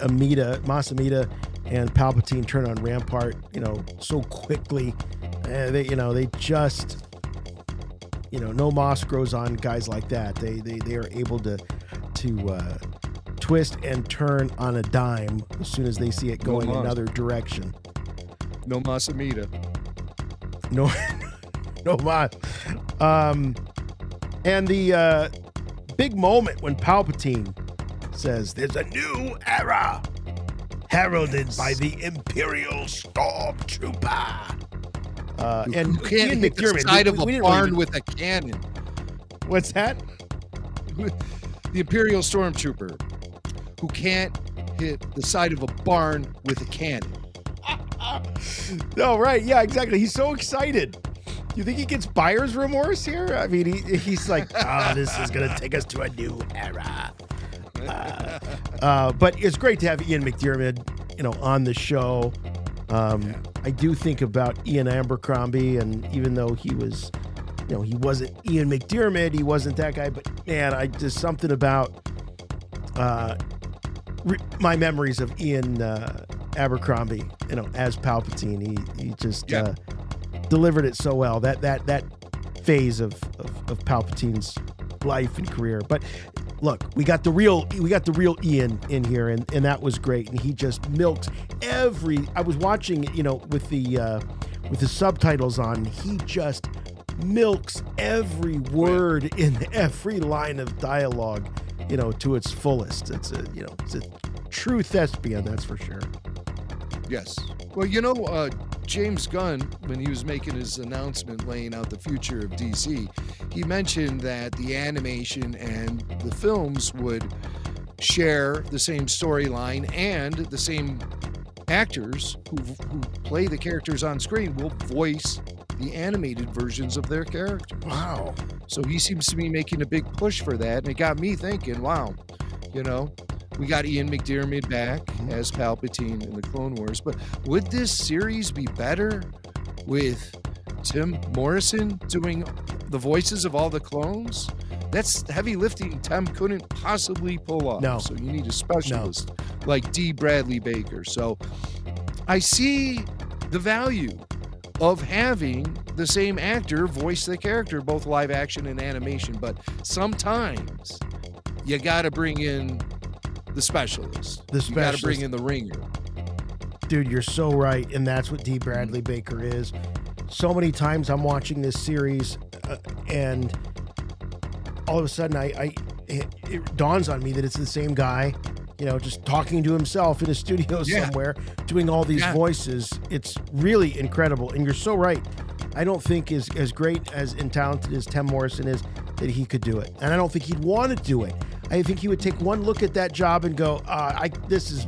Mas Amedda and Palpatine turn on Rampart, so quickly, they just, no moss grows on guys like that. They are able to twist and turn on a dime as soon as they see it going another direction. No Mas Amedda. No Mas. And the big moment when Palpatine says, "There's a new era heralded by the Imperial Stormtrooper." And who can't Ian hit the McDiarmid, side of we a didn't barn really- with a cannon. What's that? The Imperial Stormtrooper who can't hit the side of a barn with a cannon. No, right. Yeah, exactly. He's so excited. You think he gets buyer's remorse here? I mean, he's like, this is going to take us to a new era. But it's great to have Ian McDiarmid, on the show. I do think about Ian Abercrombie, and even though he was, he wasn't Ian McDiarmid, he wasn't that guy, but man, just something about my memories of Ian Abercrombie, as Palpatine. He just delivered it so well. That phase of Palpatine's life and career. But look, we got the real Ian in here, and that was great. And he just milked I was watching it, with the subtitles on. He just milks every word in every line of dialogue, to its fullest. It's a true thespian, that's for sure. Yes. Well, James Gunn, when he was making his announcement laying out the future of DC, he mentioned that the animation and the films would share the same storyline, and the same actors who play the characters on screen will voice the animated versions of their characters. Wow. So he seems to be making a big push for that, and it got me thinking, wow, we got Ian McDiarmid back as Palpatine in the Clone Wars, but would this series be better with Tim Morrison doing the voices of all the clones? That's heavy lifting Tim couldn't possibly pull off. No. So you need a specialist like D. Bradley Baker. So I see the value of having the same actor voice the character, both live action and animation. But sometimes you got to bring in the specialist. You got to bring in the ringer. Dude, you're so right, and that's what D. Bradley Baker is. So many times I'm watching this series, and all of a sudden it dawns on me that it's the same guy, just talking to himself in a studio somewhere, doing all these voices. It's really incredible, and you're so right. I don't think as great and talented as Tim Morrison is, that he could do it, and I don't think he'd want to do it. I think he would take one look at that job and go, this is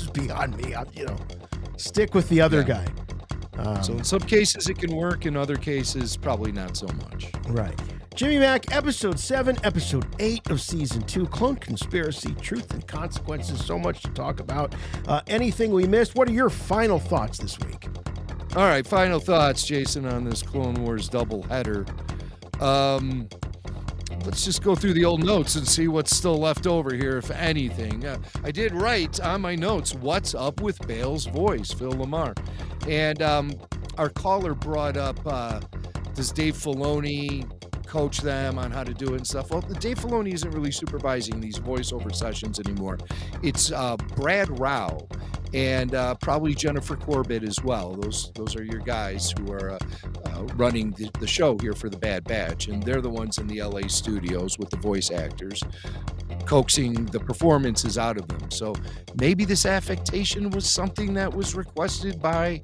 beyond me. Stick with the other guy. So in some cases it can work, in other cases probably not so much. Right. Jimmy Mack, episode 7, episode 8 of season 2, Clone Conspiracy, Truth and Consequences. So much to talk about. Anything we missed? What are your final thoughts this week? All right, final thoughts, Jason, on this Clone Wars doubleheader. Let's just go through the old notes and see what's still left over here, if anything. I did write on my notes, what's up with Bale's voice, Phil Lamar? And our caller brought up, does Dave Filoni coach them on how to do it and stuff? Well, Dave Filoni isn't really supervising these voiceover sessions anymore. It's Brad Rao and probably Jennifer Corbett as well. Those are your guys who are running the show here for the Bad Batch, and they're the ones in the LA studios with the voice actors coaxing the performances out of them. So maybe this affectation was something that was requested by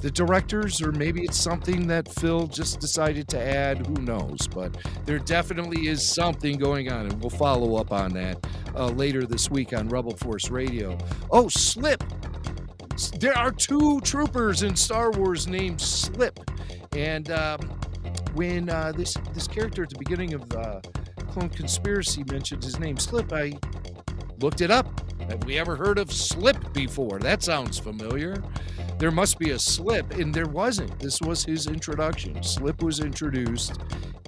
the directors, or maybe it's something that Phil just decided to add. Who knows? But there definitely is something going on, and we'll follow up on that later this week on Rebel Force Radio. Oh, Slip! There are 2 troopers in Star Wars named Slip, and when this character at the beginning of Clone Conspiracy mentioned his name Slip, I looked it up. Have we ever heard of Slip before? That sounds familiar. There must be a Slip, and there wasn't. This was his introduction. Slip was introduced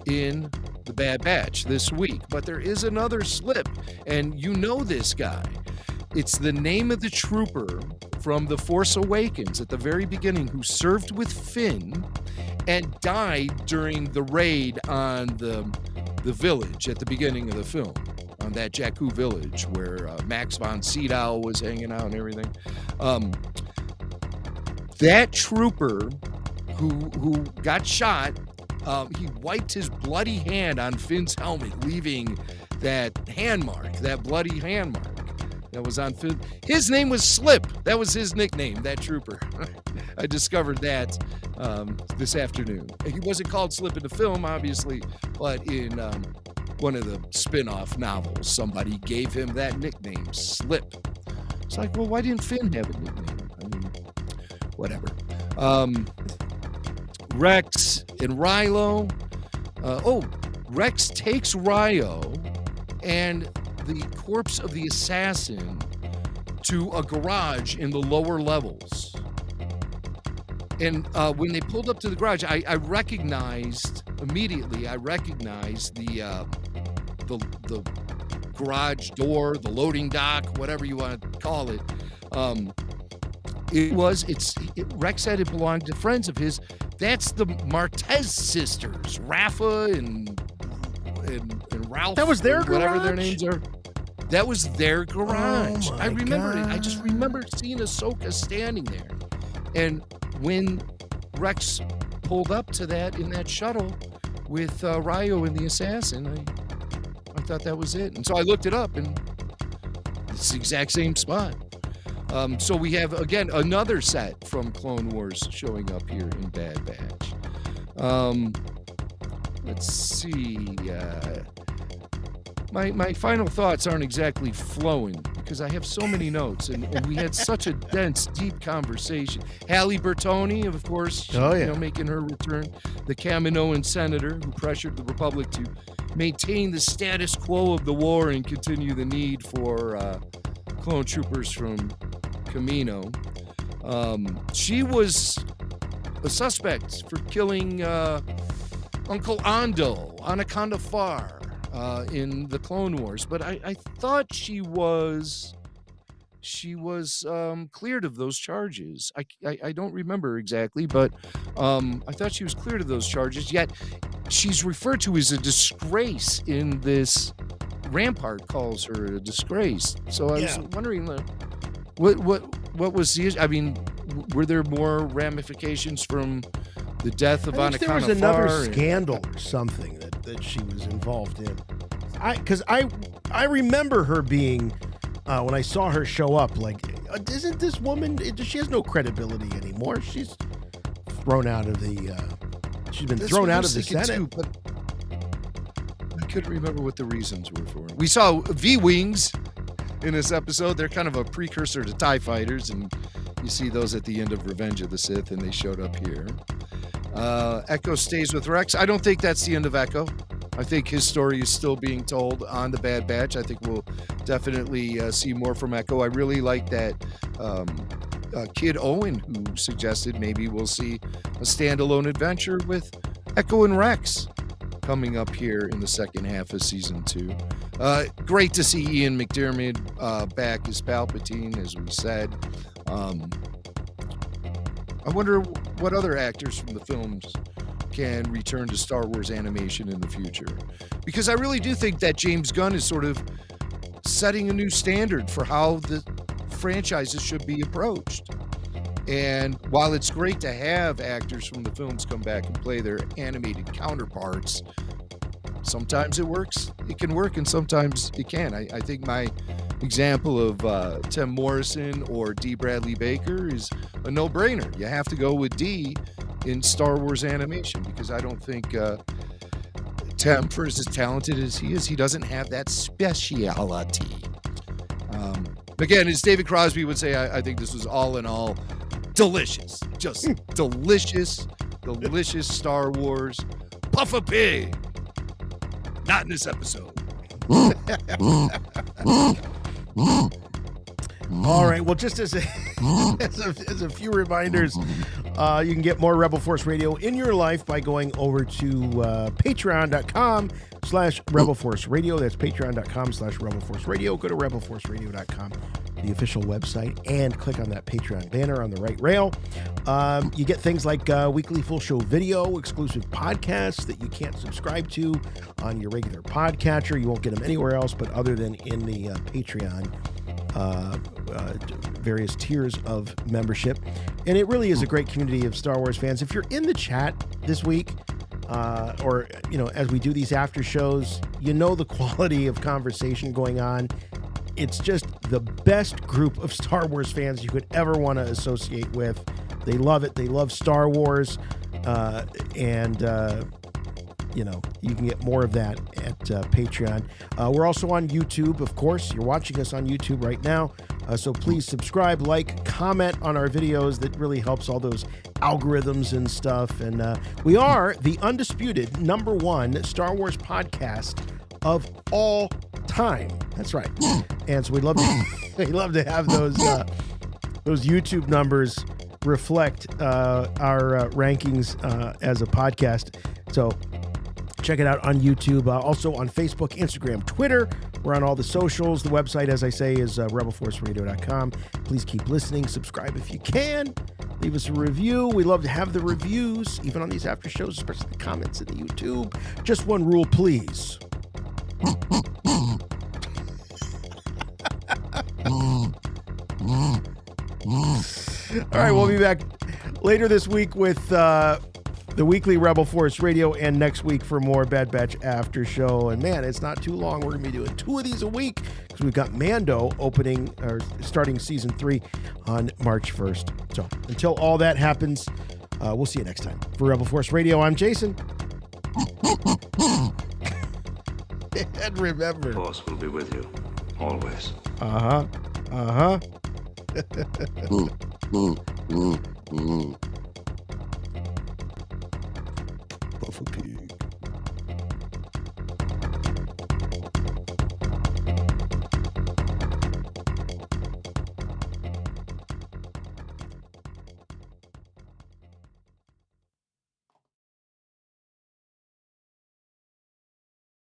in the Bad Batch this week, but there is another Slip, and you know this guy. It's the name of the trooper from The Force Awakens at the very beginning who served with Finn and died during the raid on the village at the beginning of the film, on that Jakku village where Max von Sydow was hanging out and everything. That trooper who got shot, he wiped his bloody hand on Finn's helmet, leaving that hand mark, that bloody hand mark that was on Finn. His name was Slip. That was his nickname, that trooper. I discovered that this afternoon. He wasn't called Slip in the film, obviously, but in one of the spin-off novels, somebody gave him that nickname, Slip. It's like, well, why didn't Finn have a nickname? I mean, whatever. Rex and Rilo. Rex takes Ryo and the corpse of the assassin to a garage in the lower levels. And when they pulled up to the garage, I recognized immediately. I recognized the garage door, the loading dock, whatever you want to call it. Rex said it belonged to friends of his. That's the Martez sisters, Rafa and Ralph. That was their whatever garage? their names are. That was their garage. Oh I remember it. I God. just remember seeing Ahsoka standing there. And when Rex pulled up to that in that shuttle with Ryo and the assassin, I thought that was it. And so I looked it up, and it's the exact same spot. So we have, again, another set from Clone Wars showing up here in Bad Batch. Let's see. My final thoughts aren't exactly flowing because I have so many notes, and we had such a dense, deep conversation. Halle Bertoni, of course, making her return. The Kaminoan senator who pressured the Republic to maintain the status quo of the war and continue the need for clone troopers from Kamino. She was a suspect for killing Uncle Ando, Anaconda Far, in the Clone Wars, but I thought she was she was cleared of those charges. I don't remember exactly, but I thought she was cleared of those charges. Yet she's referred to as a disgrace in this. Rampart calls her a disgrace. So I was wondering, what was the issue? I mean, were there more ramifications from the death of Anna? There was another scandal or something that she was involved in. Because I remember her being when I saw her show up, like, isn't this woman? She has no credibility anymore. She's thrown out of the. She's been thrown out of the Senate. Too, but I couldn't remember what the reasons were for it. We saw V-Wings in this episode. They're kind of a precursor to TIE fighters, and you see those at the end of Revenge of the Sith, and they showed up here. Echo stays with Rex. I don't think that's the end of Echo. I think his story is still being told on the Bad Batch. I think we'll definitely see more from Echo. I really like that Kid Owen, who suggested maybe we'll see a standalone adventure with Echo and Rex coming up here in the second half of season 2. Great to see Ian McDiarmid back as Palpatine, as we said. I wonder what other actors from the films can return to Star Wars animation in the future. Because I really do think that James Gunn is sort of setting a new standard for how the franchises should be approached. And while it's great to have actors from the films come back and play their animated counterparts, sometimes it works. It can work, and sometimes it can. I think my example of Tim Morrison or D. Bradley Baker is a no-brainer. You have to go with D in Star Wars animation, because I don't think Tim, for as talented as he is, he doesn't have that speciality. Again, as David Crosby would say, I think this was all in all delicious. Just delicious Star Wars. Puff a pig. Not in this episode. All right. Well, just as a few reminders, you can get more Rebel Force Radio in your life by going over to patreon.com/Rebel Force Radio. That's patreon.com/Rebel Force Radio. Go to rebelforceradio.com, the official website, and click on that Patreon banner on the right rail. You get things like weekly full show video, exclusive podcasts that you can't subscribe to on your regular podcatcher. You won't get them anywhere else but other than in the Patreon various tiers of membership. And it really is a great community of Star Wars fans. If you're in the chat this week, or as we do these after shows, the quality of conversation going on. It's just the best group of Star Wars fans you could ever want to associate with. They love it. They love Star Wars, and you can get more of that at Patreon. We're also on YouTube, of course. You're watching us on YouTube right now. So please subscribe, like, comment on our videos. That really helps all those algorithms and stuff. And we are the undisputed #1 Star Wars podcast of all time. That's right. And so we'd love to have those YouTube numbers reflect our rankings as a podcast. So check it out on YouTube, also on Facebook, Instagram, Twitter. We're on all the socials. The website, as I say, is rebelforceradio.com. Please keep listening. Subscribe if you can. Leave us a review. We love to have the reviews, even on these after shows, especially the comments in the YouTube. Just one rule, please. All right, we'll be back later this week with the weekly Rebel Force Radio, and next week for more Bad Batch after show. And man, it's not too long. We're going to be doing 2 of these a week because we've got Mando starting season 3 on March 1st. So until all that happens, we'll see you next time. For Rebel Force Radio, I'm Jason. And remember, the Force will be with you always. Puff a pig.